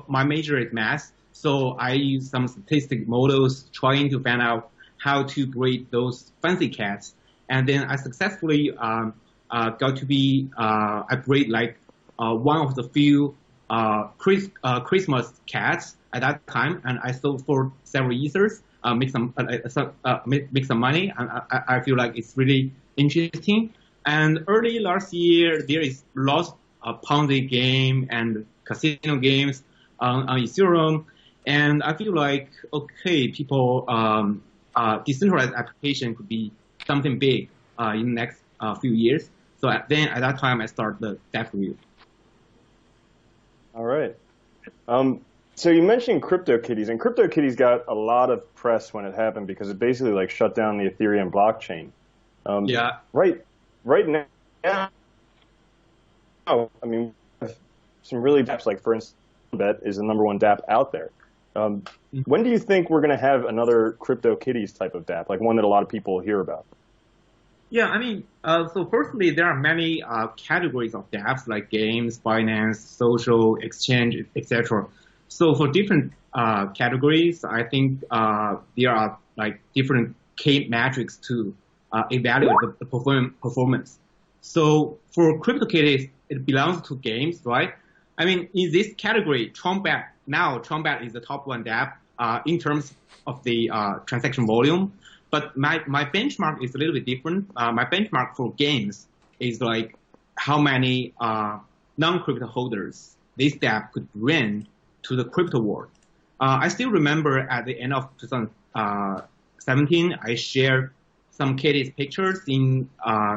my major is math, so I use some statistic models trying to find out how to breed those fancy cats, and then I successfully got to be I breed like one of the few Christmas cats at that time, and I sold for several years, make some money, and I feel like it's really interesting. And early last year, there is lots of Ponzi game and casino games on Ethereum, and I feel like okay, people decentralized application could be something big in the next few years. So at that time, I started the dev review. All right. So you mentioned CryptoKitties, and CryptoKitties got a lot of press when it happened because it basically like shut down the Ethereum blockchain. Yeah. Right now, I mean, some really dApps, like for instance, TRONbet is the #1 dApp out there. When do you think we're going to have another CryptoKitties type of dApp, like one that a lot of people hear about? Yeah, I mean, so firstly, there are many categories of dApps like games, finance, social, exchange, etc. So for different categories, I think there are like different key metrics to evaluate the performance. So for CryptoKitties, it belongs to games, right? I mean, in this category, TRONbet is the top one dApp in terms of the transaction volume. But my benchmark is a little bit different. My benchmark for games is like how many non-crypto holders this dApp could bring to the crypto world. I still remember at the end of 2017, I shared some kitties pictures in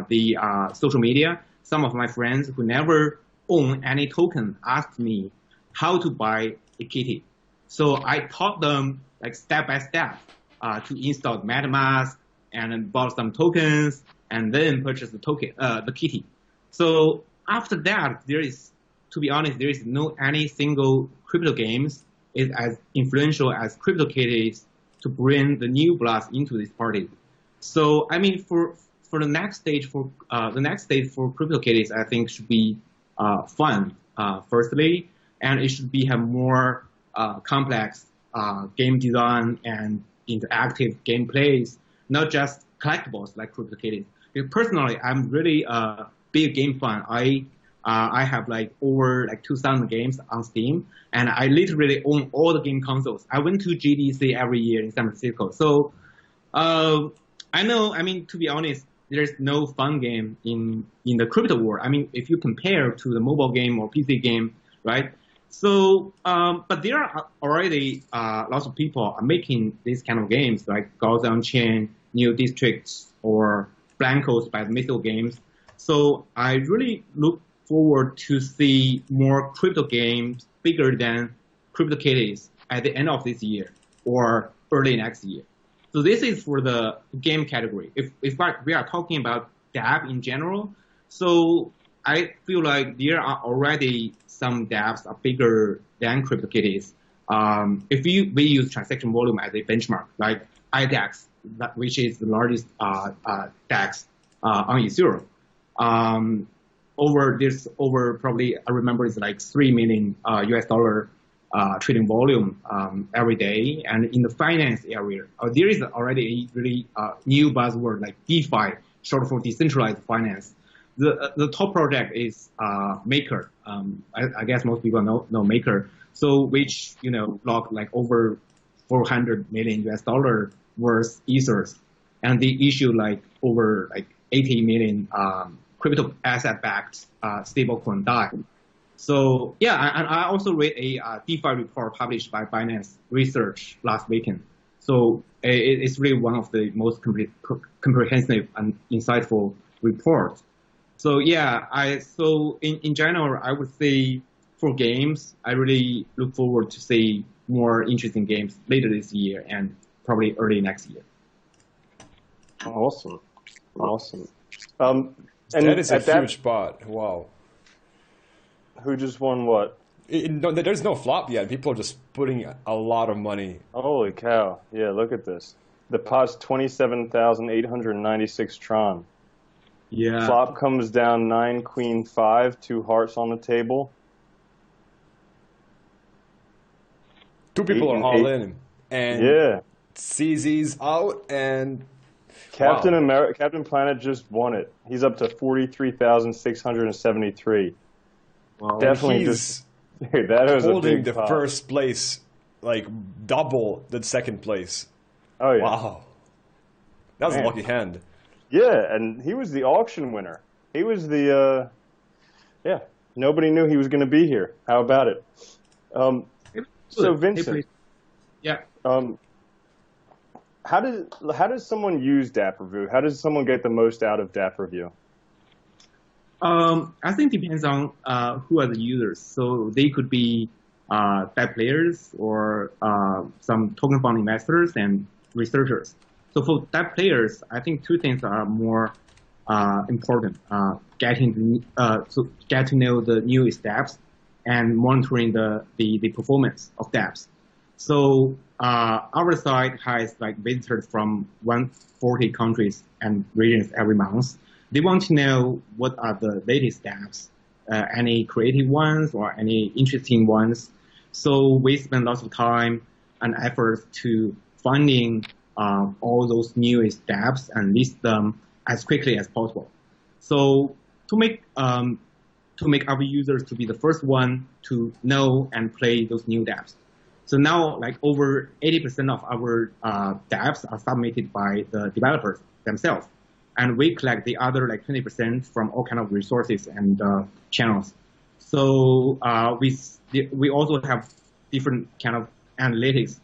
the social media. Some of my friends who never own any token asked me how to buy a kitty. So I taught them like step by step to install MetaMask and then bought some tokens and then purchase the kitty. So after that, to be honest, there is no any single crypto games is as influential as CryptoKitties to bring the new blood into this party. So I mean, for the next stage for CryptoKitties, I think should be fun. Firstly, and it should have more complex game design and interactive gameplays, not just collectibles like CryptoKitties. Personally, I'm really a big game fan. I have like over like 2,000 games on Steam, and I literally own all the game consoles. I went to GDC every year in San Francisco. So I know, I mean, to be honest, there's no fun game in the crypto world. I mean, if you compare to the mobile game or PC game, right? So, but there are already lots of people are making these kind of games like Gods on Chain, New Districts, or Blancos by the Missile Games. So I really look forward to see more crypto games bigger than CryptoKitties at the end of this year or early next year. So this is for the game category. If we are talking about dApp in general, so I feel like there are already some dApps are bigger than CryptoKitties. If we use transaction volume as a benchmark, like IDEX, which is the largest DEX on Ethereum, over probably I remember it's like $3 million US dollar trading volume every day. And in the finance area, there is already a really new buzzword like DeFi, short for decentralized finance. The top project is Maker. I guess most people know Maker. So which locked like over 400 million US dollar worth ethers, and they issue like over like 80 million crypto asset backed stablecoin DAI. So yeah, and I also read a DeFi report published by Binance Research last weekend. So it's really one of the most comprehensive and insightful reports. So yeah, in general, I would say for games, I really look forward to see more interesting games later this year and probably early next year. Awesome. And that is a huge spot. Wow. Who just won what? There's no flop yet. People are just putting a lot of money. Holy cow. Yeah, look at this. The pot's 27,896 TRON. Yeah. Flop comes down 9, queen 5, 2 hearts on the table. Two people are all in, and yeah, CZ's out, and Captain Planet just won it. He's up to 43,673. Wow. Definitely he's dude, that was holding a big the pop. first place, like double the second place. Oh yeah. Wow, that was a lucky hand. Yeah, and he was the auction winner. He was the nobody knew he was going to be here. How about it? So Vincent, yeah. How does someone use Dapp'n? How does someone get the most out of Dapp'n? I think it depends on who are the users. So they could be DApp players or some token fund investors and researchers. So for DApp players, I think two things are more important: get to know the newest dApps and monitoring the performance of dApps. So our site has like visitors from 140 countries and regions every month. They want to know what are the latest dApps, any creative ones or any interesting ones. So we spend lots of time and effort to finding all those newest dApps and list them as quickly as possible. So to make our users to be the first one to know and play those new dApps. So now, like over 80% of our dApps are submitted by the developers themselves, and we collect the other like 20% from all kind of resources and channels. So we also have different kind of analytics.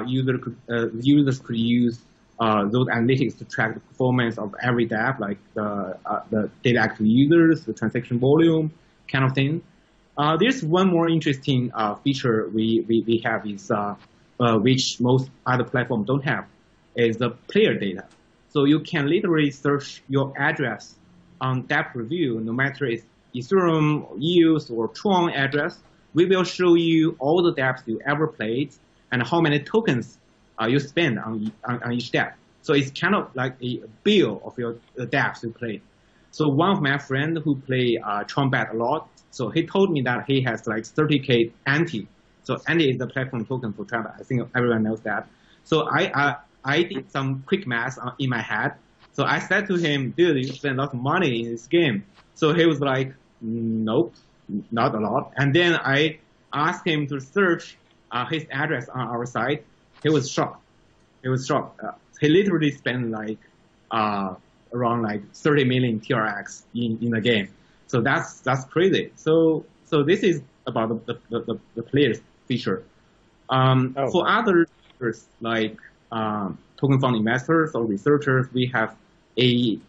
Users could use those analytics to track the performance of every dApp, like the data active users, the transaction volume, kind of thing. There's one more interesting feature we have is which most other platforms don't have, is the player data. So you can literally search your address on Dapp'n, no matter it's Ethereum, EOS, or TRON address. We will show you all the dApps you ever played and how many tokens you spend on each dApp. So it's kind of like a bill of your dApps you played. So one of my friends who play TRONbet a lot, so he told me that he has like 30K Anti. So Anti is the platform token for TRONbet. I think everyone knows that. So I did some quick math in my head. So I said to him, dude, you spend a lot of money in this game. So he was like, nope, not a lot. And then I asked him to search his address on our site. He was shocked. He He literally spent like around like 30 million TRX in the game. So that's crazy. So this is about the players feature. For other users like token fund investors or researchers, we have an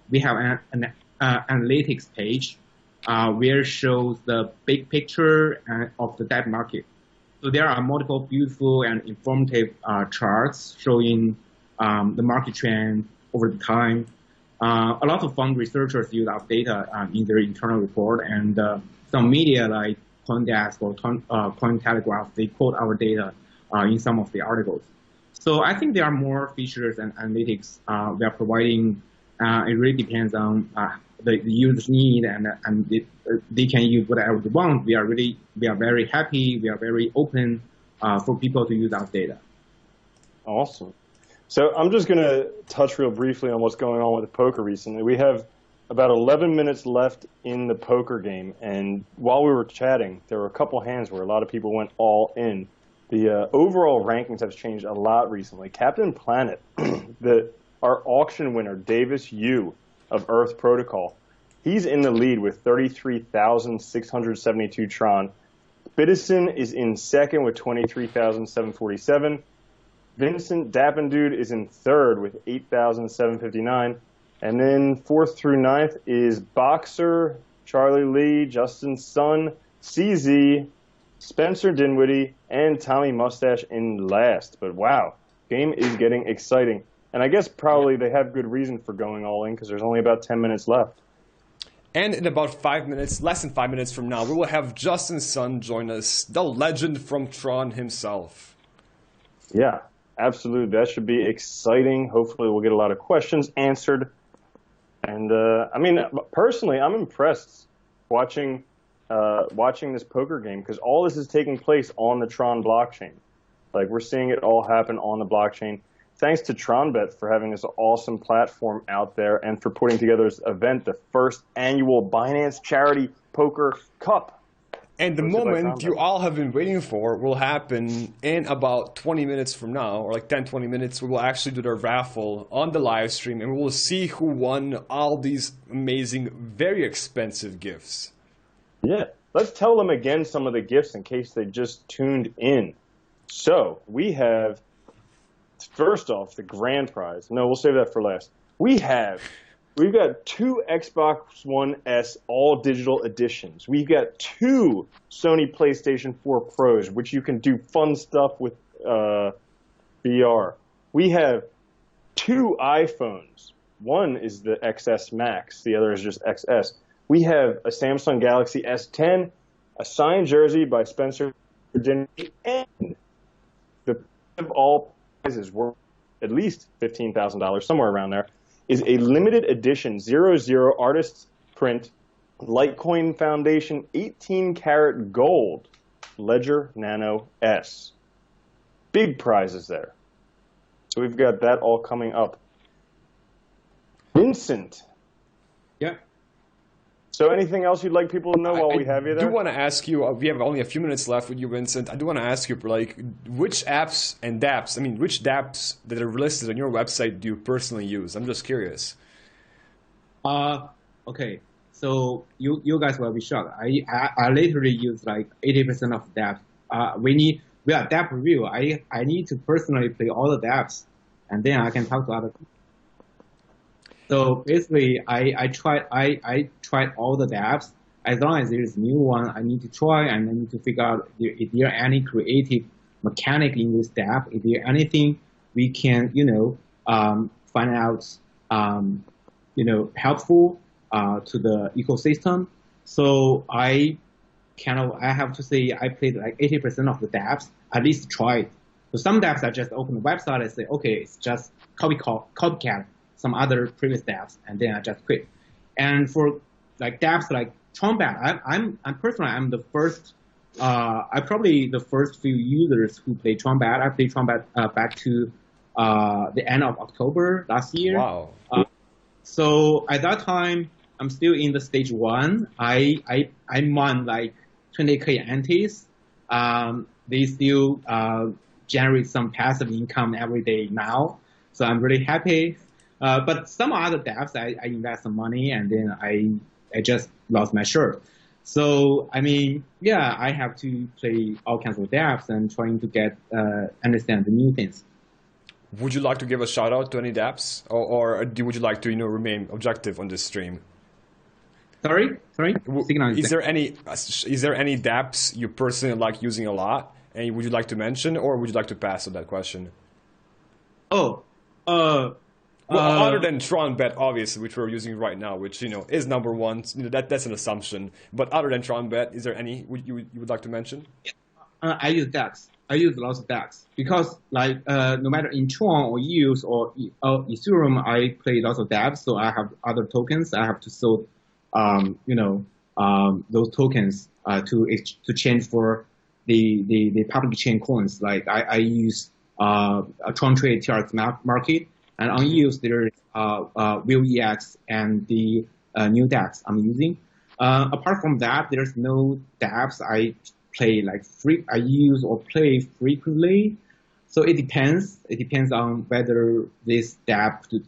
analytics page where it shows the big picture of the debt market. So there are multiple beautiful and informative charts showing the market trend over the time. A lot of fund researchers use our data in their internal report, and some media like CoinDesk or Cointelegraph, they quote our data in some of the articles. So I think there are more features and analytics we are providing. It really depends on the user's need, and they can use whatever they want. We are very happy. We are very open for people to use our data. Awesome. So I'm just going to touch real briefly on what's going on with the poker recently. We have about 11 minutes left in the poker game, and while we were chatting, there were a couple hands where a lot of people went all in. The overall rankings have changed a lot recently. Captain Planet, our auction winner, Davis Yu of Earth Protocol, he's in the lead with 33,672 TRON. Bitizen is in second with 23,747. Vincent Dapp'n is in third with 8,759. And then fourth through ninth is Boxer, Charlie Lee, Justin Sun, CZ, Spencer Dinwiddie, and Tommy Mustache in last. But wow, game is getting exciting. And I guess probably they have good reason for going all in because there's only about 10 minutes left. And in about 5 minutes, less than 5 minutes from now, we will have Justin Sun join us, the legend from TRON himself. Yeah, absolutely. That should be exciting. Hopefully we'll get a lot of questions answered. And I mean, personally, I'm impressed watching this poker game because all this is taking place on the Tron blockchain. Like, we're seeing it all happen on the blockchain. Thanks to TRONbet for having this awesome platform out there and for putting together this event, the first annual Binance Charity Poker Cup. And the moment you all have been waiting for will happen in about 20 minutes from now, or like 10, 20 minutes. We will actually do the raffle on the live stream, and we will see who won all these amazing, very expensive gifts. Yeah, let's tell them again some of the gifts in case they just tuned in. So we have, first off, the grand prize. No, we'll save that for last. We've got 2 Xbox One S all digital editions. We've got 2 Sony PlayStation 4 Pros, which you can do fun stuff with VR. We have 2 iPhones. One is the XS Max. The other is just XS. We have a Samsung Galaxy S10, a signed jersey by Spencer Dinwiddie, and the of all prizes worth at least $15,000, somewhere around there, is a limited edition 00 artist's print Litecoin Foundation 18 karat gold Ledger Nano S. Big prizes there. So we've got that all coming up. Vincent. Yeah. So anything else you'd like people to know while we have you there? I do want to ask you, we have only a few minutes left with you, Vincent. I do want to ask you, like, which apps and dApps, which dApps that are listed on your website do you personally use? I'm just curious. Okay. So you guys will be shocked. I literally use like 80% of dApps. We are dApp review. I need to personally play all the dApps, and then I can talk to other people. So basically, I tried all the dApps. As long as there is a new one, I need to try and I need to figure out if there are any creative mechanic in this dApp. If there anything we can, find out, helpful to the ecosystem. So I have to say I played like 80% of the dApps. At least tried. So some dApps I just open the website and say, okay, it's just copycat some other previous dApps, and then I just quit. And for like dApps like TRONbet, I'm personally the first. I'm probably the first few users who play TRONbet. I played TRONbet back to the end of October last year. Wow. So at that time, I'm still in the stage 1. I won like 20K antes. They still generate some passive income every day now. So I'm really happy. But some other dApps, I invest some money and then I just lost my shirt. So, I have to play all kinds of dApps and trying to understand the new things. Would you like to give a shout out to any dApps, or would you like to remain objective on this stream? Sorry. Is there any dApps you personally like using a lot, and would you like to mention, or would you like to pass on that question? Other than TRONbet, obviously, which we're using right now, which is number one. That's an assumption. But other than TRONbet, is there any you would like to mention? I use DEX. I use lots of DEX because, no matter in Tron or EOS or Ethereum, I play lots of dApps. So I have other tokens. I have to sell, those tokens to change for the public chain coins. Like I use a Tron Trade TRX market. And on EOS, there is WillEX and the new DApps I'm using. Apart from that, there's no DApps I play I use or play frequently. So it depends. It depends on whether this DApp to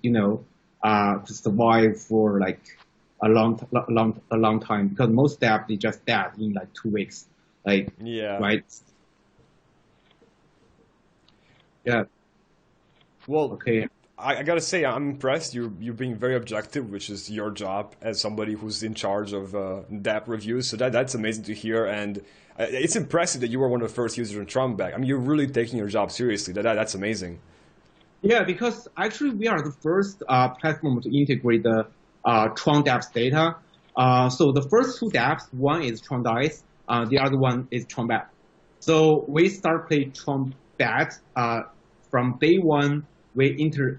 survive for like a long time. Because most DApp they just dead in like 2 weeks. Right? Yeah. Well, okay. I gotta say, I'm impressed. You're being very objective, which is your job as somebody who's in charge of dApp reviews. So that's amazing to hear, and it's impressive that you were one of the first users in TRONbet. You're really taking your job seriously. That's amazing. Yeah, because actually we are the first platform to integrate the Tron dApps data. So the first 2 dApps, one is TronDice, the other one is TRONbet. So we start playing TRONbet from day 1. We integrate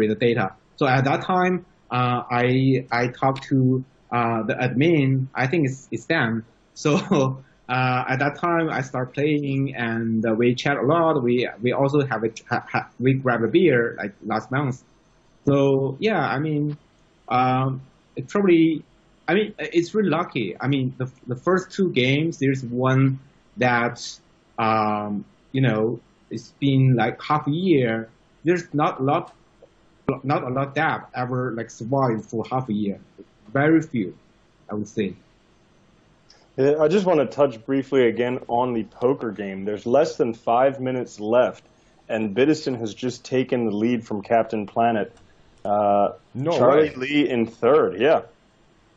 the data. So at that time, I talked to the admin. I think it's them. So at that time, I start playing, and we chat a lot. We also we grab a beer like last month. So yeah, I mean, it probably. I mean, it's really lucky. I mean, the first two games, there's one that, it's been like half a year. There's not a lot that ever like survived for half a year. Very few, I would say. Yeah, I just want to touch briefly again on the poker game. There's less than 5 minutes left, and Bitizen has just taken the lead from Captain Planet. Charlie Lee in third, yeah.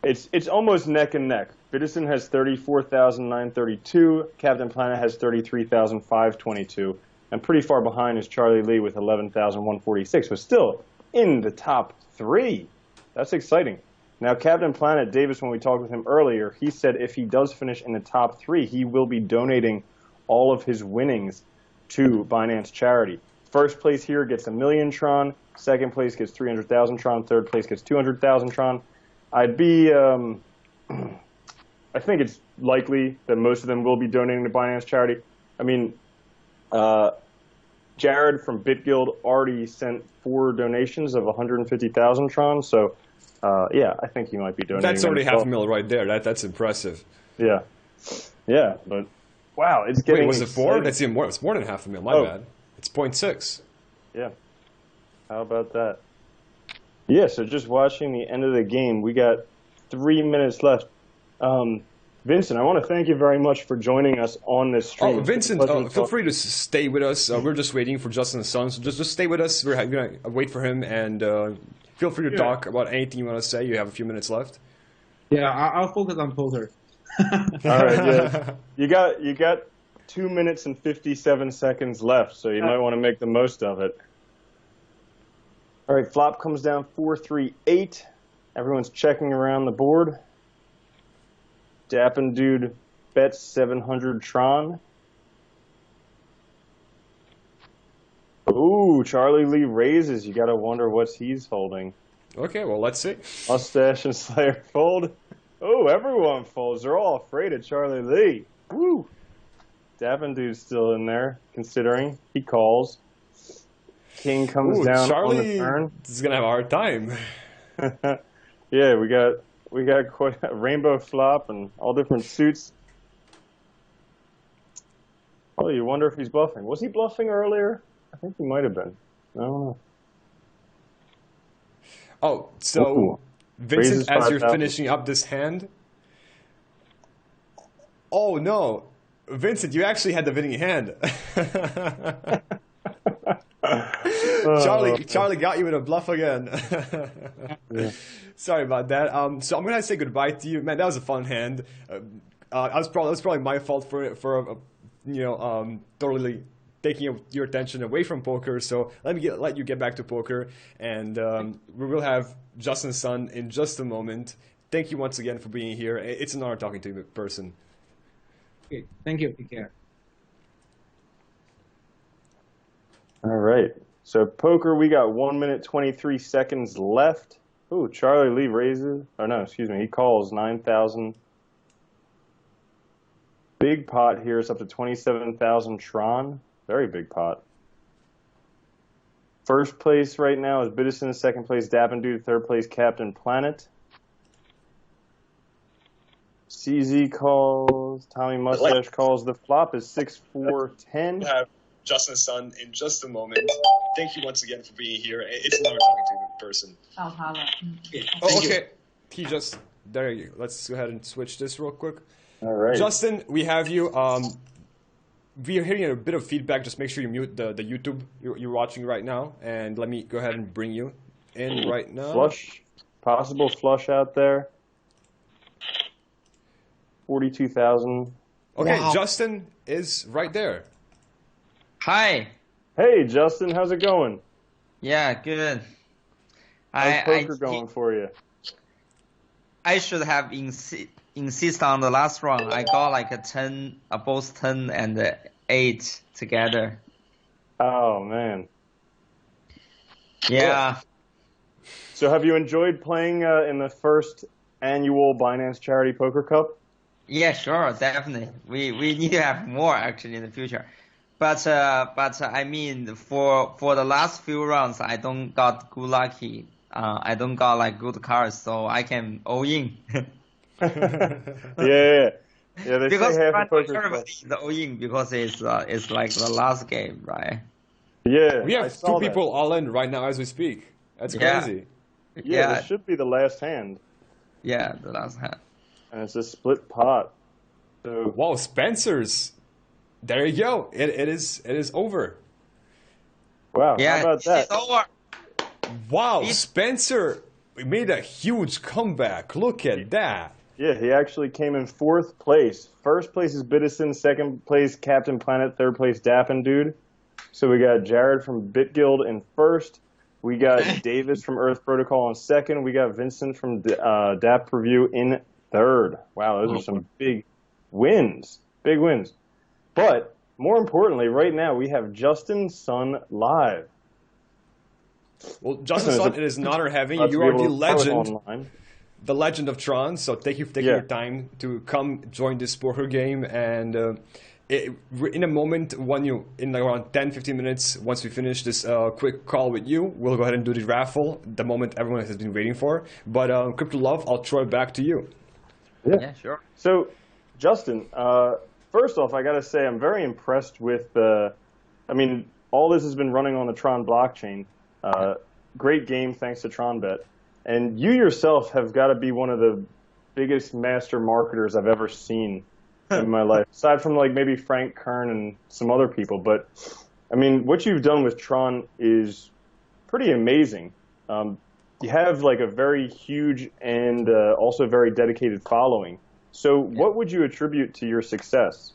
It's almost neck and neck. Bitizen has 34,932. Captain Planet has 33,522. And pretty far behind is Charlie Lee with 11,146, but still in the top three. That's exciting. Now, Captain Planet, Davis, when we talked with him earlier, he said if he does finish in the top three, he will be donating all of his winnings to Binance charity. First place here gets 1 million Tron. Second place gets 300,000 Tron. Third place gets 200,000 Tron. I'd be, I think it's likely that most of them will be donating to Binance charity. I mean, Jared from Bitguild already sent 4 donations of 150,000 Tron, so yeah, I think he might be donating. That's already half a mil right there. That's impressive. Yeah, yeah, but wow, it's getting. Wait, was it 4? That's even more. It's more than half a mil. My bad. It's 0.6. Yeah, how about that? Yeah, so just watching the end of the game, we got 3 minutes left. Vincent, I want to thank you very much for joining us on this stream. Oh, Vincent, feel free to stay with us. We're just waiting for Justin's son, so just stay with us. We're going to wait for him, and feel free to talk about anything you want to say. You have a few minutes left. Yeah, I'll focus on poker. All right, yeah. You got 2 minutes and 57 seconds left, so you might want to make the most of it. All right, flop comes down 4-3-8. Everyone's checking around the board. Dapp'n dude bets 700 Tron. Ooh, Charlie Lee raises. You got to wonder what he's holding. Okay, well, let's see. Mustache and Slayer fold. Oh, everyone folds. They're all afraid of Charlie Lee. Woo! Dapp'n dude's still in there, considering. He calls. King comes down Charlie on the turn. is going to have a hard time. Yeah, we got quite a rainbow flop and all different suits. Oh, you wonder if he's bluffing. Was he bluffing earlier? I think he might have been. I don't know. Oh, so Ooh. Vincent, Raises as you're 5,000. finishing up this hand. Oh no, Vincent, you actually had the winning hand. Charlie got you in a bluff again. Yeah. Sorry about that. So I'm gonna say goodbye to you, man. That was a fun hand. That was probably my fault for totally taking your attention away from poker. So let you get back to poker, and we will have Justin's son in just a moment. Thank you once again for being here. It's an honor talking to you in person. Okay, thank you. Take care. All right. So poker, we got 1 minute 23 seconds left. Ooh, Charlie Lee raises. Oh no, excuse me. He calls 9,000. Big pot here is up to 27,000 Tron. Very big pot. First place right now is Bitizen. Second place, Dapp'n dude. Third place, Captain Planet. CZ calls. Tommy Mustache calls. The flop is 6-4-10. Justin's son in just a moment. Thank you once again for being here. It's an honor talking to you in person. Okay. He just there you go. Let's go ahead and switch this real quick. All right. Justin, we have you. We are hearing a bit of feedback. Just make sure you mute the YouTube you're watching right now, and let me go ahead and bring you in right now. Flush, possible flush out there. 42,000. Okay, Wow. Justin is right there. Hi. Hey, Justin, how's it going? Yeah, good. How's poker going for you? I should have insist on the last round. I got like a 10, both 10 and 8 together. Oh man. Yeah. So have you enjoyed playing in the first annual Binance Charity Poker Cup? Yeah, sure, definitely. We need to have more actually in the future. But I mean, for the last few rounds, I don't got good lucky. I don't got like good cards, so I can all in. Yeah. They because say half the poker everybody is all in because it's like the last game, right? Yeah, We have two people all in right now as we speak. That's crazy. Yeah, this should be the last hand. Yeah, the last hand. And it's a split pot. So wow, Spencer's. There you go. It is over. Wow, yeah, how about that? It's over. Wow, Spencer made a huge comeback. Look at that. Yeah, he actually came in 4th place. First place is Bitizen, 2nd place Captain Planet, 3rd place Dapp'n Dude. So we got Jared from Bitguild in 1st. We got Davis from Earth Protocol in 2nd. We got Vincent from Dapp Review in 3rd. Wow, those are some big wins. Big wins. But more importantly, right now we have Justin Sun live. Well, Justin Sun, it is an honor having you. You are the legend. The legend of Tron, so thank you for taking your time to come join this poker game. And in a moment, in around 10-15 minutes, once we finish this quick call with you, we'll go ahead and do the raffle, the moment everyone has been waiting for. But Crypto Love, I'll throw it back to you. Yeah, sure. So, Justin, first off, I got to say I'm very impressed with all this has been running on the Tron blockchain. Great game, thanks to TRONbet. And you yourself have got to be one of the biggest master marketers I've ever seen in my life, aside from like maybe Frank Kern and some other people. But I mean, what you've done with Tron is pretty amazing. You have like a very huge and also very dedicated following. So what would you attribute to your success?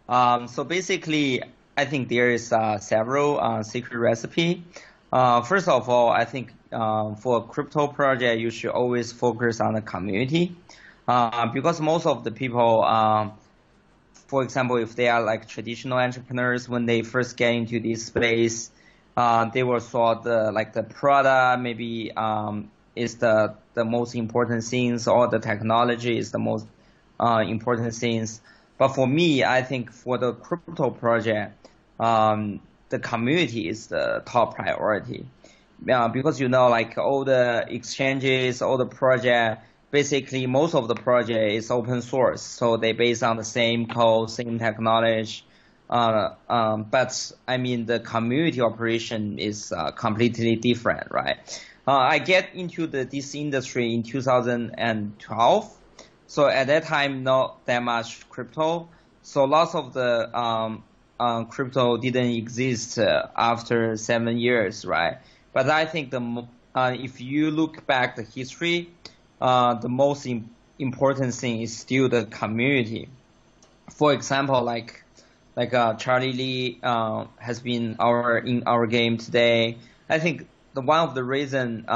So basically, I think there is several secret recipe. First of all, I think for a crypto project, you should always focus on the community, because most of the people, for example, if they are like traditional entrepreneurs, when they first get into this space, they will thought the product maybe is the most important things, or the technology is the most important things. But for me, I think for the crypto project, the community is the top priority. Because like all the exchanges, all the project, basically most of the project is open source, so they based on the same code, same technology. But I mean the community operation is completely different, right? I get into this industry in 2012, so at that time not that much crypto, so lots of the crypto didn't exist after 7 years, right? But I think if you look back the history, the most important thing is still the community. For example, like Charlie Lee has been in our game today. I think one of the reason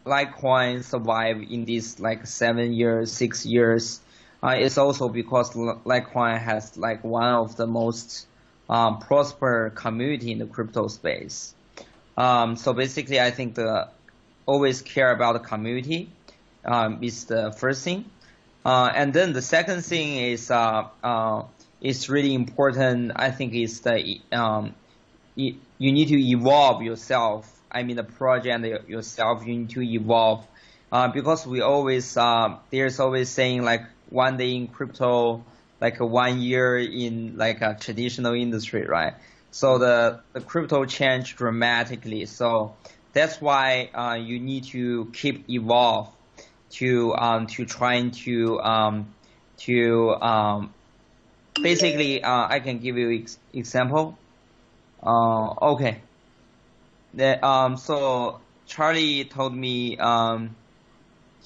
Litecoin survived in these 7 years, 6 years, is also because Litecoin has one of the most prosper community in the crypto space. So basically, I think always care about the community is the first thing, and then the second thing is really important. I think is you need to evolve yourself. I mean the project and yourself. You need to evolve because we always there's always saying one day in crypto, 1 year in a traditional industry, right? So the crypto changed dramatically. So that's why you need to keep evolve to trying to basically I can give you example. Okay. So Charlie told me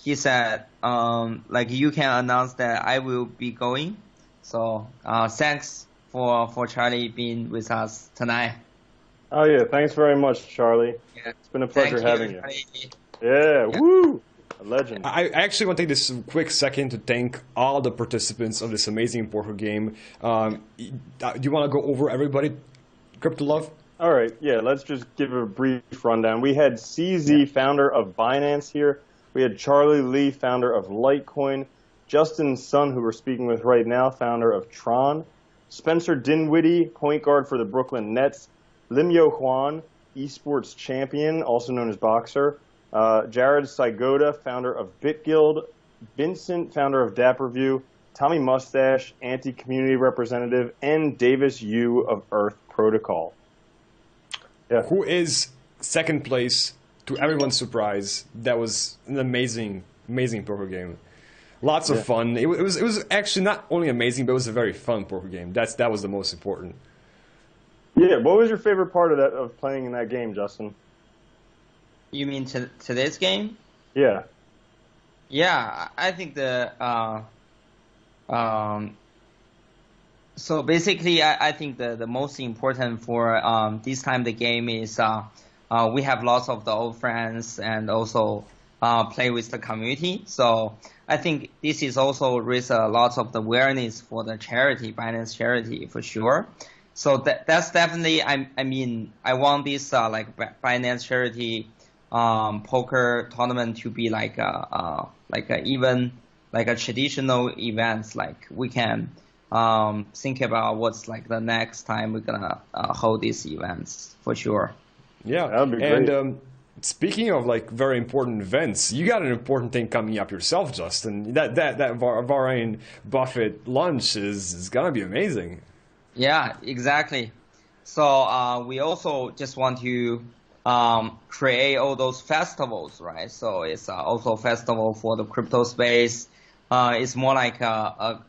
he said you can announce that I will be going. So thanks for Charlie being with us tonight. Oh yeah, thanks very much, Charlie. Yeah. It's been a pleasure having you. Yeah, woo! A legend. I actually want to take this quick second to thank all the participants of this amazing poker game. Do you want to go over everybody, Crypto Love? All right, yeah, let's just give a brief rundown. We had CZ, founder of Binance here. We had Charlie Lee, founder of Litecoin. Justin Sun, who we're speaking with right now, founder of TRON. Spencer Dinwiddie, point guard for the Brooklyn Nets. Lim-Yo-Hwan, esports champion, also known as Boxer. Jared Psigoda, founder of Bitguild. Vincent, founder of Dapp'n. Tommy Mustache, anti-community representative. And Davis Yu of Earth Protocol. Yeah. Who is second place, to everyone's surprise. That was an amazing poker game. Lots of fun. It was actually not only amazing, but it was a very fun poker game. That was the most important. Yeah, what was your favorite part of playing in that game, Justin? You mean today's game? Yeah. Yeah, I think so basically, I think the most important for this time the game is we have lots of the old friends and also play with the community. So I think this is also raise a lot of the awareness for the charity, Binance charity for sure. So that's definitely I mean I want this like Binance charity poker tournament to be like a even like a traditional events, like we can think about what's like the next time we're gonna hold these events for sure. Yeah, that'd be great. And speaking of like very important events, you got an important thing coming up yourself, Justin. That Warren Buffett lunch is gonna be amazing. Yeah, exactly. So we also just want to create all those festivals, right? So it's also a festival for the crypto space. It's more like a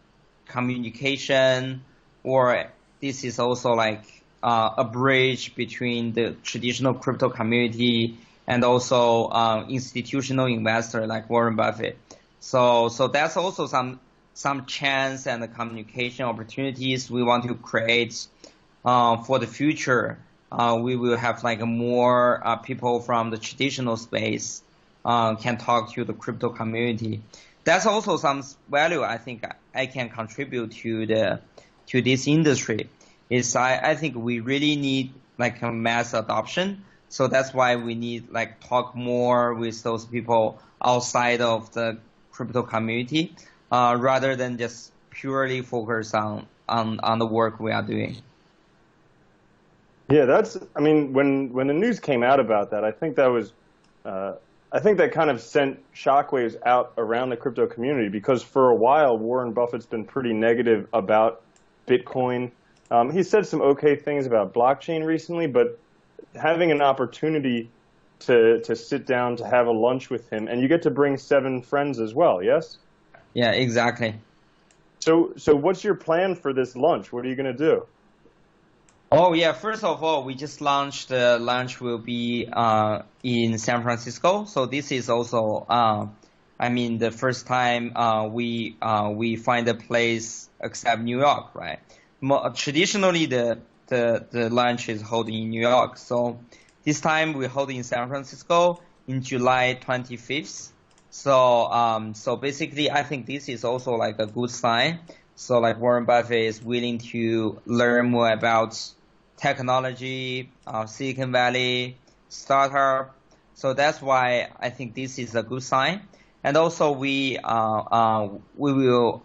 communication, or this is also like a bridge between the traditional crypto community and also institutional investor like Warren Buffett. So that's also some chance and communication opportunities we want to create for the future. We will have like more people from the traditional space can talk to the crypto community. That's also some value I think I can contribute to this industry. I think we really need like a mass adoption. So that's why we need like talk more with those people outside of the crypto community, rather than just purely focus on the work we are doing. Yeah, I mean, when the news came out about that, I think that kind of sent shockwaves out around the crypto community, because for a while Warren Buffett's been pretty negative about Bitcoin. He said some okay things about blockchain recently, but having an opportunity to sit down to have a lunch with him, and you get to bring 7 friends as well, yes? Yeah, exactly. So what's your plan for this lunch? What are you going to do? Oh yeah, first of all, we just launched the lunch will be in San Francisco. So this is also the first time we find a place except New York, right? Traditionally the lunch is held in New York. So this time we hold in San Francisco in July 25th. So basically I think this is also like a good sign. So like Warren Buffett is willing to learn more about technology, Silicon Valley, startup. So that's why I think this is a good sign. And also we will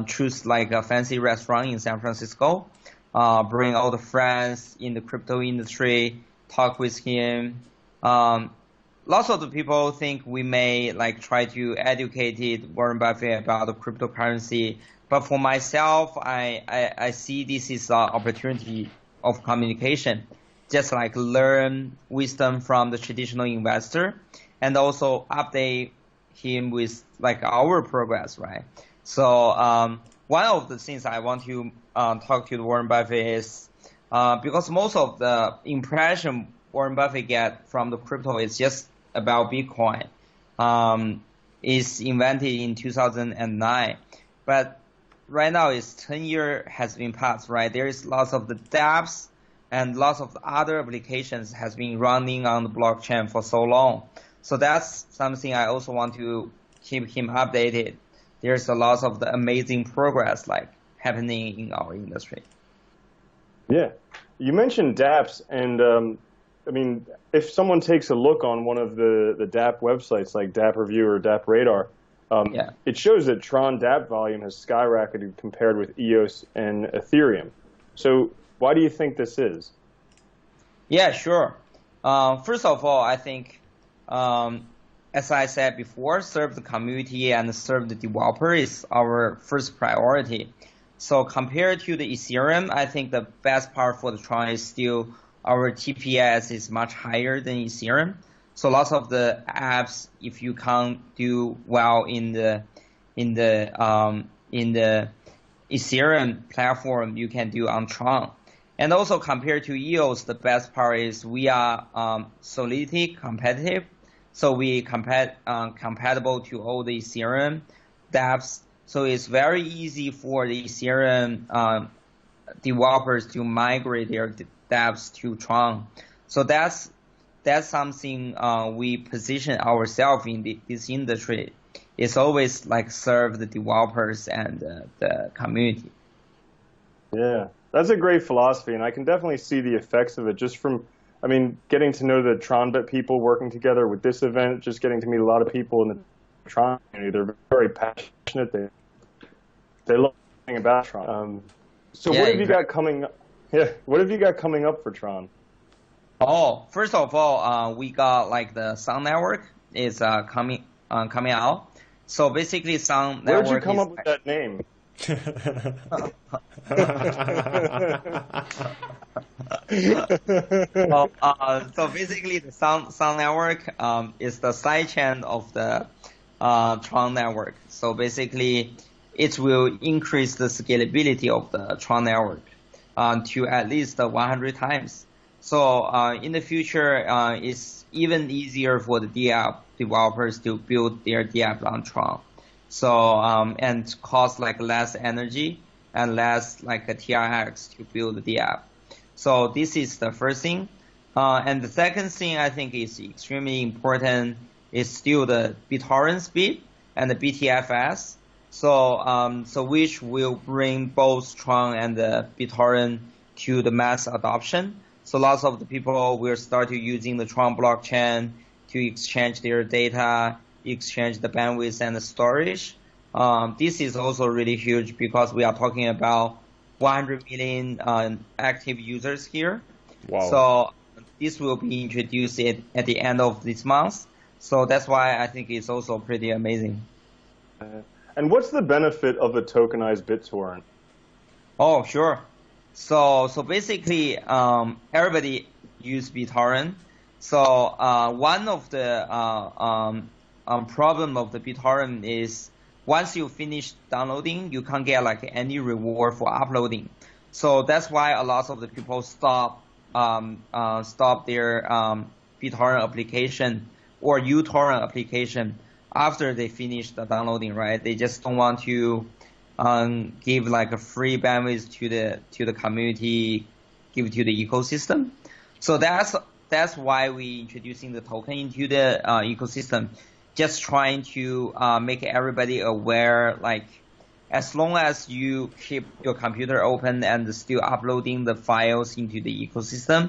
choose like a fancy restaurant in San Francisco, bring all the friends in the crypto industry, talk with him. Lots of the people think we may like try to educate Warren Buffett about the cryptocurrency. But for myself, I see this is an opportunity of communication, just like learn wisdom from the traditional investor and also update him with like our progress, right? So one of the things I want to talk to Warren Buffett is because most of the impression Warren Buffett get from the crypto is just about Bitcoin. It's invented in 2009, but right now it's 10 years has been passed, right? There is lots of the dApps and lots of other applications has been running on the blockchain for so long. So that's something I also want to keep him updated. There's a lot of the amazing progress like happening in our industry. Yeah. You mentioned dApps, and I mean, if someone takes a look on one of the dApp websites like dApp Review or dApp Radar, it shows that Tron dApp volume has skyrocketed compared with EOS and Ethereum. So why do you think this is? Yeah, sure. First of all, I think, as I said before, serve the community and serve the developer is our first priority. So compared to the Ethereum, I think the best part for the Tron is still our TPS is much higher than Ethereum. So lots of the apps, if you can't do well in the Ethereum platform, you can do on Tron. And also compared to EOS, the best part is we are Solidity competitive. So we compatible to all the Ethereum dApps. So it's very easy for the Ethereum developers to migrate their dApps to Tron. So that's something we position ourselves in this industry. It's always like serve the developers and the community. Yeah, that's a great philosophy, and I can definitely see the effects of it just from, I mean, getting to know the TRONbet people working together with this event, just getting to meet a lot of people in the Tron community. They're very passionate. They love everything about Tron. So what have you got coming up? Yeah, what have you got coming up for Tron? Oh, first of all, we got like the Sun Network is coming out. So basically, Sun Network. Where'd you come up with that name? So basically, the Sun Network is the sidechain of the Tron network. So basically, it will increase the scalability of the Tron network to at least 100 times. So in the future, it's even easier for the dApp developers to build their dApp on Tron. So and cost like less energy and less like a TRX to build the dApp. So this is the first thing. And the second thing I think is extremely important is still the BitTorrent speed and the BTFS. So which will bring both Tron and the BitTorrent to the mass adoption. So lots of the people will start using the Tron blockchain to exchange their data, exchange the bandwidth and the storage. This is also really huge because we are talking about 100 million active users here. Wow. So this will be introduced at the end of this month. So that's why I think it's also pretty amazing. And what's the benefit of a tokenized BitTorrent? Oh, sure. So basically, everybody use BitTorrent. So one of the problem of the BitTorrent is once you finish downloading, you can't get like any reward for uploading. So that's why a lot of the people stop their BitTorrent application or uTorrent application after they finish the downloading, right? They just don't want to give like a free bandwidth to the community, give it to the ecosystem. So that's why we introducing the token into the ecosystem, just trying to make everybody aware, like as long as you keep your computer open and still uploading the files into the ecosystem,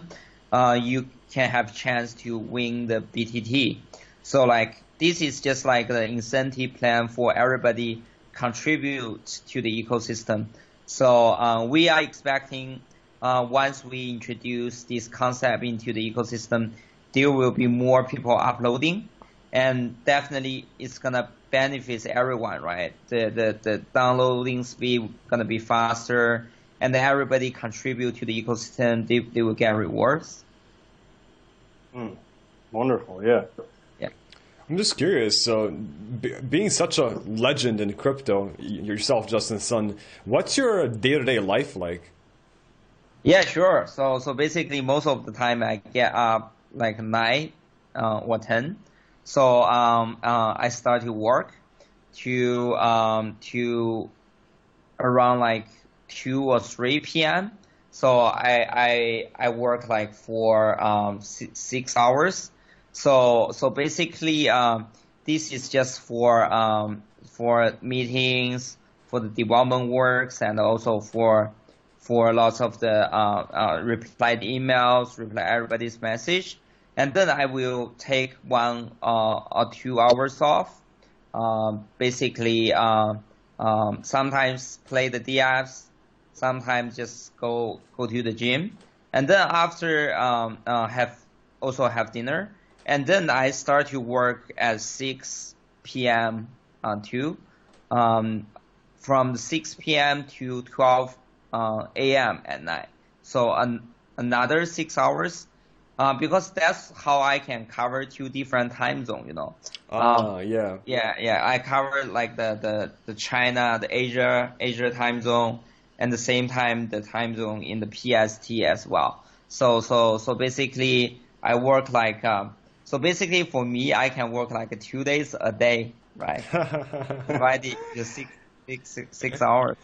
you can have chance to win the BTT. So like this is just like the incentive plan for everybody contribute to the ecosystem. So we are expecting once we introduce this concept into the ecosystem, there will be more people uploading, and definitely it's gonna benefit everyone, right? The downloading speed gonna be faster, and then everybody contribute to the ecosystem. They will get rewards. Wonderful, yeah. I'm just curious, so being such a legend in crypto, yourself, Justin Sun, what's your day-to-day life like? Yeah, sure. So basically most of the time I get up like 9 or 10. So I start to work to around like 2 or 3 p.m. So I work like for 6 hours. So basically, this is just for meetings, for the development works, and also for for lots of the replied emails, reply everybody's message, and then I will take 1 or 2 hours off. Basically, sometimes play the DFs, sometimes just go to the gym, and then after have dinner, and then I start to work at 6 p.m. To from 6 p.m. to 12 a.m. at night. So another 6 hours, because that's how I can cover 2 different time zones, you know. Yeah. I cover like the China, the Asia time zone, and the same time the time zone in the PST as well. So basically I work like so basically for me I can work like 2 days a day, right? Divided the 6 hours.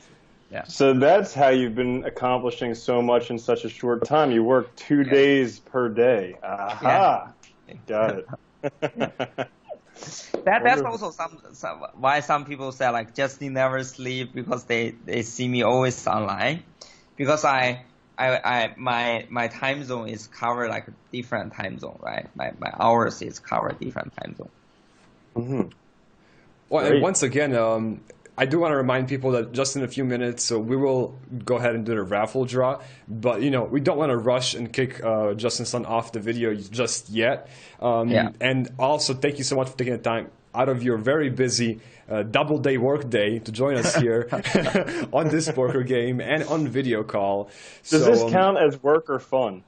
Yeah. So that's how you've been accomplishing so much in such a short time. You work 2 days per day. Aha! Yeah. Got it. That's also some why some people say like Justin never sleep, because they see me always online, because my time zone is covered like a different time zone, right? My hours is covered different time zone. Mm-hmm. Well, and once again, I do want to remind people that just in a few minutes, so we will go ahead and do the raffle draw. But, you know, we don't want to rush and kick Justin's son off the video just yet. And also, thank you so much for taking the time out of your very busy double-day workday to join us here on this poker game and on video call. Does this count as work or fun?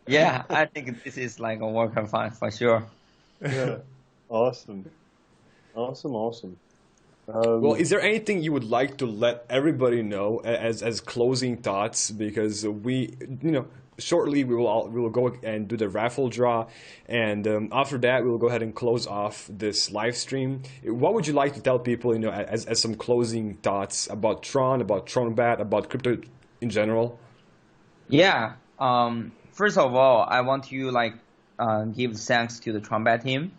Yeah, I think this is like a work and fun for sure. Yeah, awesome. Well, is there anything you would like to let everybody know as closing thoughts? Because we, you know, shortly we will go and do the raffle draw, and after that we will go ahead and close off this live stream. What would you like to tell people, you know, as some closing thoughts about TRON, about TRONbet, about crypto in general? Yeah. First of all, I want to give thanks to the TRONbet team.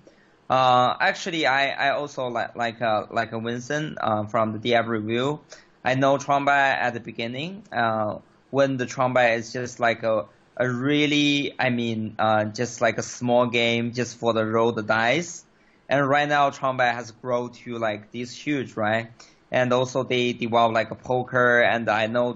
Actually, I also like a Vincent from the DF review. I know TRONbet at the beginning, when the TRONbet is just like a really, just like a small game just for the roll the dice. And right now TRONbet has grown to like this huge, right? And also they develop like a poker, and I know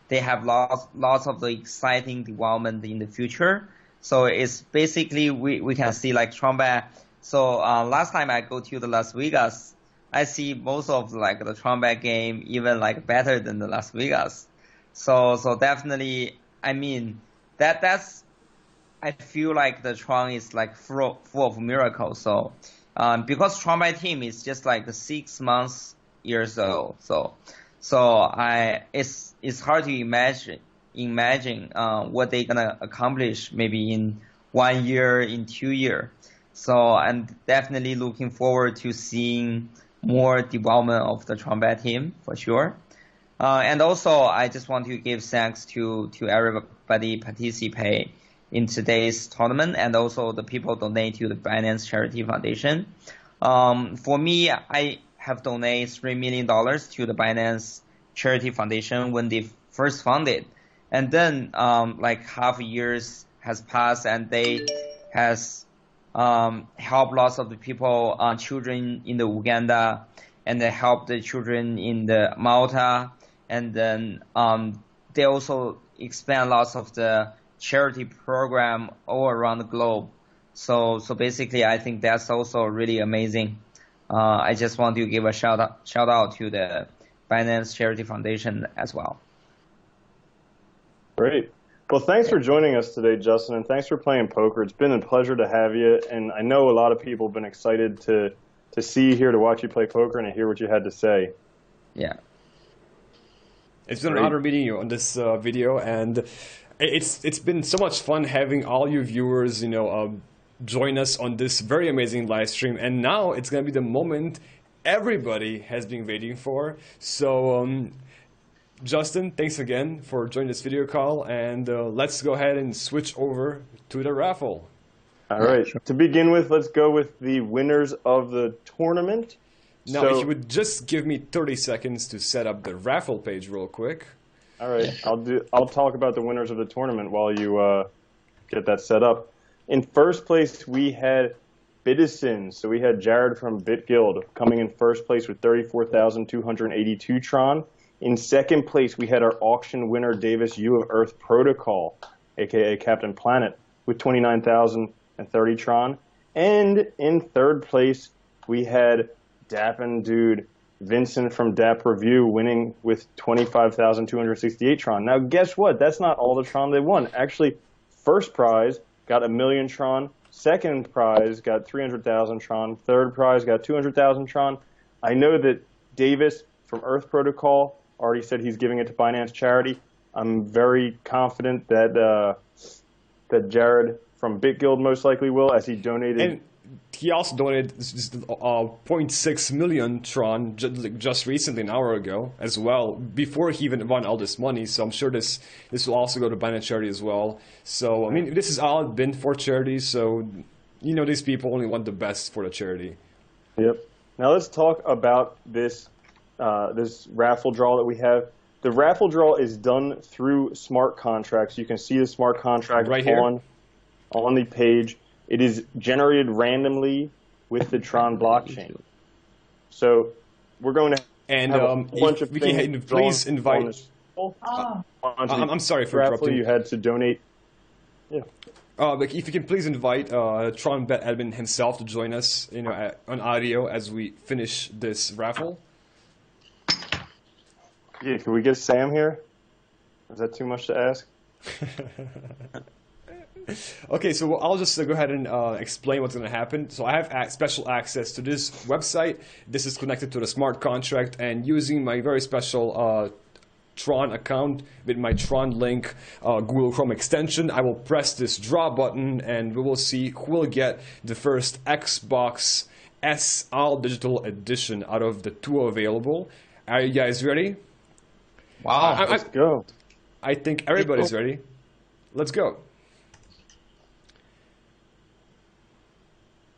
they have lots of the exciting development in the future. So it's basically we can see like TRONbet. So last time I go to the Las Vegas, I see most of like the TRONbet game even like better than the Las Vegas. So definitely, that's I feel like the TRON is like full of miracles. So because TRONbet team is just like 6 months years old. So it's hard to imagine what they're gonna accomplish maybe in 1 year, in 2 years. So I'm definitely looking forward to seeing more development of the TRONbet team for sure. And also, I just want to give thanks to everybody participate in today's tournament, and also the people donate to the Binance Charity Foundation. For me, I have donated $3 million to the Binance Charity Foundation when they first founded. And then like half years has passed, and they has help lots of the people, children in the Uganda, and they help the children in the Malta, and then they also expand lots of the charity program all around the globe. So basically, I think that's also really amazing. I just want to give a shout out to the Binance Charity Foundation as well. Great. Well, thanks for joining us today, Justin, and thanks for playing poker. It's been a pleasure to have you, and I know a lot of people have been excited to see you here, to watch you play poker, and to hear what you had to say. Yeah. It's been an honor meeting you on this video, and it's been so much fun having all you viewers, you know, join us on this very amazing live stream. And now it's going to be the moment everybody has been waiting for. So, Justin, thanks again for joining this video call, and let's go ahead and switch over to the raffle. All right. To begin with, let's go with the winners of the tournament. Now, So- if you would just give me 30 seconds to set up the raffle page real quick. All right, I'll talk about the winners of the tournament while you get that set up. In first place, we had Bitizen. So we had Jared from Bitguild coming in first place with 34,282 Tron. In second place, we had our auction winner, Davis Yu of Earth Protocol, aka Captain Planet, with 29,030 Tron. And in third place, we had Dapp'n Dude Vincent from Dapp Review winning with 25,268 Tron. Now, guess what? That's not all the Tron they won. Actually, first prize got 1,000,000 Tron. Second prize got 300,000 Tron. Third prize got 200,000 Tron. I know that Davis from Earth Protocol already said he's giving it to Binance charity. I'm very confident that that Jared from Bitguild most likely will, as he donated. And he also donated 0.6 million Tron just recently, an hour ago, as well, before he even won all this money. So I'm sure this will also go to Binance charity as well. So, I mean, this is all been for charity. So, you know, these people only want the best for the charity. Yep. Now let's talk about this this raffle draw that we have. The raffle draw is done through smart contracts. You can see the smart contract right here on the page. It is generated randomly with the Tron blockchain. So we're going to have a bunch of things. Please invite. I'm sorry for interrupting. You had to donate. Yeah. But if you can please invite TRONbet admin himself to join us, you know, on audio as we finish this raffle. Yeah, can we get Sam here? Is that too much to ask? Okay, so I'll just go ahead and explain what's going to happen. So I have special access to this website. This is connected to the smart contract, and using my very special Tron account with my Tron link Google Chrome extension, I will press this draw button, and we will see who will get the first Xbox S All Digital Edition out of the two available. Are you guys ready? Wow, let's go. I think everybody's ready. Let's go.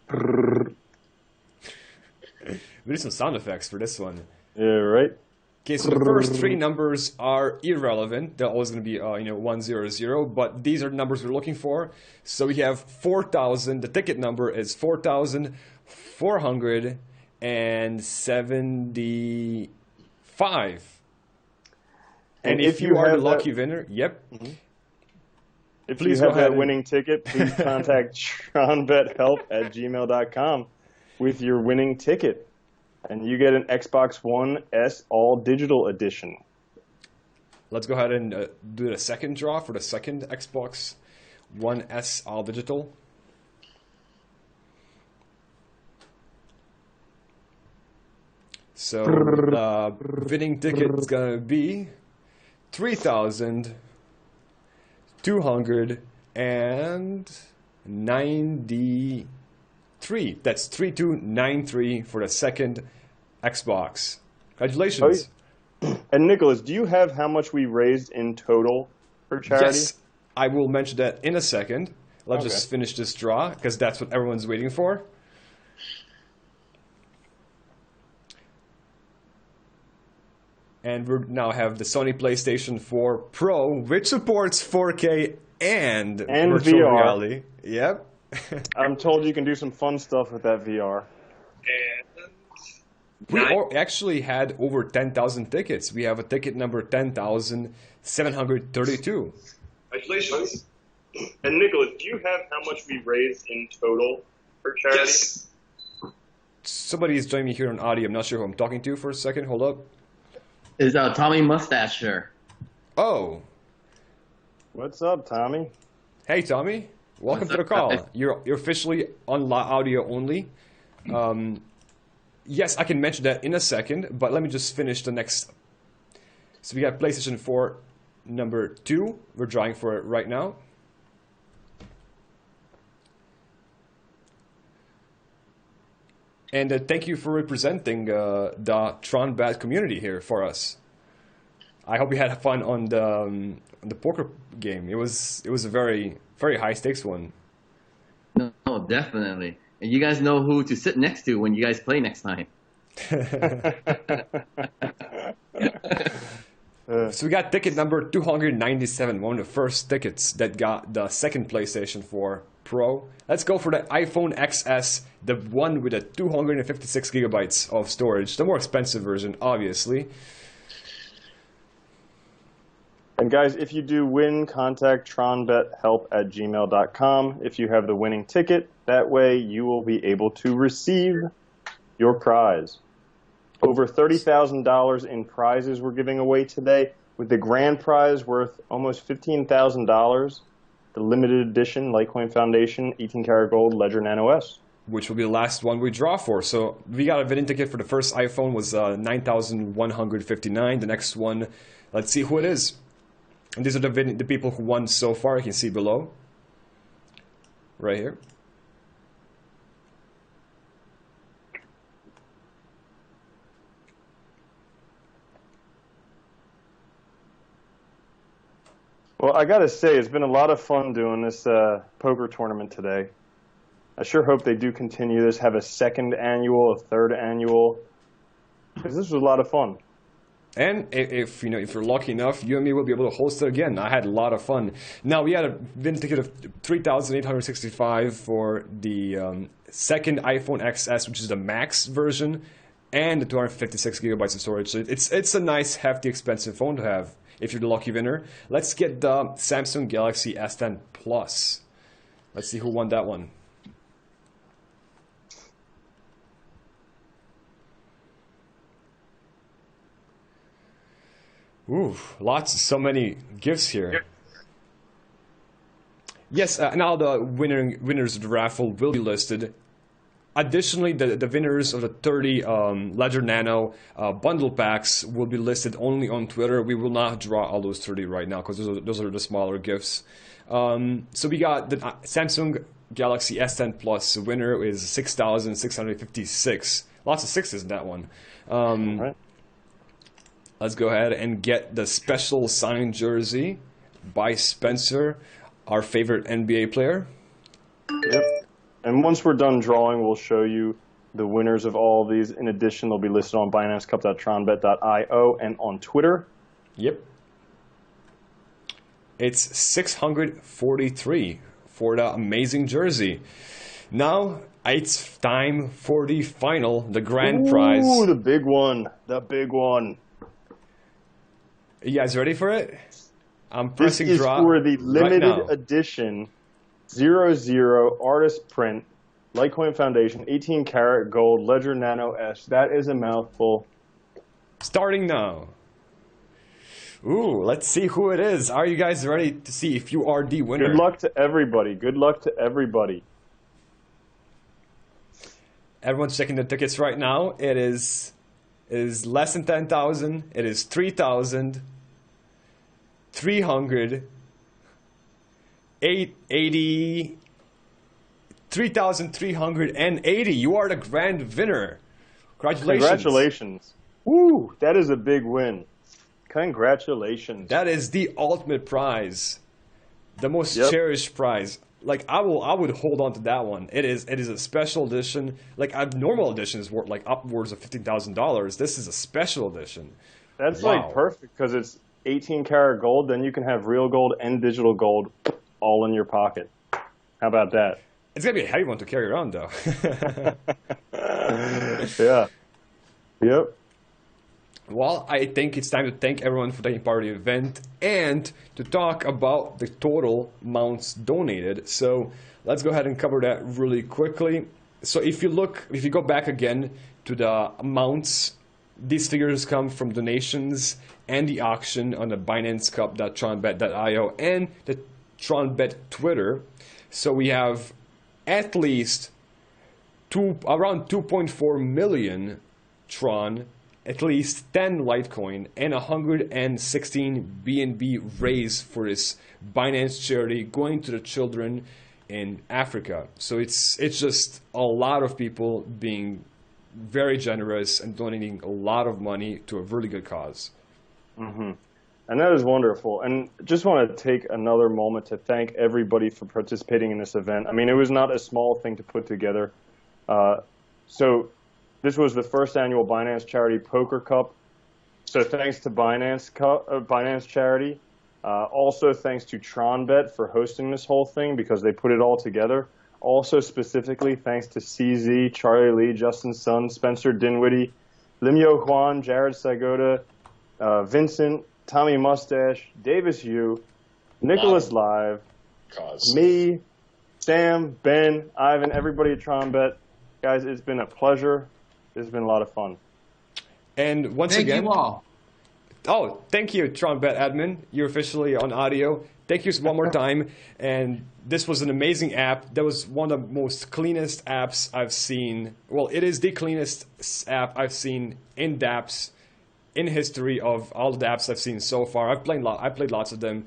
We need some sound effects for this one. Yeah, right. Okay, so the first three numbers are irrelevant. They're always going to be, 100. But these are the numbers we're looking for. So we have 4,000. The ticket number is 4,475. And if you are the lucky winner, yep. Mm-hmm. If please you have that winning ticket, please contact tronbethelp@gmail.com with your winning ticket. And you get an Xbox One S All Digital Edition. Let's go ahead and do the second draw for the second Xbox One S All Digital. So the winning ticket is going to be 3,293. That's 3293 for the second Xbox. Congratulations. Oh, and Nicholas, do you have how much we raised in total for charity? Yes, I will mention that in a second. Let's just finish this draw because that's what everyone's waiting for. And we now have the Sony PlayStation 4 Pro, which supports 4K and virtual VR. reality. Yep. I'm told you can do some fun stuff with that VR. We actually had over 10,000 tickets. We have a ticket number 10,732. Congratulations. And Nicholas, do you have how much we raised in total for charity? Yes. Somebody is joining me here on audio. I'm not sure who I'm talking to for a second. Hold up. Is Tommy Mustache here? Oh. What's up, Tommy? Hey, Tommy. Welcome to the call. You're officially on audio only. Yes, I can mention that in a second, but let me just finish the next. So we got PlayStation 4 number 2. We're drawing for it right now. And thank you for representing the TRONbet community here for us. I hope you had fun on the poker game. It was a very, very high stakes one. No, definitely. And you guys know who to sit next to when you guys play next time. So we got ticket number 297, one of the first tickets that got the second PlayStation 4 Pro. Let's go for the iPhone XS, the one with the 256 gigabytes of storage, the more expensive version, obviously. And guys, if you do win, contact TRONbethelp@gmail.com if you have the winning ticket. That way you will be able to receive your prize. Over $30,000 in prizes we're giving away today, with the grand prize worth almost $15,000, the limited edition Litecoin Foundation 18-karat gold Ledger Nano S. Which will be the last one we draw for. So we got a winning ticket for the first iPhone was 9,159. The next one, let's see who it is. And these are the people who won so far. You can see below. Right here. Well, I gotta say, it's been a lot of fun doing this poker tournament today. I sure hope they do continue this, have a second annual, a third annual, because this was a lot of fun. And if you're lucky enough, you and me will be able to host it again. I had a lot of fun. Now we had a win ticket of 3,865 for the second iPhone XS, which is the max version, and the 256 gigabytes of storage. So it's a nice, hefty, expensive phone to have if you're the lucky winner. Let's get the Samsung Galaxy S10 Plus. Let's see who won that one. Ooh, so many gifts here. Yes, now the winners of the raffle will be listed. Additionally, the winners of the 30 Ledger Nano bundle packs will be listed only on Twitter. We will not draw all those 30 right now because those are the smaller gifts. So we got the Samsung Galaxy S10 Plus winner is 6,656. Lots of sixes in that one. Right. Let's go ahead and get the special signed jersey by Spencer, our favorite NBA player. Yep. And once we're done drawing, we'll show you the winners of all of these. In addition, they'll be listed on BinanceCup.TRONbet.io and on Twitter. Yep. It's 643 for the amazing jersey. Now it's time for the final, the grand prize. Ooh, the big one. The big one. You guys ready for it? I'm pressing this is draw for the limited right edition 00 artist print Litecoin Foundation 18-karat gold Ledger Nano S. That is a mouthful. Starting now. Ooh, let's see who it is. Are you guys ready to see if you are the winner? Good luck to everybody. Good luck to everybody. Everyone's checking the tickets right now. It is less than 10,000. It is 3,380. You are the grand winner. Congratulations. Congratulations. Woo, that is a big win. Congratulations. That is the ultimate prize. The most cherished prize. Like I would hold on to that one. It is a special edition. Like a normal edition is worth like upwards of $15,000. This is a special edition. That's Wow. like perfect because it's 18-karat gold. Then you can have real gold and digital gold all in your pocket. How about that? It's gonna be a heavy one to carry around, though. Yeah. Yep. Well, I think it's time to thank everyone for taking part in the event and to talk about the total amounts donated. So let's go ahead and cover that really quickly. So if you go back again to the amounts, these figures come from donations and the auction on the BinanceCup.TRONbet.io and the TRONbet Twitter. So we have at least around 2.4 million Tron, at least 10 Litecoin, and 116 BNB raised for this Binance charity going to the children in Africa. So it's just a lot of people being very generous and donating a lot of money to a really good cause. Mm-hmm. And that is wonderful. And just want to take another moment to thank everybody for participating in this event. I mean, it was not a small thing to put together. So This was the first annual Binance Charity Poker Cup. So thanks to Binance Charity. Also thanks to TRONbet for hosting this whole thing because they put it all together. Also specifically thanks to CZ, Charlie Lee, Justin Sun, Spencer Dinwiddie, Lim-Yo-Hwan, Jared Psigoda, Vincent, Tommy Mustache, Davis Yu, Nicholas Live, me, Sam, Ben, Ivan, everybody at TRONbet. Guys, it's been a pleasure. It's been a lot of fun. And once again, thank you all. Oh, thank you, TRONbet admin. You're officially on audio. Thank you one more time. And this was an amazing app. That was one of the most cleanest apps I've seen. Well, it is the cleanest app I've seen in dApps in history of all the apps I've seen so far. I've played lots of them.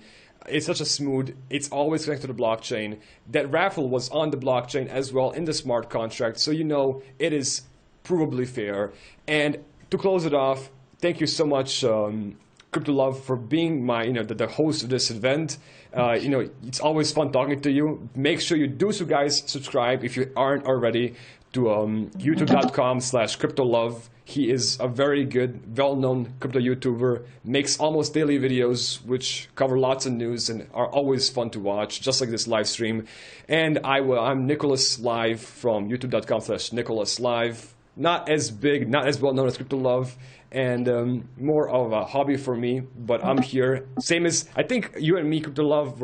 It's such a smooth. It's always connected to the blockchain. That raffle was on the blockchain as well in the smart contract, so you know it is provably fair. And to close it off, thank you so much, Crypto Love, for being my, the host of this event. It's always fun talking to you. Make sure you do so, guys. Subscribe if you aren't already to youtube.com/CryptoLove. He is a very good, well-known crypto YouTuber. Makes almost daily videos which cover lots of news and are always fun to watch, just like this live stream. And I'm Nicholas Live from youtube.com/NicholasLive. Not as big, not as well known as Crypto Love, and more of a hobby for me, but I'm here. Same as, I think you and me, Crypto Love,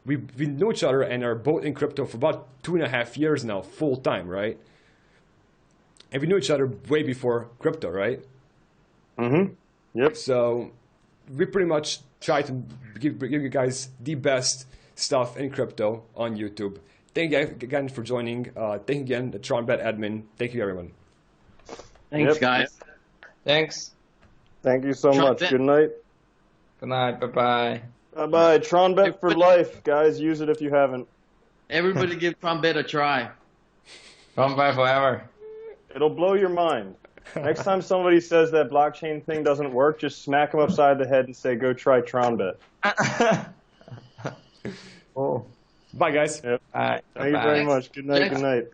we know each other and are both in crypto for about 2.5 years now, full time, right? And we knew each other way before crypto, right? Mm-hmm. Yep. So we pretty much try to give you guys the best stuff in crypto on YouTube. Thank you again for joining. Thank you again, the TRONbet admin. Thank you, everyone. Thanks, guys. Thanks. Thank you so much. Good night. Good night. Bye-bye. Bye-bye. TRONbet for life. Guys, use it if you haven't. Everybody give TRONbet a try. TRONbet forever. It'll blow your mind. Next time somebody says that blockchain thing doesn't work, just smack them upside the head and say, go try TRONbet. Oh. Bye, guys. Yep. Bye. Thank you very much. Good night. Good night.